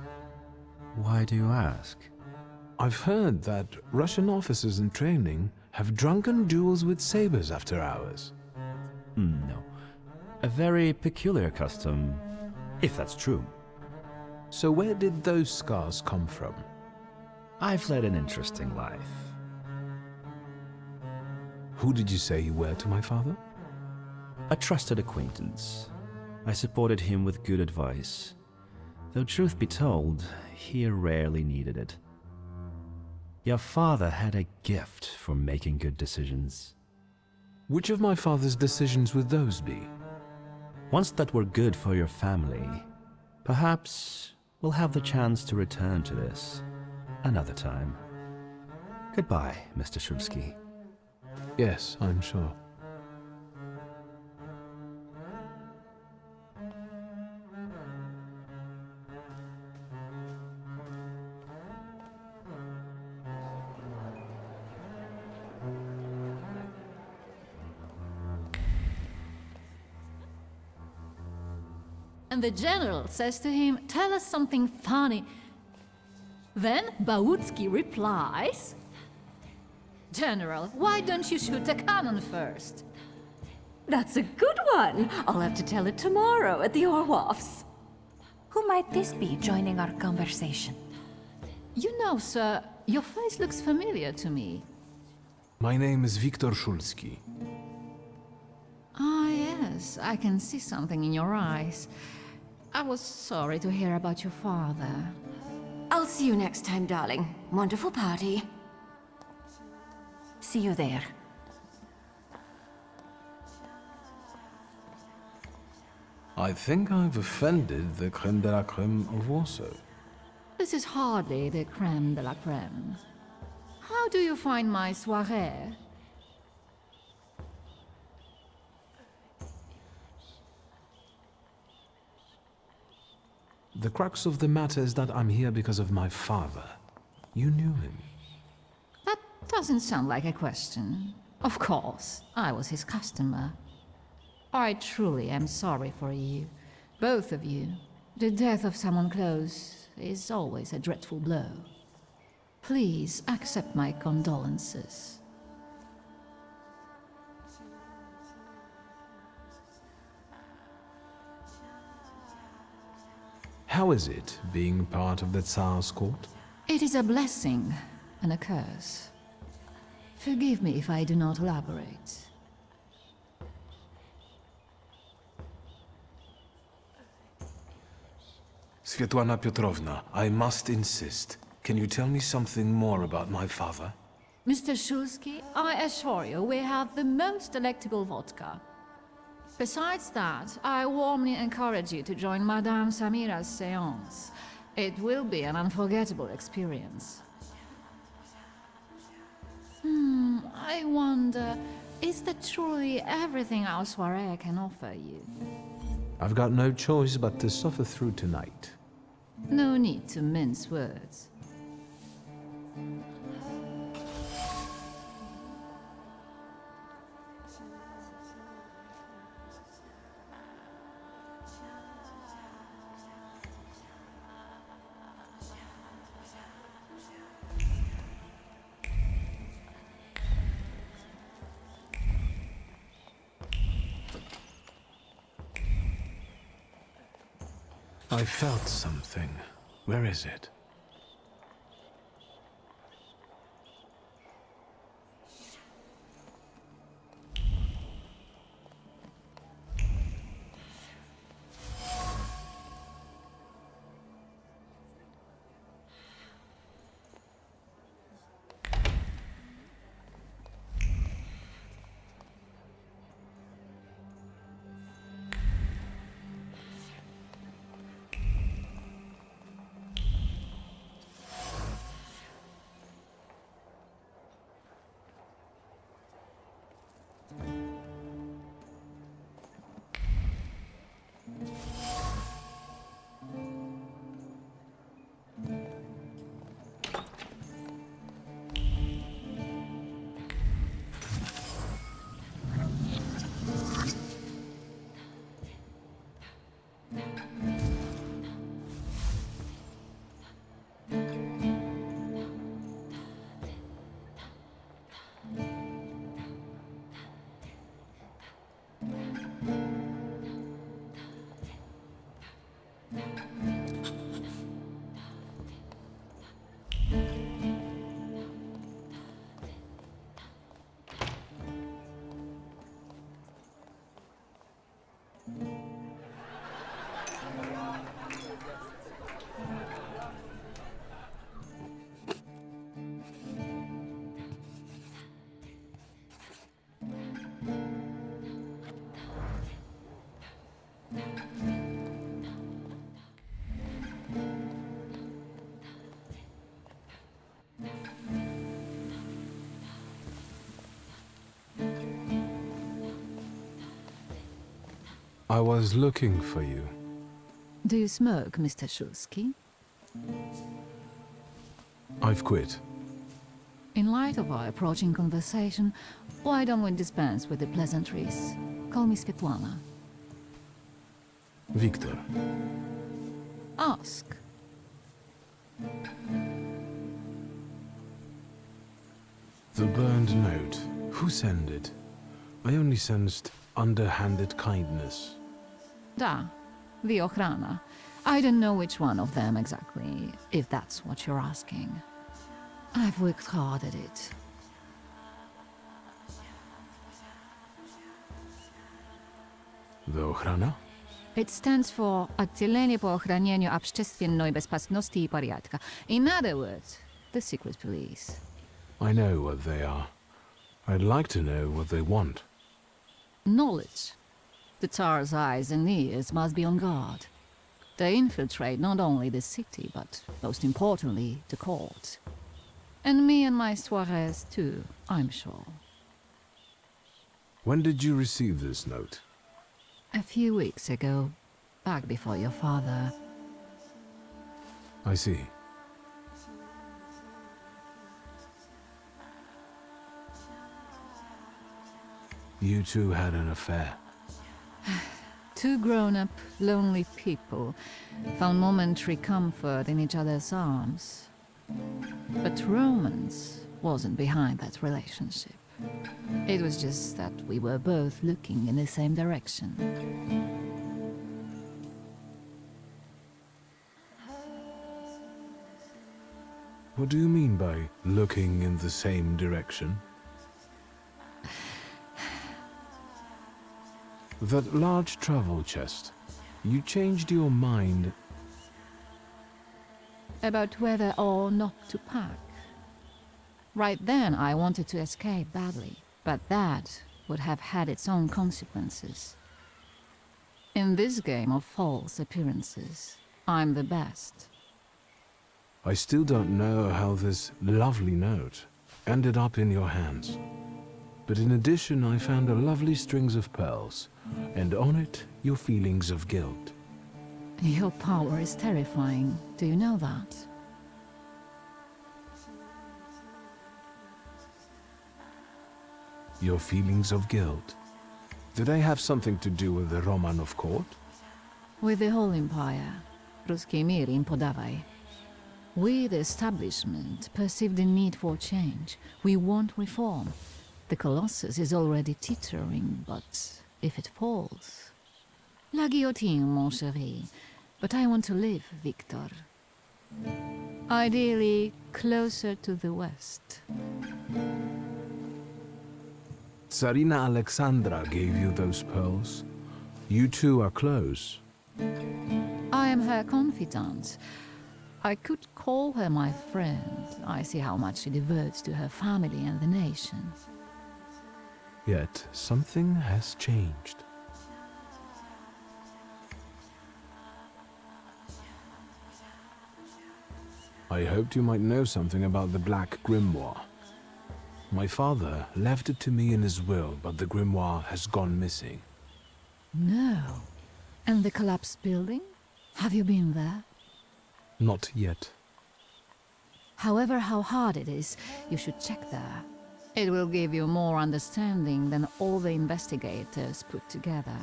Why do you ask? I've heard that Russian officers in training have drunken duels with sabers after hours. No. A very peculiar custom, if that's true. So where did those scars come from? I've led an interesting life. Who did you say you were to my father? A trusted acquaintance. I supported him with good advice. Though truth be told, he rarely needed it. Your father had a gift for making good decisions. Which of my father's decisions would those be? Ones that were good for your family. Perhaps we'll have the chance to return to this another time. Goodbye, Mr. Shulski. Yes, I'm sure. and the general says to him, "Tell us something funny." Then Bautski replies, "General, why don't you shoot a cannon first?" That's a good one. I'll have to tell it tomorrow at the Orloffs. Who might this be joining our conversation? You know, sir, your face looks familiar to me. My name is Viktor Szulski. Ah, yes, I can see something in your eyes. I was sorry to hear about your father. I'll see you next time, darling. Wonderful party. See you there. I think I've offended the creme de la creme of Warsaw. This is hardly the creme de la creme. How do you find my soirée? The crux of the matter is that I'm here because of my father. You knew him. That doesn't sound like a question. Of course, I was his customer. I truly am sorry for you, both of you. The death of someone close is always a dreadful blow. Please accept my condolences. How is it being part of the Tsar's court? It is a blessing and a curse. Forgive me if I do not elaborate. Svetlana Petrovna, I must insist. Can you tell me something more about my father? Mr. Szulski, I assure you we have the most delectable vodka. Besides that, I warmly encourage you to join Madame Samira's séance. It will be an unforgettable experience. I wonder, is that truly everything our soirée can offer you? I've got no choice but to suffer through tonight. No need to mince words. I felt something. Where is it? I was looking for you. Do you smoke, Mr. Szulski? I've quit. In light of our approaching conversation, why don't we dispense with the pleasantries? Call me Svetlana. Victor. Ask. The burned note. Who sent it? I only sensed underhanded kindness. Da, the ochrana. I don't know which one of them exactly, if that's what you're asking. I've worked hard at it. The ochrana? It stands for Отделение по охранению общественной безопасности и порядка. In other words, the secret police. I know what they are. I'd like to know what they want. Knowledge. The Tsar's eyes and ears must be on guard. They infiltrate not only the city, but most importantly, the court. And me and my soirees too, I'm sure. When did you receive this note? A few weeks ago, back before your father. I see. You two had an affair. Two grown-up, lonely people found momentary comfort in each other's arms. But romance wasn't behind that relationship. It was just that we were both looking in the same direction. What do you mean by looking in the same direction? That large travel chest. You changed your mind. About whether or not to pack. Right then, I wanted to escape badly, but that would have had its own consequences. In this game of false appearances, I'm the best. I still don't know how this lovely note ended up in your hands. But in addition, I found a lovely strings of pearls, and on it, your feelings of guilt. Your power is terrifying. Do you know that? Your feelings of guilt. Did they have something to do with the Romanov court? With the whole empire. Ruski mir im podawaj. We, the establishment, perceive the need for change. We want reform. The Colossus is already teetering, but if it falls... La guillotine, mon chéri. But I want to live, Victor. Ideally, closer to the west. Tsarina Alexandra gave you those pearls. You two are close. I am her confidant. I could call her my friend. I see how much she devotes to her family and the nation. Yet something has changed. I hoped you might know something about the Black Grimoire. My father left it to me in his will, but the grimoire has gone missing. No. And the collapsed building? Have you been there? Not yet. However, how hard it is, you should check there. It will give you more understanding than all the investigators put together.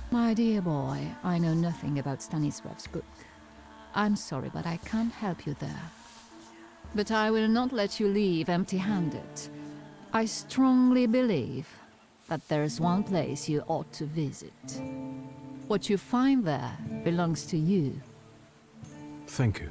My dear boy, I know nothing about Stanisław's book. I'm sorry, but I can't help you there. But I will not let you leave empty-handed. I strongly believe that there's one place you ought to visit. What you find there belongs to you. Thank you.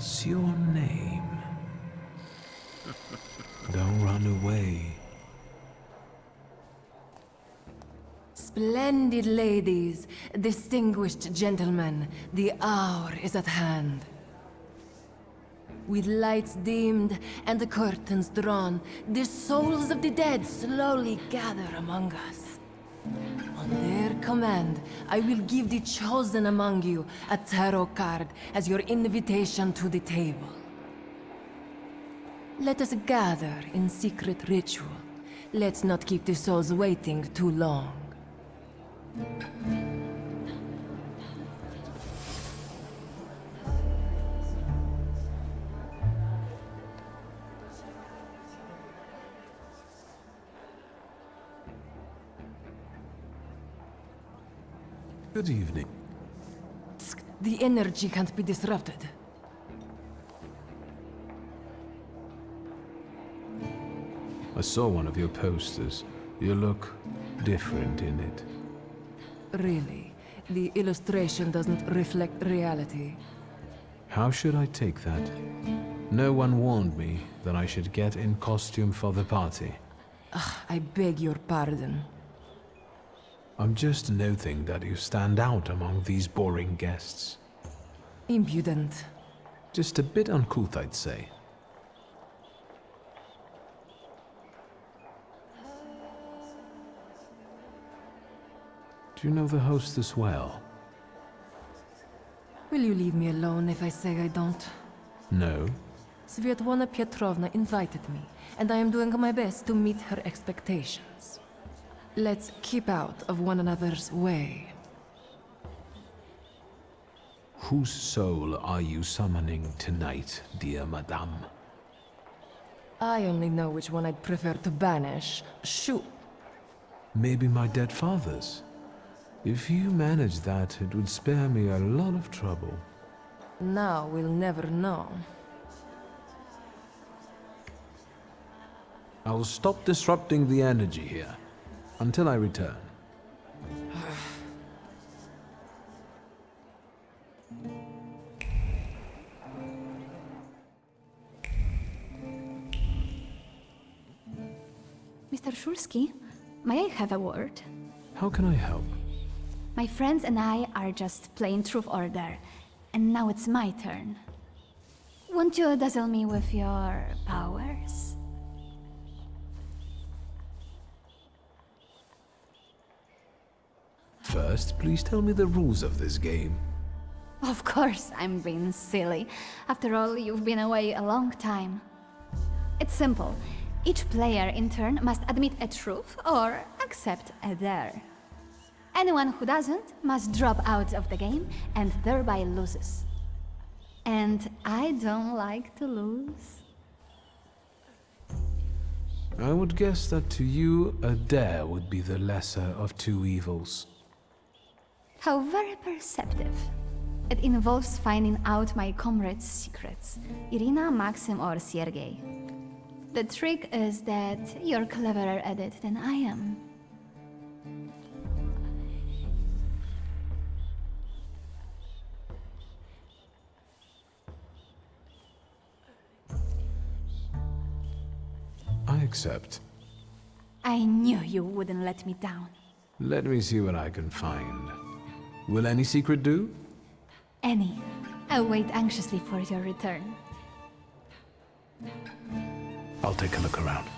What's your name? Don't run away. Splendid ladies, distinguished gentlemen, the hour is at hand. With lights dimmed and the curtains drawn, the souls of the dead slowly gather among us. On their command, I will give the chosen among you a tarot card as your invitation to the table. Let us gather in secret ritual. Let's not keep the souls waiting too long. Good evening. The energy can't be disrupted. I saw one of your posters. You look different in it. Really, the illustration doesn't reflect reality. How should I take that? No one warned me that I should get in costume for the party. I beg your pardon. I'm just noting that you stand out among these boring guests. Impudent. Just a bit uncouth, I'd say. Do you know the hostess well? Will you leave me alone if I say I don't? No. Svetlana Petrovna invited me, and I am doing my best to meet her expectations. Let's keep out of one another's way. Whose soul are you summoning tonight, dear madame? I only know which one I'd prefer to banish. Shoot. Maybe my dead father's. If you manage that, it would spare me a lot of trouble. Now we'll never know. I'll stop disrupting the energy here, until I return. Mr. Shulsky, may I have a word? How can I help? My friends and I are just playing Truth Order, and now it's my turn. Won't you dazzle me with your powers? First, please tell me the rules of this game. Of course, I'm being silly. After all, you've been away a long time. It's simple. Each player in turn must admit a truth or accept a dare. Anyone who doesn't must drop out of the game and thereby loses. And I don't like to lose. I would guess that to you, a dare would be the lesser of two evils. How very perceptive. It involves finding out my comrades' secrets, Irina, Maxim, or Sergei. The trick is that you're cleverer at it than I am. I accept. I knew you wouldn't let me down. Let me see what I can find. Will any secret do? Any. I'll wait anxiously for your return. I'll take a look around.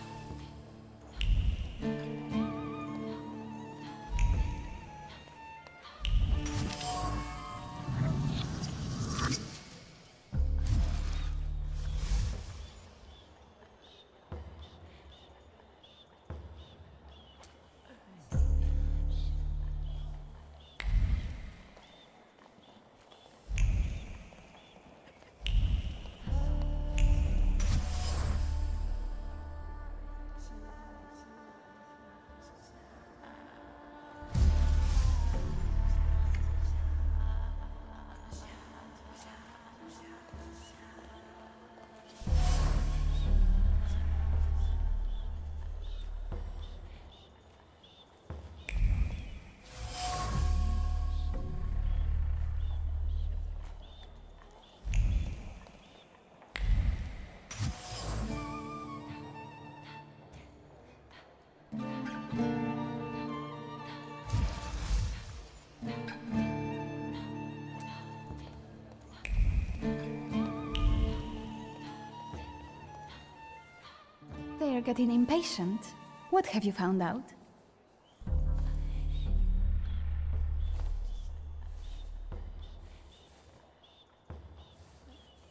getting impatient. What have you found out?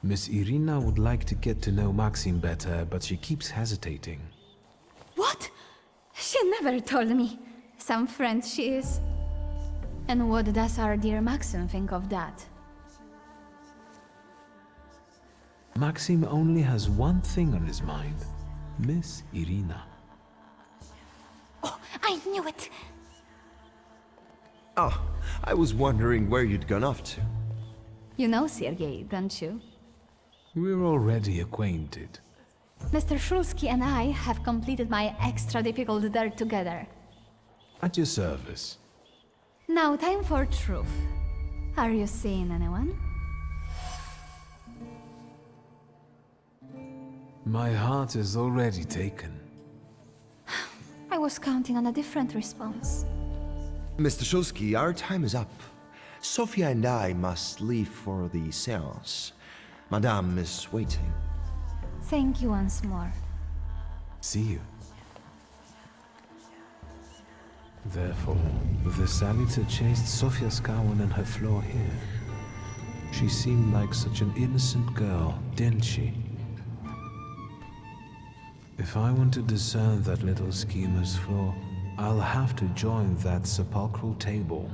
Miss Irina would like to get to know Maxim better, but she keeps hesitating. What? She never told me. Some friend she is. And what does our dear Maxim think of that? Maxim only has one thing on his mind. Miss Irina. Oh, I knew it! Oh, I was wondering where you'd gone off to. You know Sergei, don't you? We're already acquainted. Mr. Shulsky and I have completed my extra difficult dirt together. At your service. Now time for truth. Are you seeing anyone? My heart is already taken. I was counting on a different response. Mr. Shulsky, our time is up. Sofia and I must leave for the seance. Madame is waiting. Thank you once more. See you. Therefore, the Salutor chased Sofia Scowen and her floor here. She seemed like such an innocent girl, didn't she? If I want to discern that little schemer's flaw, I'll have to join that sepulchral table.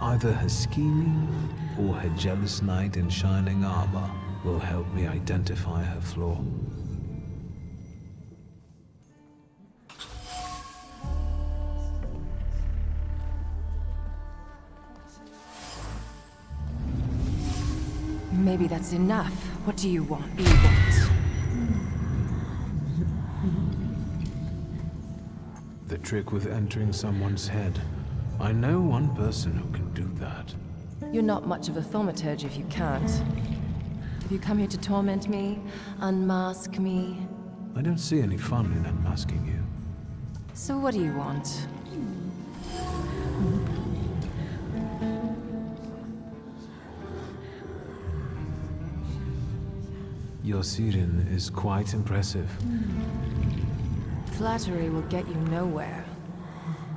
Either her scheming or her jealous knight in shining armor will help me identify her flaw. Maybe that's enough. What do you want? You want? The trick with entering someone's head. I know one person who can do that. You're not much of a thaumaturge if you can't. Have you come here to torment me? Unmask me? I don't see any fun in unmasking you. So what do you want? Your siren is quite impressive. Flattery will get you nowhere.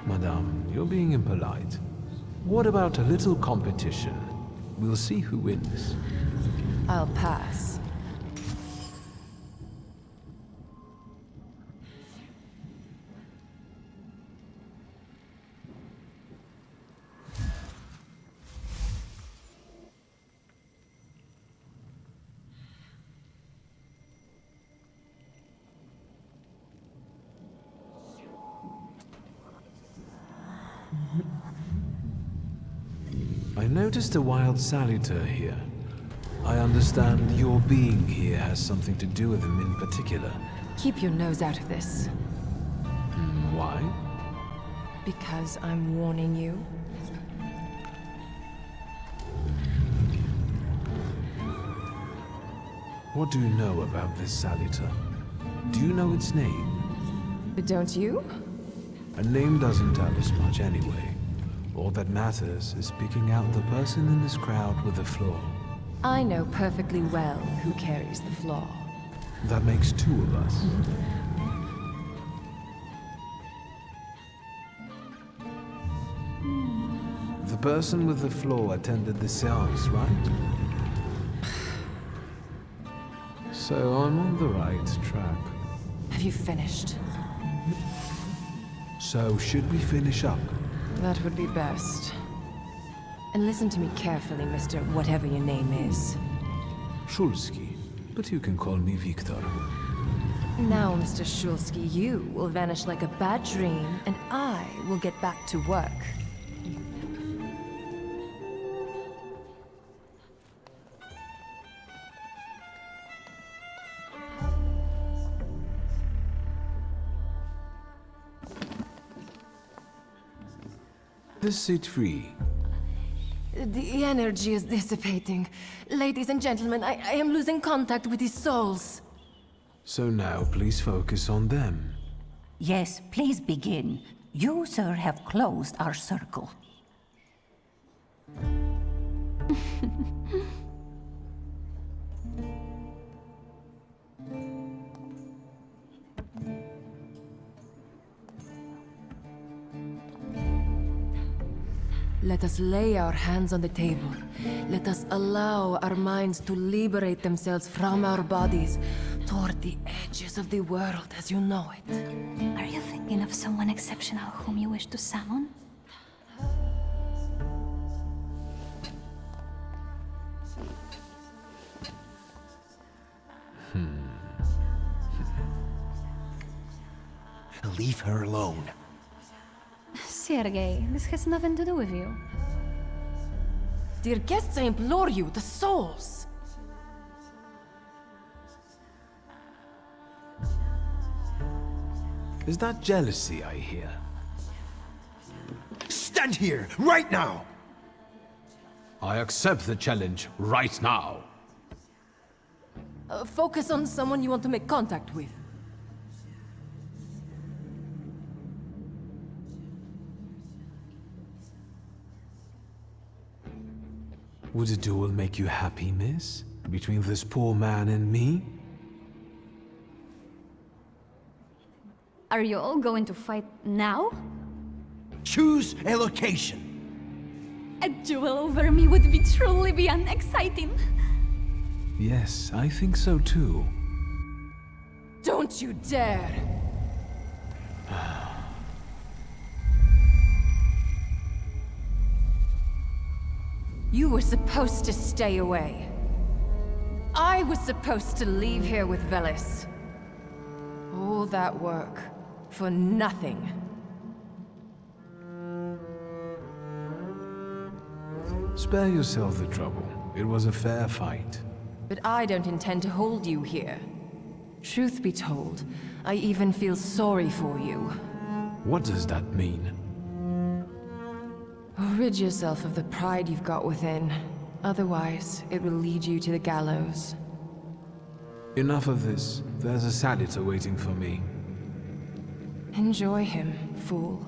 Madame, you're being impolite. What about a little competition? We'll see who wins. I'll pass. I noticed a wild salutor here. I understand your being here has something to do with him in particular. Keep your nose out of this. Why? Because I'm warning you. What do you know about this salutor? Do you know its name? Don't you? A name doesn't tell us much anyway. All that matters is picking out the person in this crowd with a flaw. I know perfectly well who carries the flaw. That makes two of us. The person with the flaw attended the seance, right? So I'm on the right track. Have you finished? So should we finish up? That would be best. And listen to me carefully, Mr. Whatever your name is. Shulsky, but you can call me Victor. Now, Mr. Shulsky, you will vanish like a bad dream, and I will get back to work. This seat free. The energy is dissipating. Ladies and gentlemen, I am losing contact with these souls. So now please focus on them. Yes, please begin. You, sir, have closed our circle. Let us lay our hands on the table. Let us allow our minds to liberate themselves from our bodies toward the edges of the world as you know it. Are you thinking of someone exceptional whom you wish to summon? Leave her alone. Sergei, this has nothing to do with you. Dear guests, I implore you, the souls! Is that jealousy I hear? Stand here, right now! I accept the challenge right now. Focus on someone you want to make contact with. Would a duel make you happy, miss? Between this poor man and me? Are you all going to fight now? Choose a location. A duel over me would be truly beyond exciting. Yes, I think so too. Don't you dare! You were supposed to stay away. I was supposed to leave here with Velis. All that work for nothing. Spare yourself the trouble. It was a fair fight. But I don't intend to hold you here. Truth be told, I even feel sorry for you. What does that mean? Rid yourself of the pride you've got within. Otherwise, it will lead you to the gallows. Enough of this. There's a salutator waiting for me. Enjoy him, fool.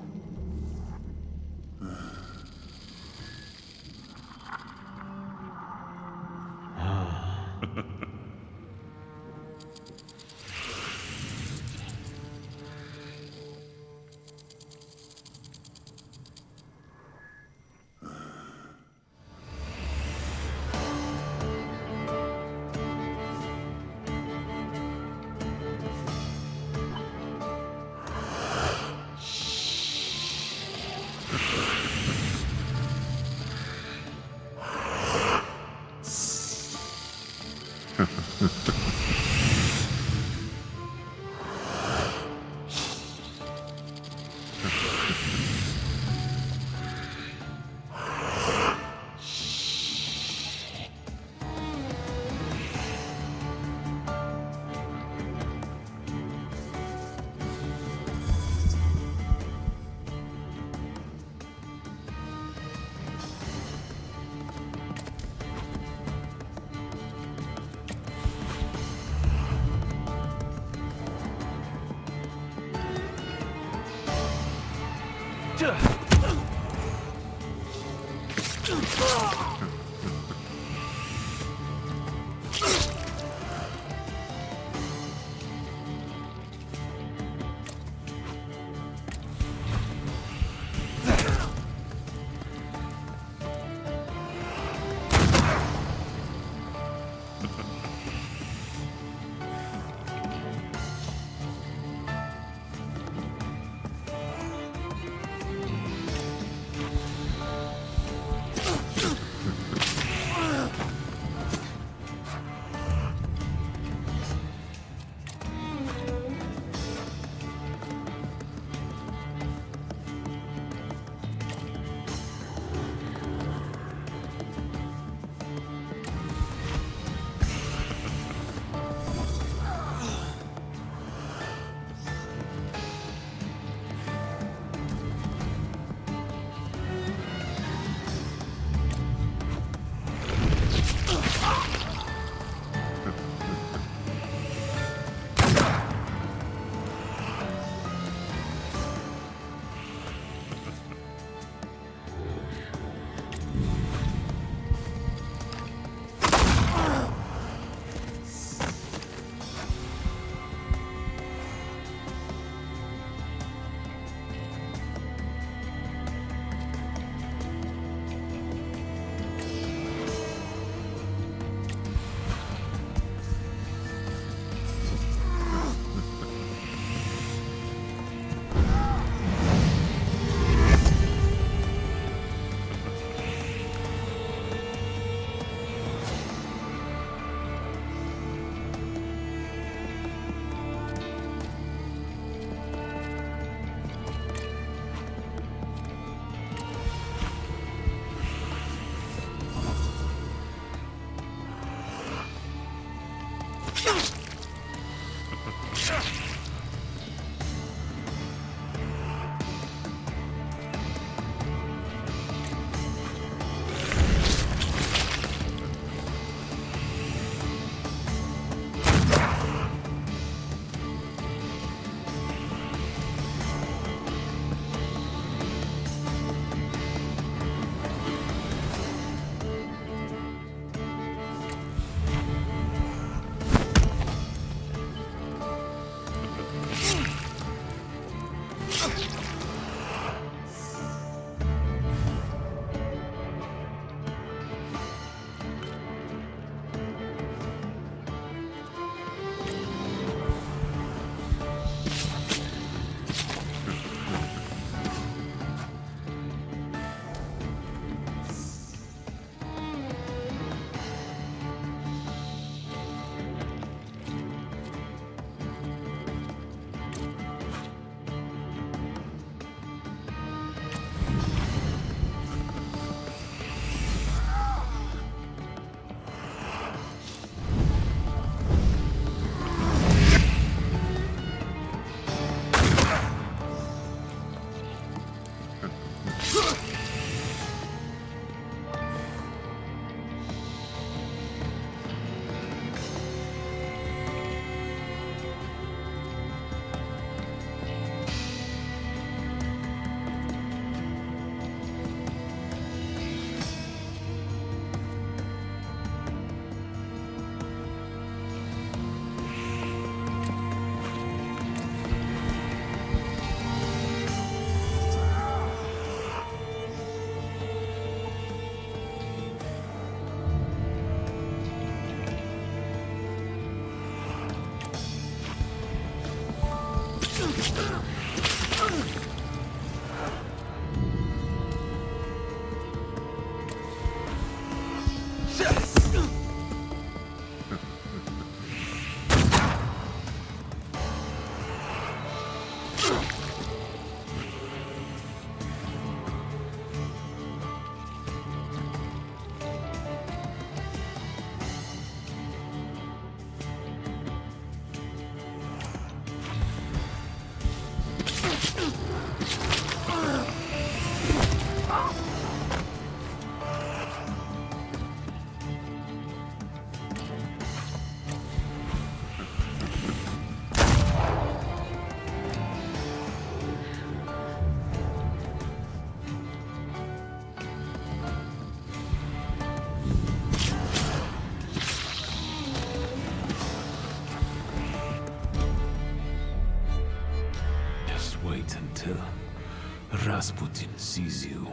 Rasputin sees you.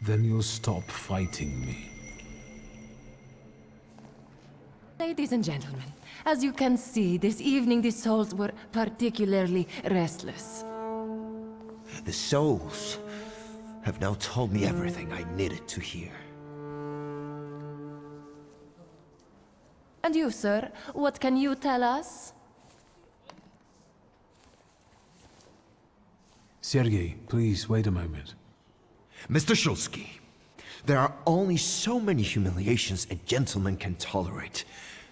Then you'll stop fighting me. Ladies and gentlemen, as you can see, this evening the souls were particularly restless. The souls have now told me everything I needed to hear. And you, sir, what can you tell us? Sergei, please wait a moment. Mr. Shulsky, there are only so many humiliations a gentleman can tolerate.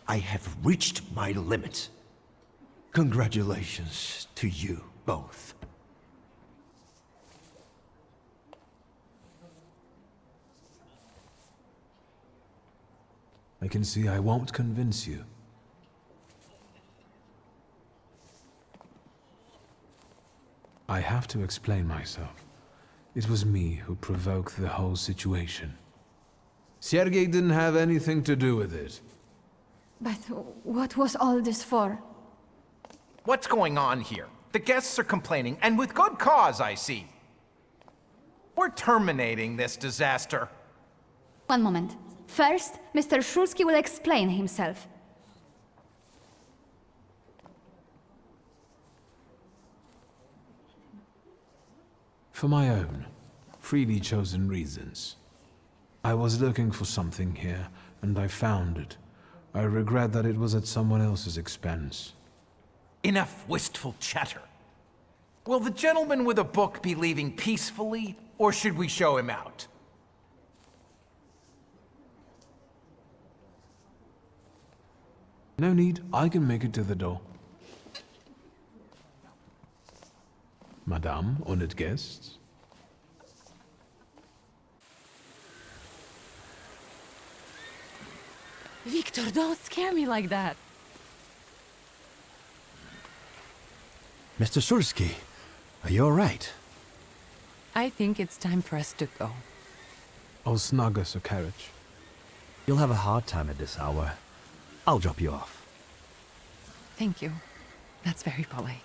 I have reached my limit. Congratulations to you both. I can see I won't convince you. I have to explain myself. It was me who provoked the whole situation. Sergei didn't have anything to do with it. But what was all this for? What's going on here? The guests are complaining, and with good cause, I see. We're terminating this disaster. One moment. First, Mr. Shulsky will explain himself. For my own, freely chosen reasons. I was looking for something here, and I found it. I regret that it was at someone else's expense. Enough wistful chatter. Will the gentleman with a book be leaving peacefully, or should we show him out? No need, I can make it to the door. Madame, honored guests. Victor, don't scare me like that. Mr. Shulsky, are you all right? I think it's time for us to go. I'll snug us a carriage. You'll have a hard time at this hour. I'll drop you off. Thank you. That's very polite.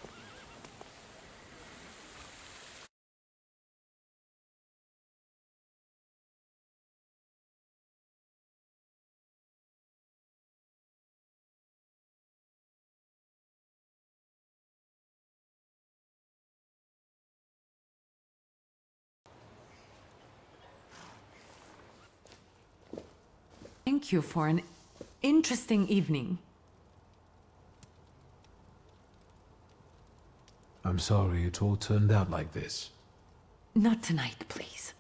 Thank you for an interesting evening. I'm sorry it all turned out like this. Not tonight, please.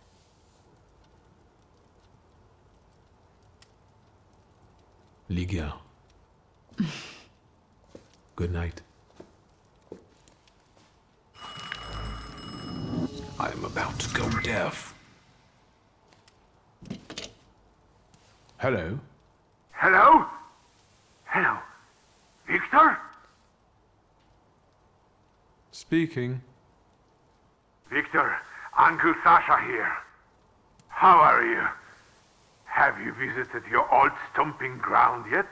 Ligia. Good night. I am about to go deaf. Hello? Hello? Hello? Victor? Speaking. Victor, Uncle Sasha here. How are you? Have you visited your old stomping ground yet?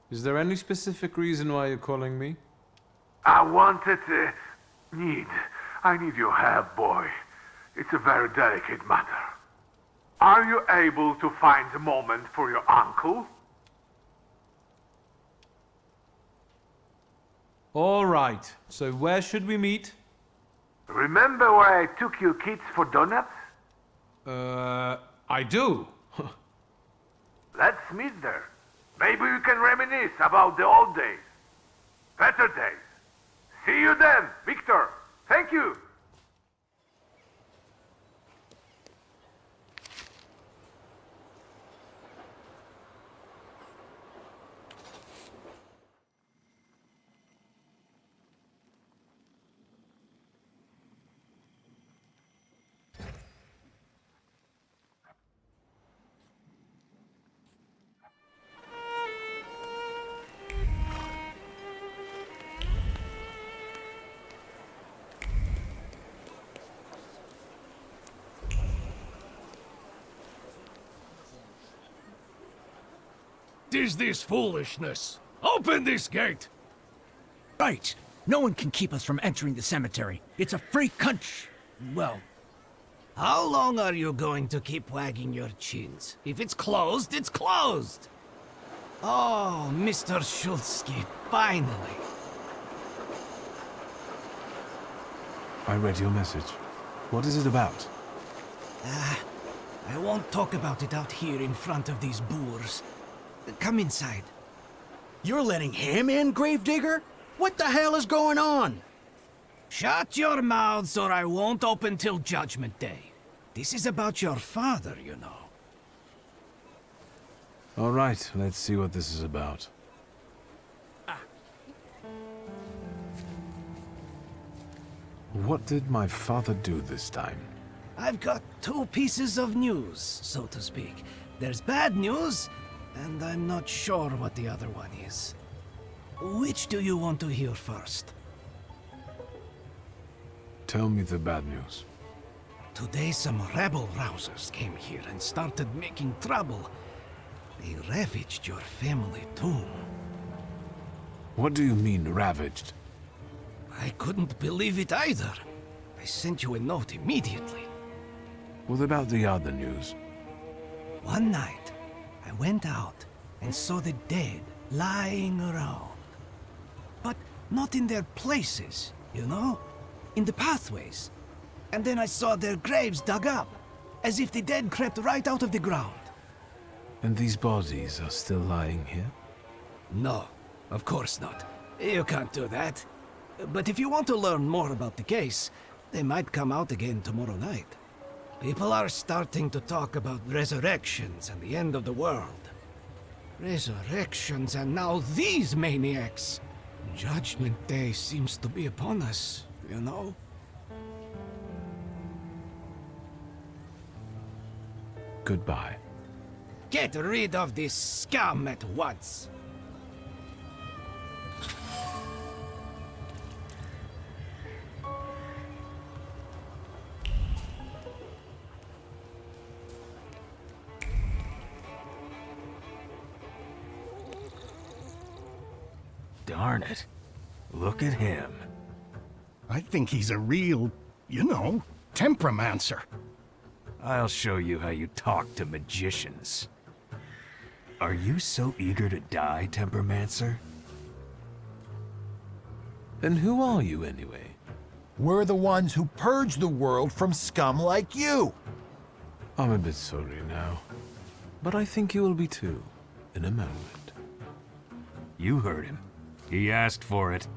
Is there any specific reason why you're calling me? I need your help, boy. It's a very delicate matter. Are you able to find a moment for your uncle? All right. So where should we meet? Remember where I took you kids for donuts? I do. Let's meet there. Maybe we can reminisce about the old days. Better days. See you then, Victor. Thank you. Is this foolishness? Open this gate! Right. No one can keep us from entering the cemetery. It's a free country. Well, how long are you going to keep wagging your chins? If it's closed, it's closed! Oh, Mr. Schultzky, finally. I read your message. What is it about? I won't talk about it out here in front of these boors. Come inside. You're letting him in, Gravedigger? What the hell is going on? Shut your mouths or I won't open till Judgment Day. This is about your father, you know. All right, let's see what this is about. What did my father do this time? I've got two pieces of news, so to speak. There's bad news, and I'm not sure what the other one is. Which do you want to hear first? Tell me the bad news. Today some rebel rousers came here and started making trouble. They ravaged your family tomb. What do you mean, ravaged? I couldn't believe it either. I sent you a note immediately. What about the other news? One night, I went out and saw the dead lying around. But not in their places, you know? In the pathways. And then I saw their graves dug up, as if the dead crept right out of the ground. And these bodies are still lying here? No, of course not. You can't do that. But if you want to learn more about the case, they might come out again tomorrow night. People are starting to talk about resurrections and the end of the world. Resurrections and now these maniacs. Judgment Day seems to be upon us, you know? Goodbye. Get rid of this scum at once. Darn it. Look at him. I think he's a real, temperamencer. I'll show you how you talk to magicians. Are you so eager to die, Tempermancer? And who are you, anyway? We're the ones who purge the world from scum like you. I'm a bit sorry now. But I think you will be too, in a moment. You heard him. He asked for it.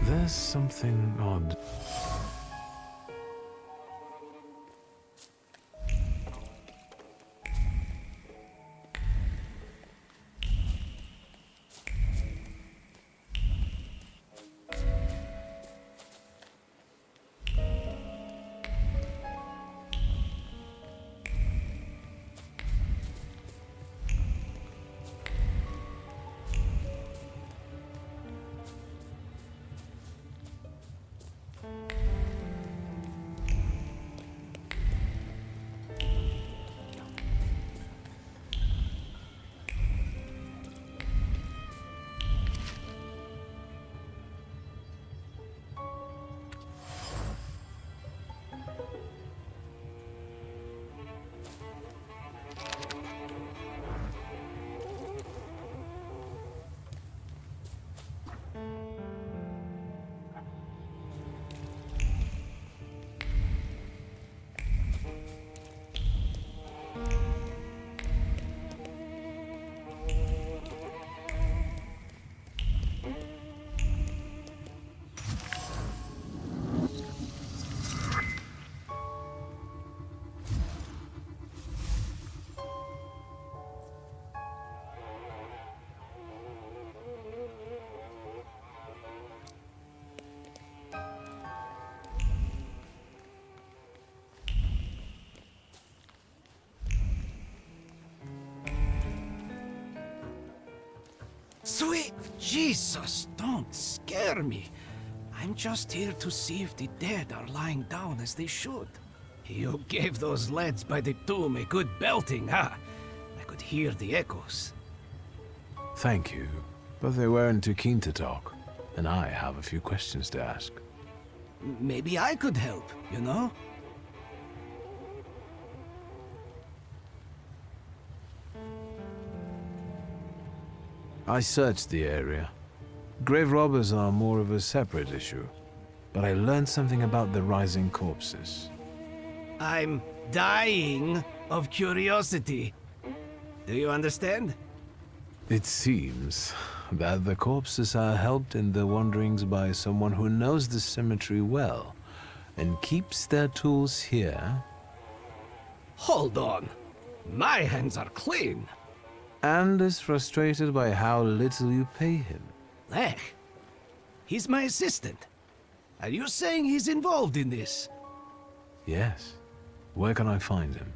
There's something odd. Sweet Jesus, don't scare me. I'm just here to see if the dead are lying down as they should. You gave those lads by the tomb a good belting, huh? I could hear the echoes. Thank you, but they weren't too keen to talk, and I have a few questions to ask. Maybe I could help, you know? I searched the area. Grave robbers are more of a separate issue, but I learned something about the rising corpses. I'm dying of curiosity. Do you understand? It seems that the corpses are helped in their wanderings by someone who knows the cemetery well and keeps their tools here. Hold on. My hands are clean. And is frustrated by how little you pay him. Lech? He's my assistant. Are you saying he's involved in this? Yes. Where can I find him?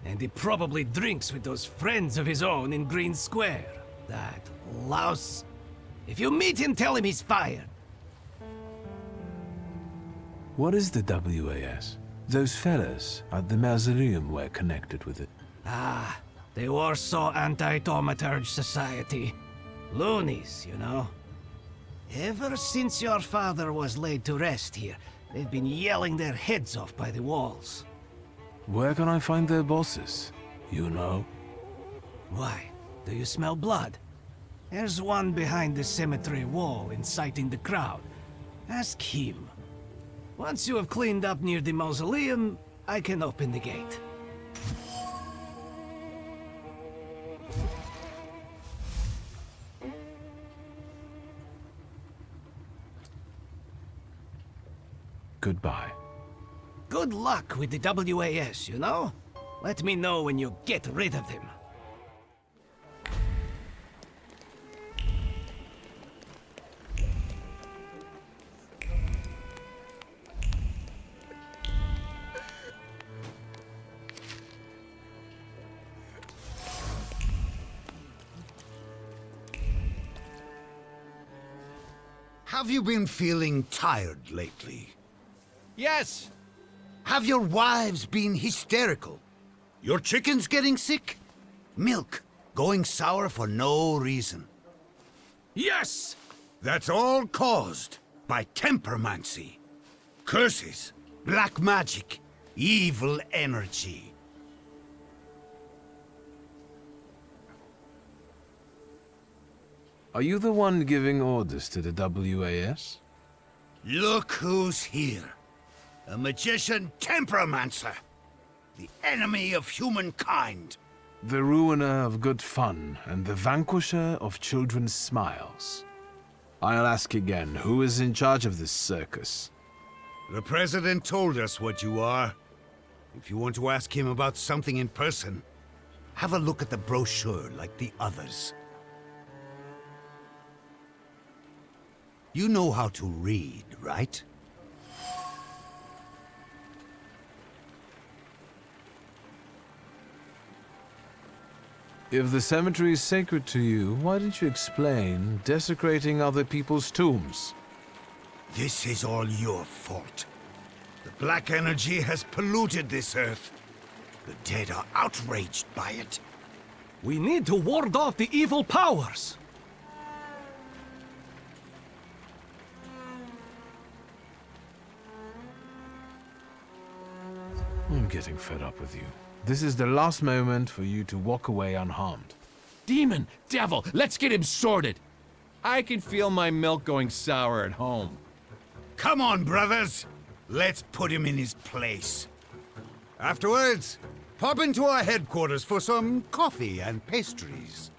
And he probably drinks with those friends of his own in Green Square. That louse. If you meet him, tell him he's fired. What is the WAS? Those fellas at the mausoleum were connected with it. Ah, the Warsaw Anti-Thaumaturge Society. Loonies, you know. Ever since your father was laid to rest here, they've been yelling their heads off by the walls. Where can I find their bosses? You know? Why? Do you smell blood? There's one behind the cemetery wall inciting the crowd. Ask him. Once you have cleaned up near the mausoleum, I can open the gate. Goodbye. Good luck with the WAS, you know? Let me know when you get rid of them. Have you been feeling tired lately? Yes. Have your wives been hysterical? Your chickens getting sick? Milk going sour for no reason? Yes! That's all caused by tempermancy. Curses, black magic, evil energy. Are you the one giving orders to the WAS? Look who's here. A magician temperomancer. The enemy of humankind. The ruiner of good fun and the vanquisher of children's smiles. I'll ask again, who is in charge of this circus? The President told us what you are. If you want to ask him about something in person, have a look at the brochure like the others. You know how to read, right? If the cemetery is sacred to you, why didn't you explain desecrating other people's tombs? This is all your fault. The black energy has polluted this earth. The dead are outraged by it. We need to ward off the evil powers! I'm getting fed up with you. This is the last moment for you to walk away unharmed. Demon! Devil! Let's get him sorted! I can feel my milk going sour at home. Come on, brothers! Let's put him in his place. Afterwards, pop into our headquarters for some coffee and pastries.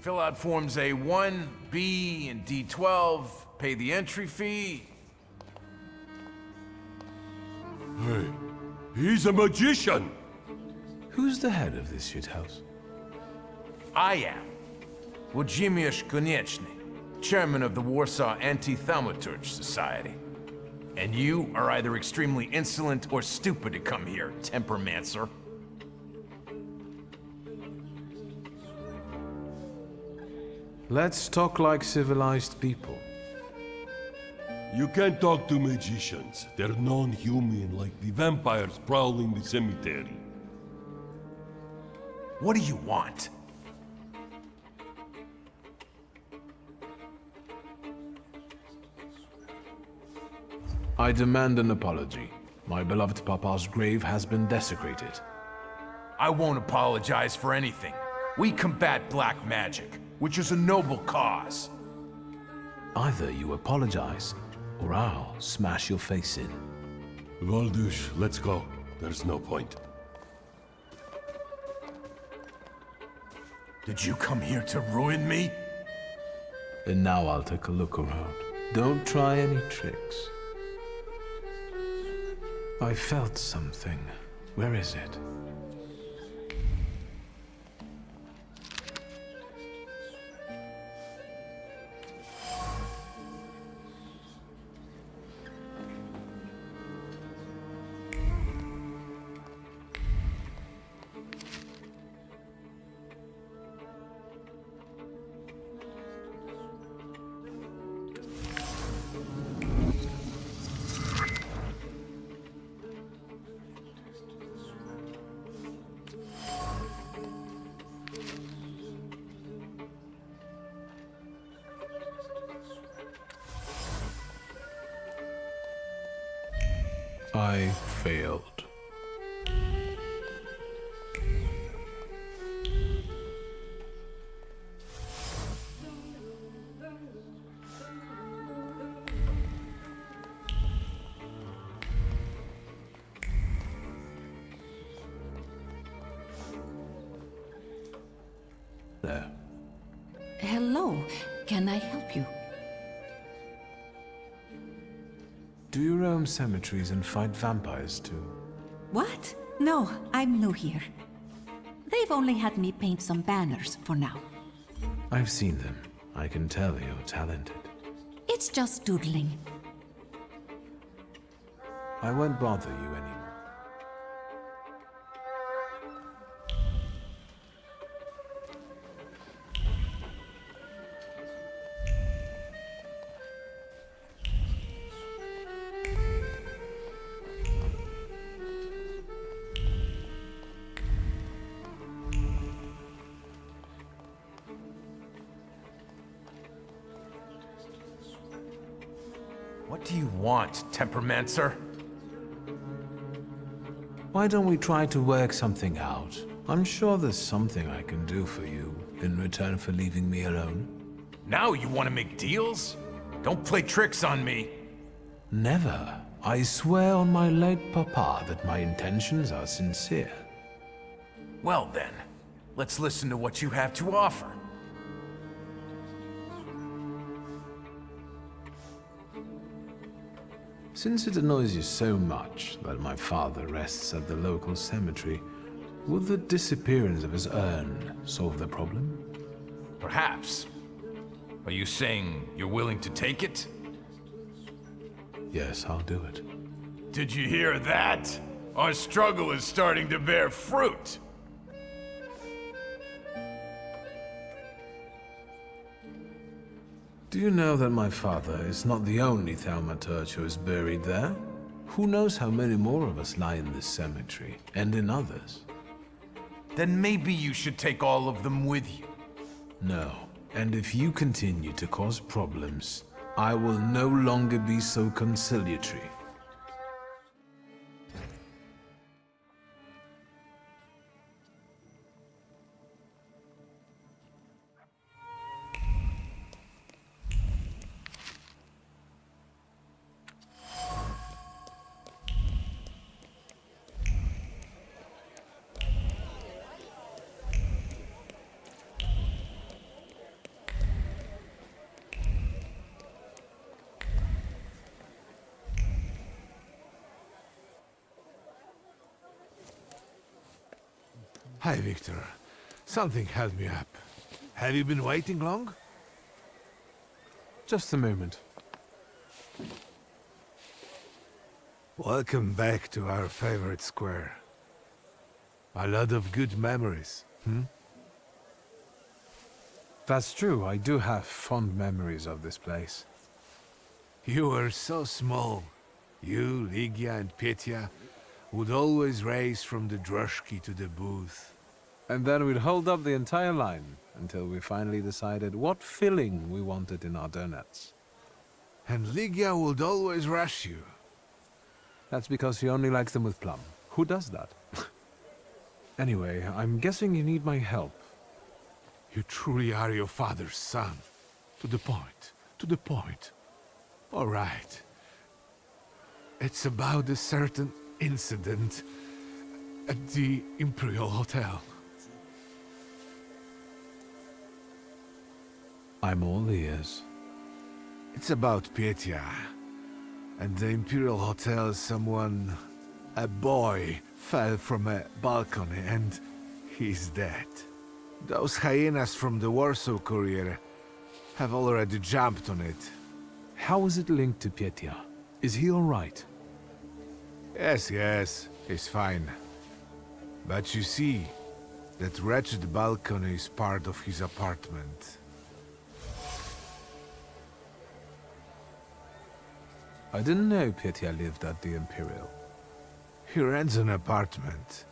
Fill out forms A1, B, and D12, pay the entry fee. Hey, he's a magician! Who's the head of this shithouse? I am Włodzimierz Konieczny, chairman of the Warsaw Anti-Thaumaturge Society. And you are either extremely insolent or stupid to come here, tempermancer. Let's talk like civilized people. You can't talk to magicians. They're non-human, like the vampires prowling the cemetery. What do you want? I demand an apology. My beloved Papa's grave has been desecrated. I won't apologize for anything. We combat black magic, which is a noble cause. Either you apologize, or I'll smash your face in. Valdush, let's go. There's no point. Did you come here to ruin me? And now I'll take a look around. Don't try any tricks. I felt something. Where is it? I failed. There. Hello. Can I help you? Do you roam cemeteries and fight vampires too? What? No, I'm new here. They've only had me paint some banners for now. I've seen them. I can tell you're talented. It's just doodling. I won't bother you anymore. What do you want, Temperamencer? Why don't we try to work something out? I'm sure there's something I can do for you in return for leaving me alone. Now you want to make deals? Don't play tricks on me. Never. I swear on my late papa that my intentions are sincere. Well then, let's listen to what you have to offer. Since it annoys you so much that my father rests at the local cemetery, would the disappearance of his urn solve the problem? Perhaps. Are you saying you're willing to take it? Yes, I'll do it. Did you hear that? Our struggle is starting to bear fruit. Do you know that my father is not the only thaumaturge who is buried there? Who knows how many more of us lie in this cemetery, and in others? Then maybe you should take all of them with you. No. And if you continue to cause problems, I will no longer be so conciliatory. Hi, Victor. Something held me up. Have you been waiting long? Just a moment. Welcome back to our favorite square. A lot of good memories, hmm? That's true, I do have fond memories of this place. You were so small. You, Ligia, and Petya would always race from the droshki to the booth. And then we'd hold up the entire line until we finally decided what filling we wanted in our donuts. And Ligia would always rush you. That's because she only likes them with plum. Who does that? Anyway, I'm guessing you need my help. You truly are your father's son. To the point. To the point. All right. It's about a certain incident at the Imperial Hotel. I'm all ears. It's about Petya. And the Imperial Hotel, a boy, fell from a balcony and he's dead. Those hyenas from the Warsaw Courier have already jumped on it. How is it linked to Petya? Is he all right? Yes, he's fine. But you see, that wretched balcony is part of his apartment. I didn't know Petya lived at the Imperial. He rents an apartment.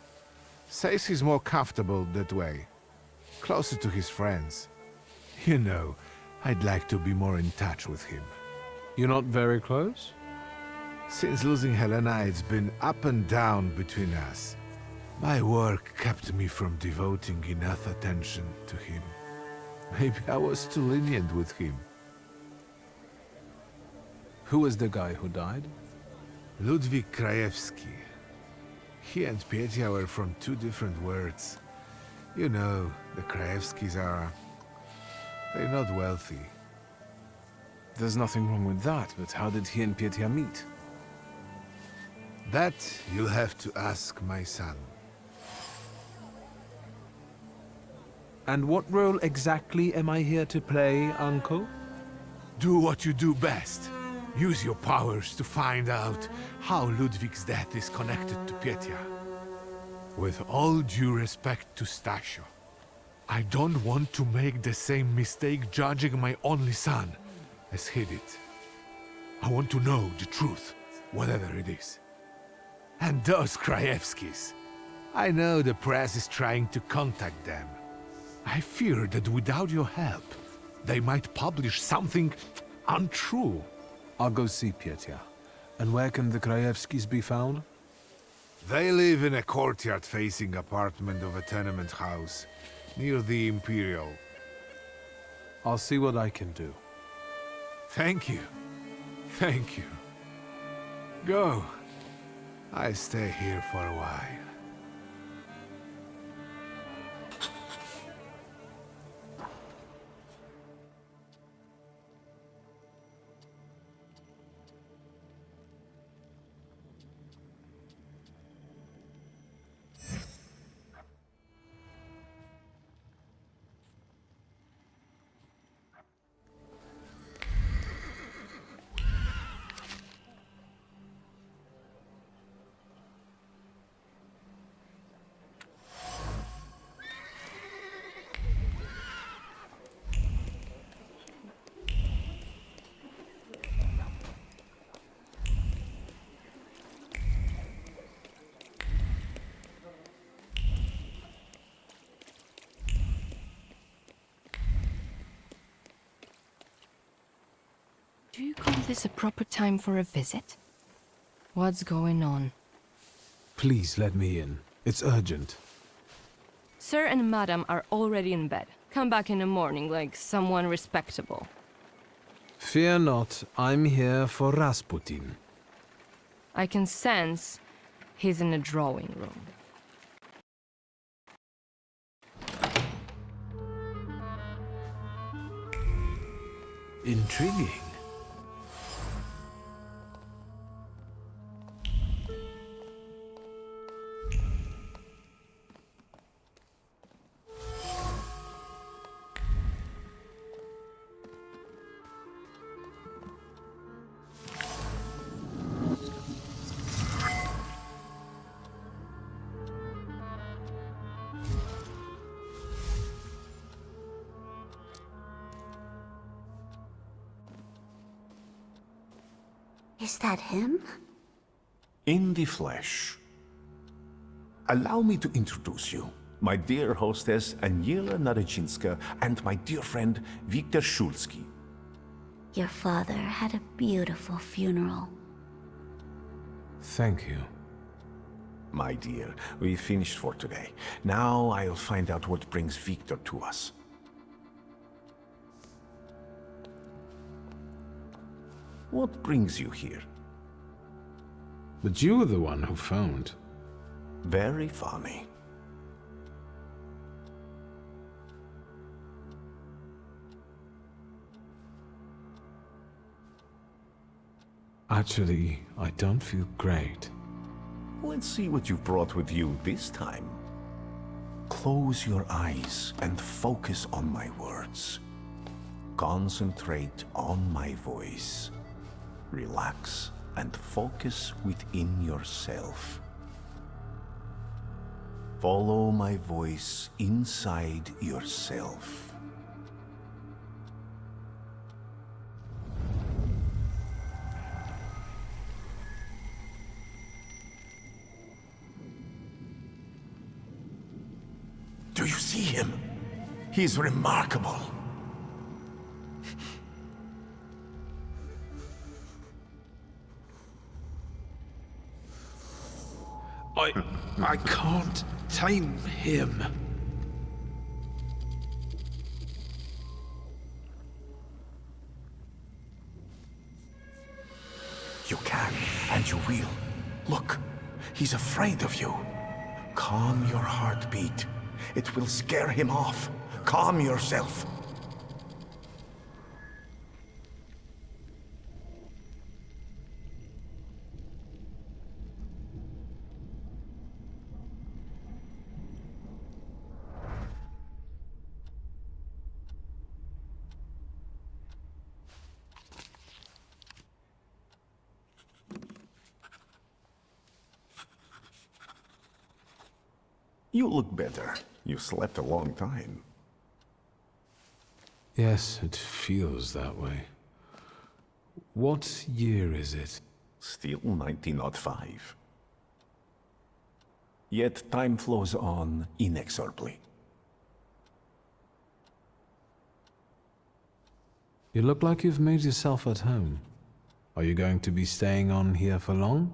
Says he's more comfortable that way. Closer to his friends. You know, I'd like to be more in touch with him. You're not very close? Since losing Helena, it's been up and down between us. My work kept me from devoting enough attention to him. Maybe I was too lenient with him. Who was the guy who died? Ludwik Krajewski. He and Petya were from two different worlds. You know, the Krajewskis they're not wealthy. There's nothing wrong with that, but how did he and Petya meet? That you'll have to ask my son. And what role exactly am I here to play, Uncle? Do what you do best. Use your powers to find out how Ludwig's death is connected to Petya. With all due respect to Stasio, I don't want to make the same mistake judging my only son as he did. I want to know the truth, whatever it is. And those Krajewskis. I know the press is trying to contact them. I fear that without your help, they might publish something untrue. I'll go see Petya. And where can the Krajewskis be found? They live in a courtyard-facing apartment of a tenement house, near the Imperial. I'll see what I can do. Thank you. Thank you. Go. I stay here for a while. Do you call this a proper time for a visit? What's going on? Please let me in. It's urgent. Sir and Madam are already in bed. Come back in the morning like someone respectable. Fear not, I'm here for Rasputin. I can sense he's in the drawing room. Intriguing. Is that him? In the flesh. Allow me to introduce you. My dear hostess Aniela Narechinska and my dear friend Viktor Shulsky. Your father had a beautiful funeral. Thank you. My dear, we finished for today. Now I'll find out what brings Viktor to us. What brings you here? But you were the one who phoned. Very funny. Actually, I don't feel great. Let's see what you've brought with you this time. Close your eyes and focus on my words. Concentrate on my voice. Relax and focus within yourself. Follow my voice inside yourself. Do you see him? He's remarkable. I can't tame him. You can, and you will. Look, he's afraid of you. Calm your heartbeat. It will scare him off. Calm yourself. You look better. You slept a long time. Yes, it feels that way. What year is it? Still 1905. Yet time flows on inexorably. You look like you've made yourself at home. Are you going to be staying on here for long?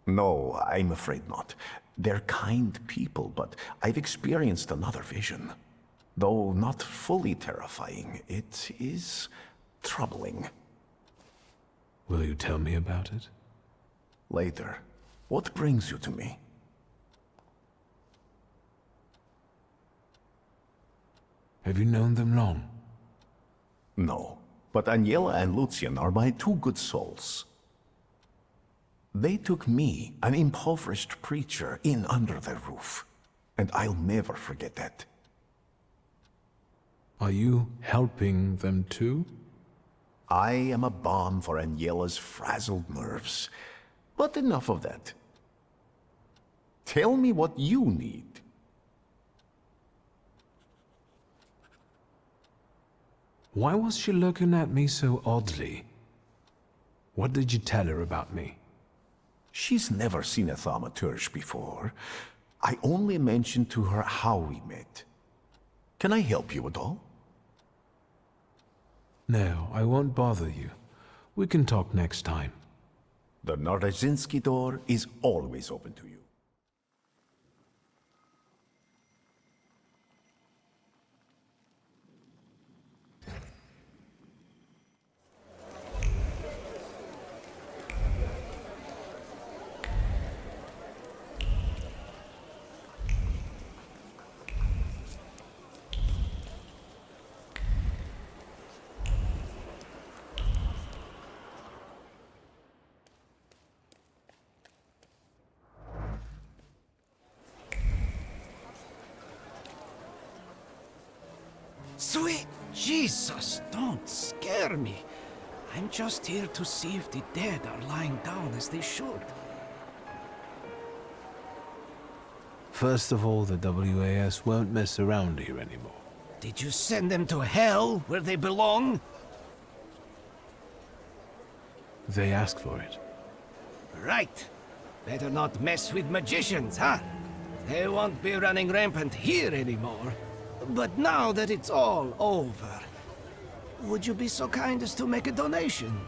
No, I'm afraid not. They're kind people, but I've experienced another vision. Though not fully terrifying, it is troubling. Will you tell me about it? Later. What brings you to me? Have you known them long? No, but Aniela and Lucian are my two good souls. They took me, an impoverished preacher, in under their roof, and I'll never forget that. Are you helping them too? I am a balm for Aniela's frazzled nerves, but enough of that. Tell me what you need. Why was she looking at me so oddly? What did you tell her about me? She's never seen a thaumaturge before. I only mentioned to her how we met. Can I help you at all? No, I won't bother you. We can talk next time. The Narazinski door is always open to you. Sweet Jesus, don't scare me. I'm just here to see if the dead are lying down as they should. First of all, the WAS won't mess around here anymore. Did you send them to hell, where they belong? They asked for it. Right. Better not mess with magicians, huh? They won't be running rampant here anymore. But now that it's all over, would you be so kind as to make a donation?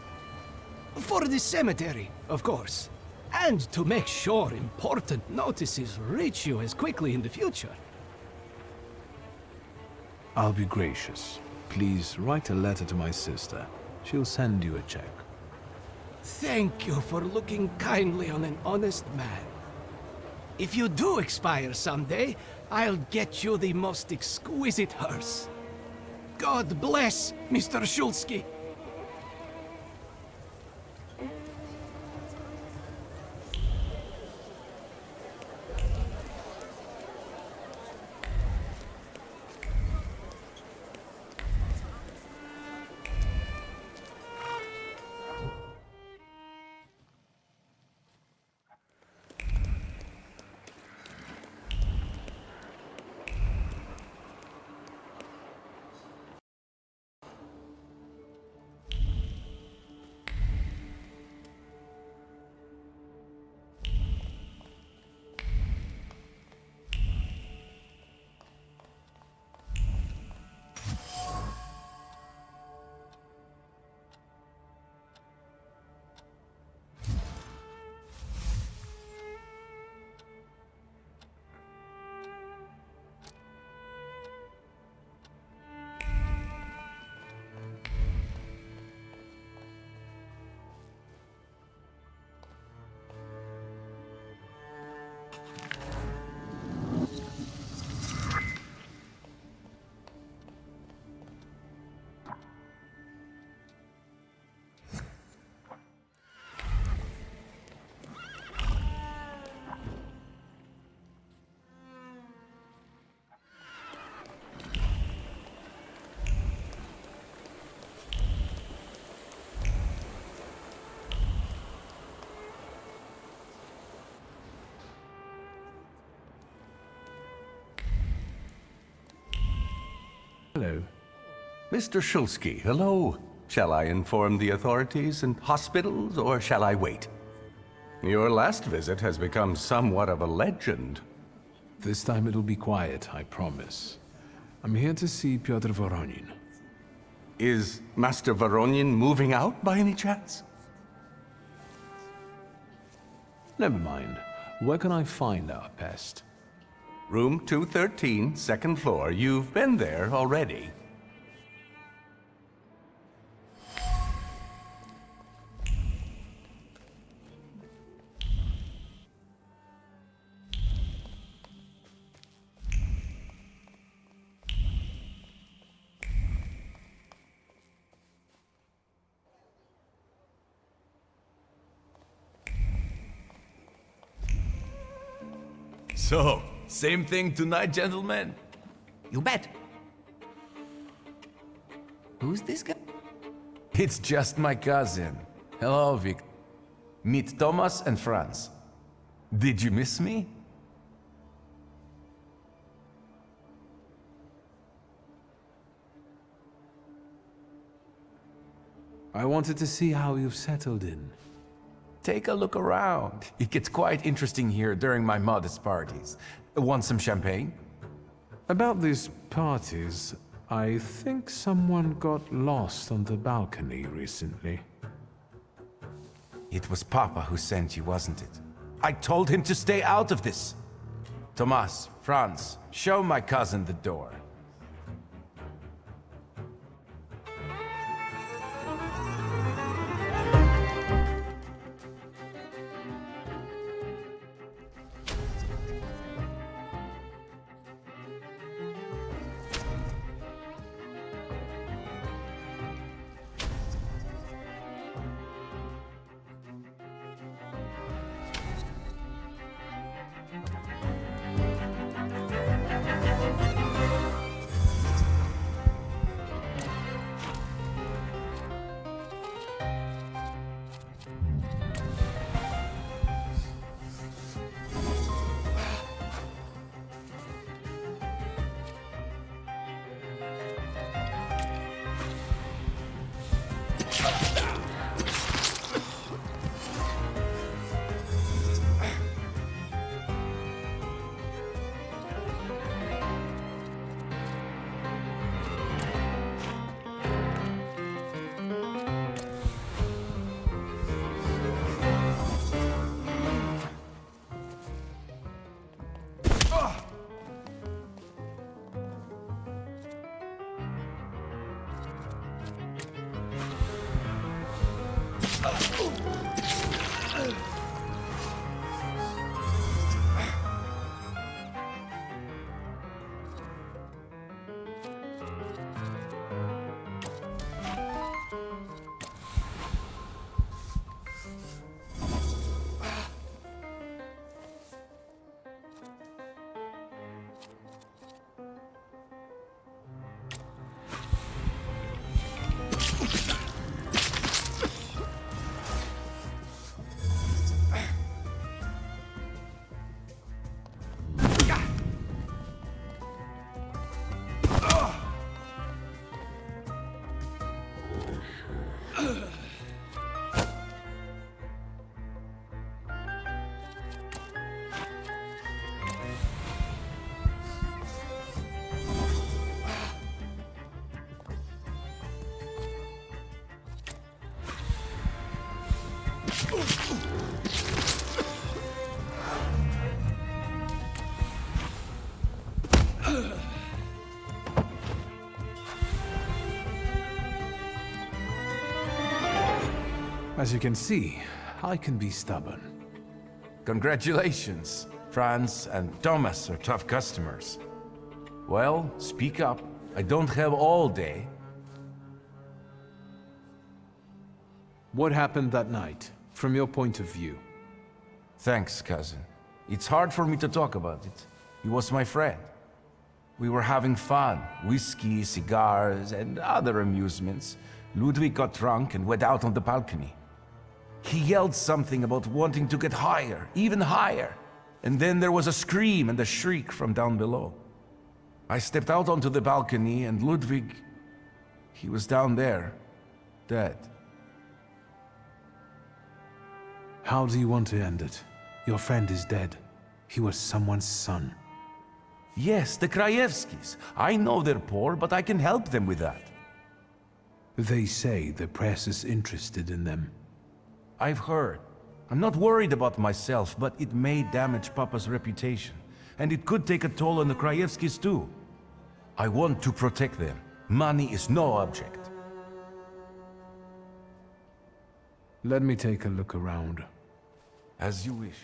For the cemetery, of course. And to make sure important notices reach you as quickly in the future. I'll be gracious. Please write a letter to my sister. She'll send you a check. Thank you for looking kindly on an honest man. If you do expire someday, I'll get you the most exquisite hearse. God bless Mr. Shulsky. Hello. Mr. Shulsky, hello. Shall I inform the authorities and hospitals, or shall I wait? Your last visit has become somewhat of a legend. This time it'll be quiet, I promise. I'm here to see Pyotr Voronin. Is Master Voronin moving out by any chance? Never mind. Where can I find our pest? Room 213, second floor. You've been there already. So, same thing tonight, gentlemen? You bet. Who's this guy? It's just my cousin. Hello, Vic. Meet Thomas and Franz. Did you miss me? I wanted to see how you've settled in. Take a look around. It gets quite interesting here during my modest parties. Want some champagne? About these parties, I think someone got lost on the balcony recently. It was Papa who sent you, wasn't it? I told him to stay out of this. Thomas, Franz, show my cousin the door. As you can see, I can be stubborn. Congratulations. Franz and Thomas are tough customers. Well, speak up. I don't have all day. What happened that night, from your point of view? Thanks, cousin. It's hard for me to talk about it. He was my friend. We were having fun. Whiskey, cigars, and other amusements. Ludwig got drunk and went out on the balcony. He yelled something about wanting to get higher, even higher. And then there was a scream and a shriek from down below. I stepped out onto the balcony and Ludwig, he was down there, dead. How do you want to end it? Your friend is dead. He was someone's son. Yes, the Krajewskis. I know they're poor, but I can help them with that. They say the press is interested in them. I've heard. I'm not worried about myself, but it may damage Papa's reputation. And it could take a toll on the Krajewskis too. I want to protect them. Money is no object. Let me take a look around. As you wish.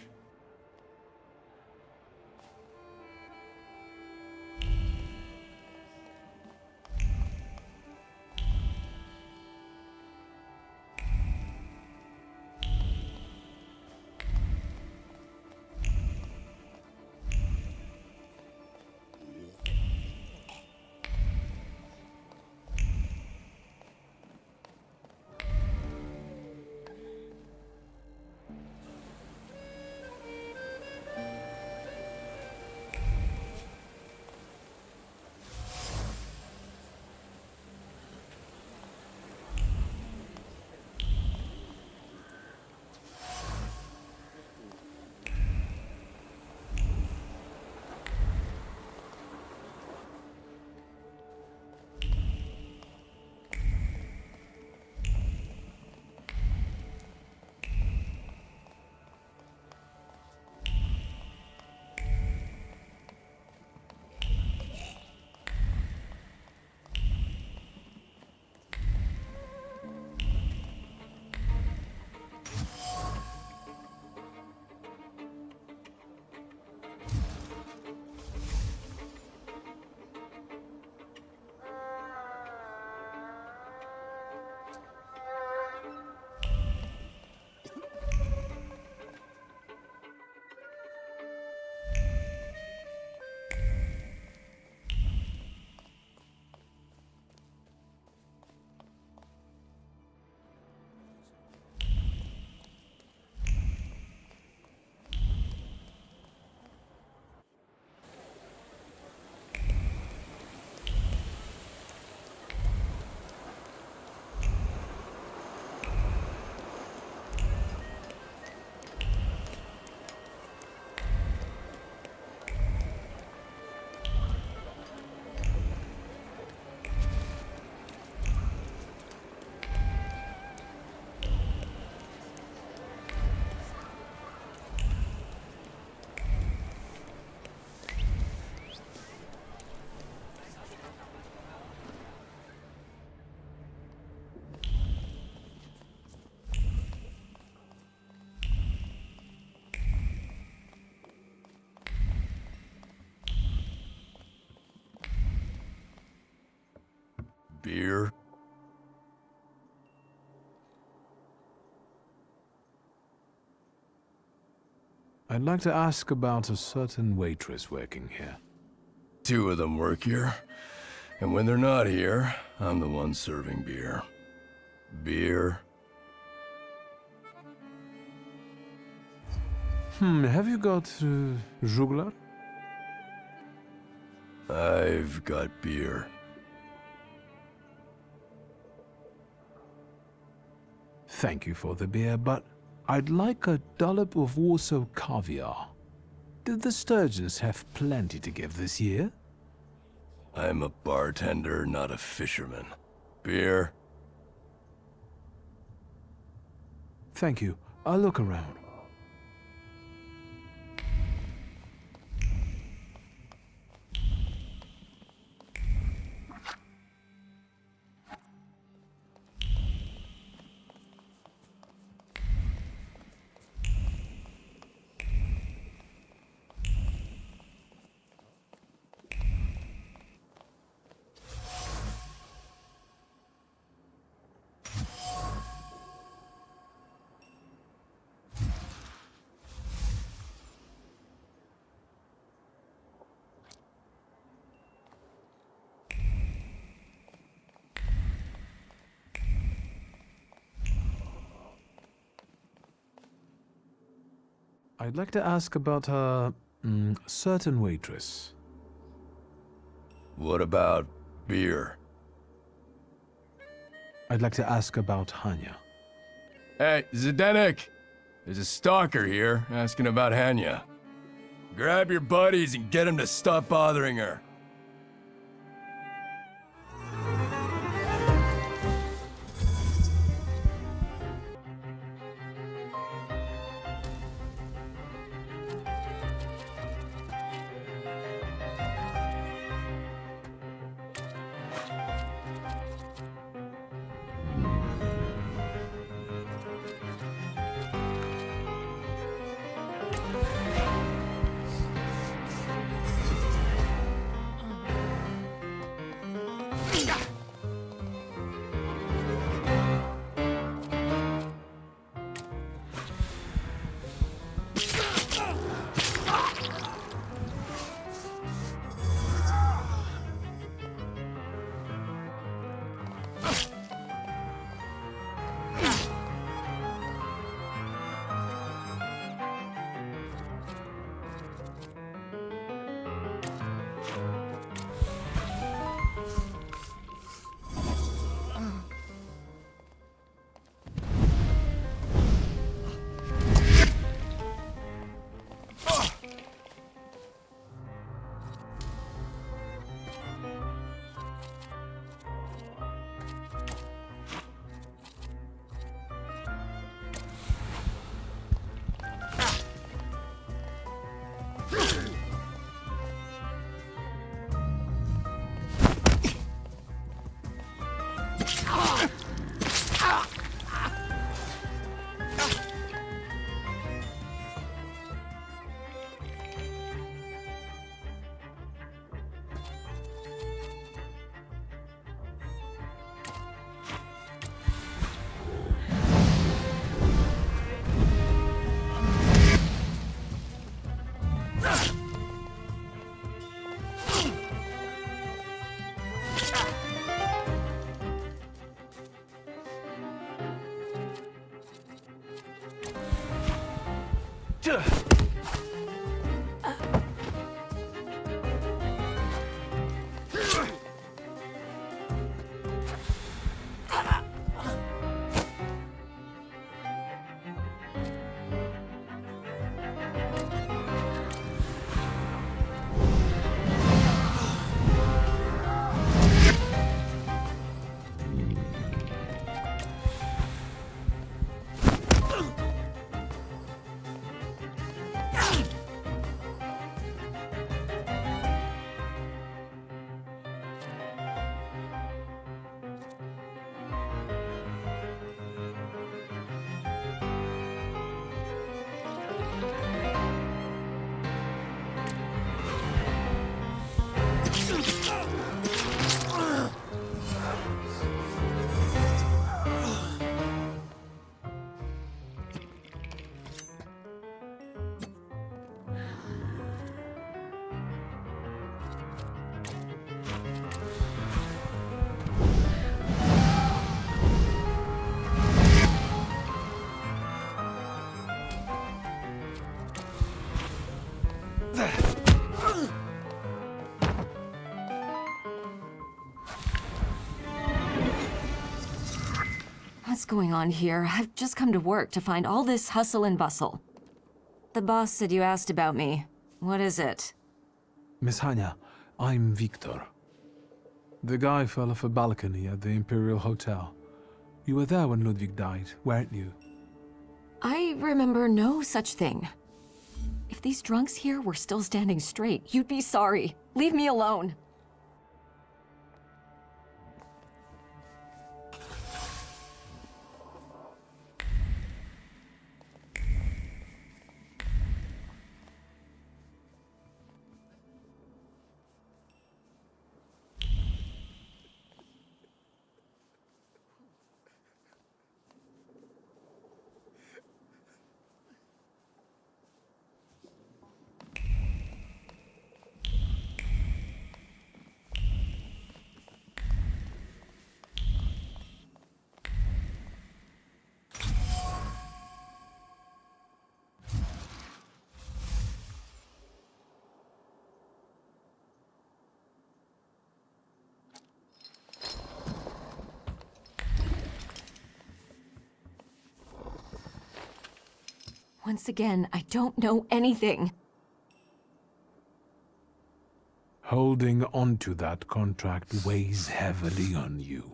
Beer? I'd like to ask about a certain waitress working here. 2 of them work here. And when they're not here, I'm the one serving beer. Beer? Have you got Juglar? I've got beer. Thank you for the beer, but I'd like a dollop of Warsaw caviar. Did the Sturgeons have plenty to give this year? I'm a bartender, not a fisherman. Beer? Thank you. I'll look around. I'd like to ask about a certain waitress. What about beer? I'd like to ask about Hanya. Hey, Zdenek! There's a stalker here asking about Hanya. Grab your buddies and get them to stop bothering her. What's going on here? I've just come to work to find all this hustle and bustle. The boss said you asked about me. What is it? Miss Hanya, I'm Victor. The guy fell off a balcony at the Imperial Hotel. You were there when Ludwig died, weren't you? I remember no such thing. If these drunks here were still standing straight, you'd be sorry. Leave me alone. Once again, I don't know anything. Holding onto that contract weighs heavily on you.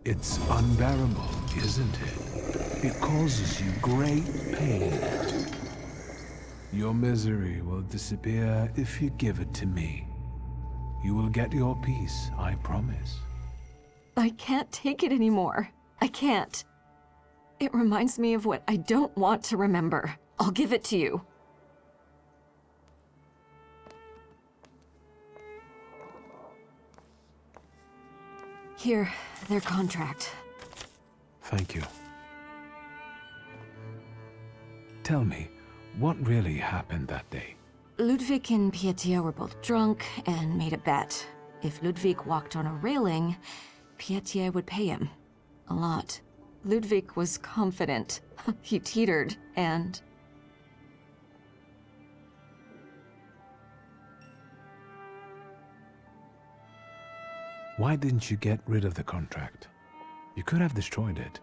It's unbearable, isn't it? It causes you great pain. Your misery will disappear if you give it to me. You will get your peace, I promise. I can't take it anymore. I can't. It reminds me of what I don't want to remember. I'll give it to you. Here, their contract. Thank you. Tell me, what really happened that day? Ludwig and Pietia were both drunk and made a bet. If Ludwig walked on a railing, Pietia would pay him. A lot. Ludwig was confident. He teetered, and... Why didn't you get rid of the contract? You could have destroyed it.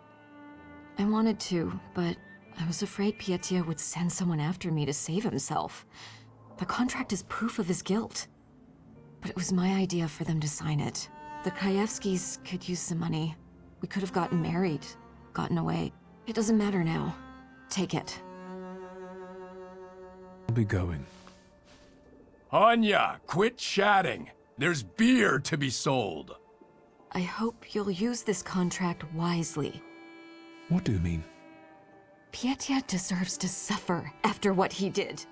I wanted to, but I was afraid Pietia would send someone after me to save himself. The contract is proof of his guilt. But it was my idea for them to sign it. The Krajewskis could use some money. We could have gotten married. Gotten away. It doesn't matter now. Take it. I'll be going. Anya, quit chatting. There's beer to be sold. I hope you'll use this contract wisely. What do you mean? Pietia deserves to suffer after what he did.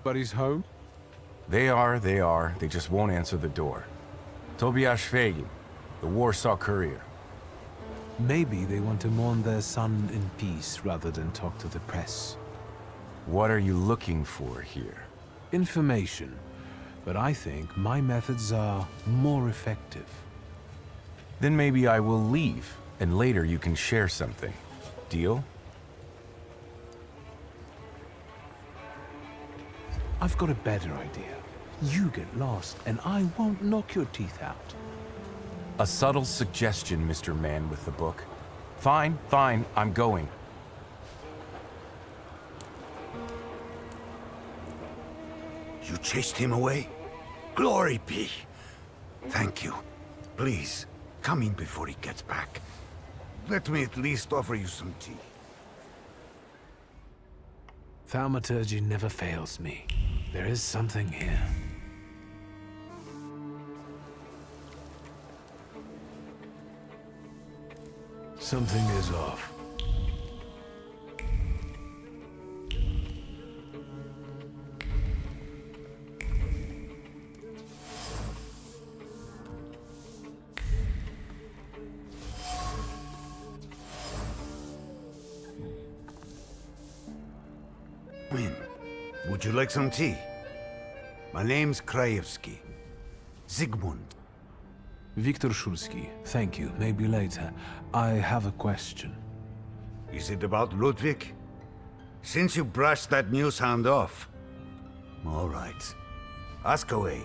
But he's home? They are. They just won't answer the door. Tobias Fegi, the Warsaw Courier. Maybe they want to mourn their son in peace rather than talk to the press. What are you looking for here? Information. But I think my methods are more effective. Then maybe I will leave, and later you can share something. Deal? I've got a better idea. You get lost, and I won't knock your teeth out. A subtle suggestion, Mr. Man with the book. Fine, I'm going. You chased him away? Glory be. Thank you. Please, come in before he gets back. Let me at least offer you some tea. Thaumaturge never fails me. There is something here. Something is off. Win, would you like some tea? My name's Krajewski. Zygmunt. Viktor Szulski, thank you. Maybe later. I have a question. Is it about Ludwig? Since you brushed that news hound off. All right. Ask away.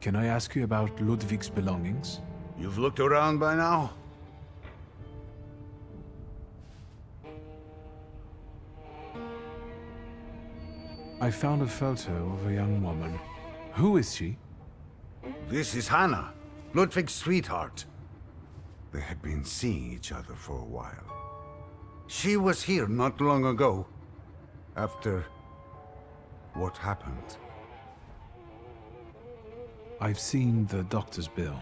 Can I ask you about Ludwig's belongings? You've looked around by now? I found a photo of a young woman. Who is she? This is Hannah, Ludwig's sweetheart. They had been seeing each other for a while. She was here not long ago, after what happened. I've seen the doctor's bill.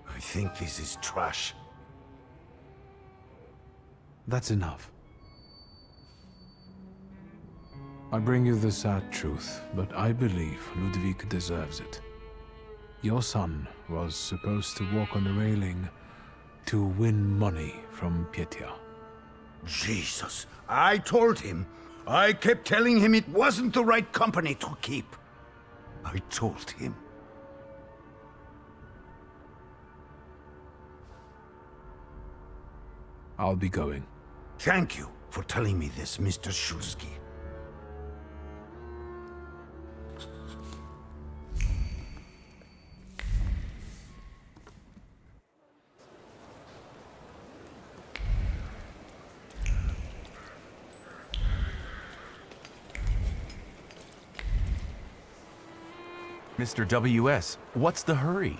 I think this is trash. That's enough. I bring you the sad truth, but I believe Ludwig deserves it. Your son was supposed to walk on the railing to win money from Petya. Jesus, I told him. I kept telling him it wasn't the right company to keep. I told him. I'll be going. Thank you for telling me this, Mr. Szulski. Mr. W.S., what's the hurry?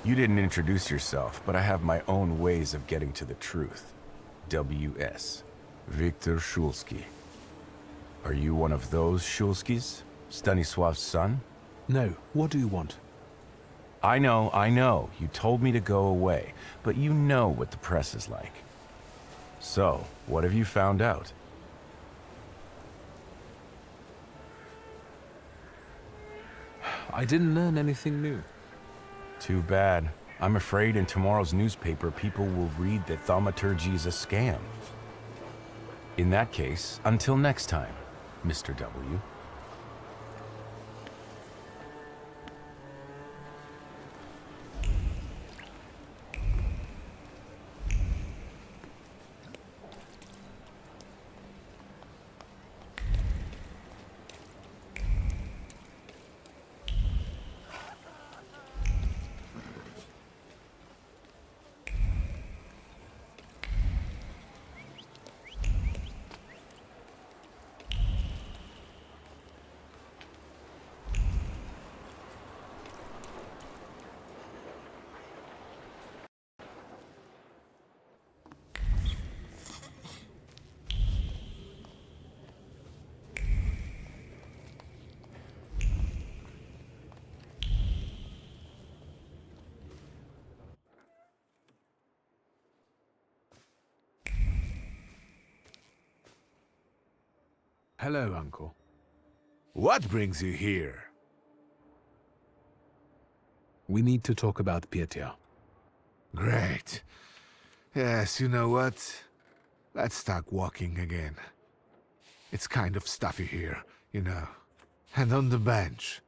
You didn't introduce yourself, but I have my own ways of getting to the truth. W.S. Viktor Szulski. Are you one of those Szulskis? Stanisław's son? No. What do you want? I know. You told me to go away, but you know what the press is like. So, what have you found out? I didn't learn anything new. Too bad. I'm afraid in tomorrow's newspaper, people will read that Thaumaturge is a scam. In that case, until next time, Mr. W. Hello, Uncle. What brings you here? We need to talk about Pietia. Great. Yes, you know what? Let's start walking again. It's kind of stuffy here, you know. And on the bench,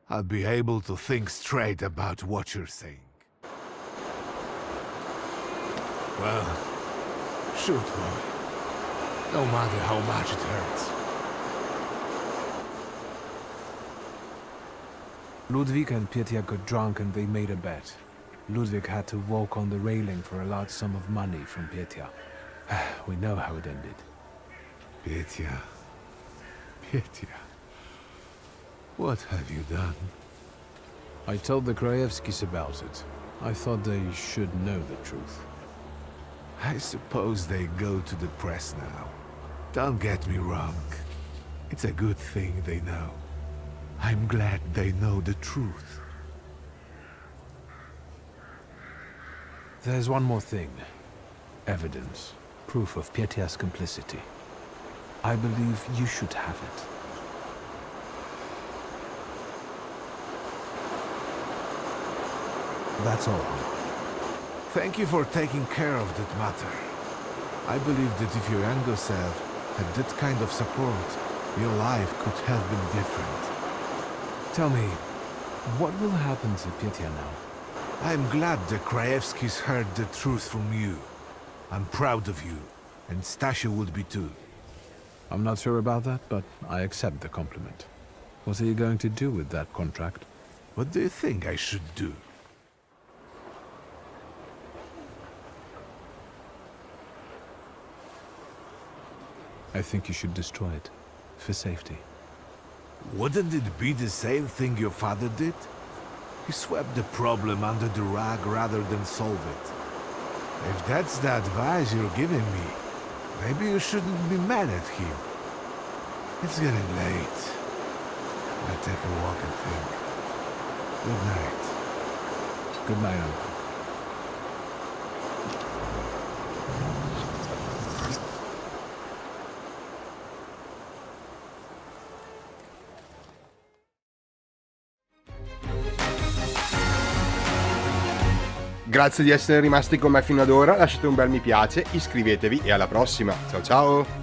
I'll be able to think straight about what you're saying. Well, shoot, boy. No matter how much it hurts. Ludwig and Pietia got drunk and they made a bet. Ludwig had to walk on the railing for a large sum of money from Pietia. We know how it ended. Pietia. What have you done? I told the Krajewskis about it. I thought they should know the truth. I suppose they go to the press now. Don't get me wrong. It's a good thing they know. I'm glad they know the truth. There's one more thing. Evidence. Proof of Pietia's complicity. I believe you should have it. That's all. Thank you for taking care of that matter. I believe that if your younger self had that kind of support, your life could have been different. Tell me, what will happen to Pietia now? I'm glad the Krajewskis heard the truth from you. I'm proud of you, and Stasia would be too. I'm not sure about that, but I accept the compliment. What are you going to do with that contract? What do you think I should do? I think you should destroy it, for safety. Wouldn't it be the same thing your father did? He swept the problem under the rug rather than solve it. If that's the advice you're giving me, maybe you shouldn't be mad at him. It's getting late. I'll take a walk and think. Good night. Good night, Uncle. Grazie di essere rimasti con me fino ad ora, lasciate un bel mi piace, iscrivetevi e alla prossima. Ciao ciao!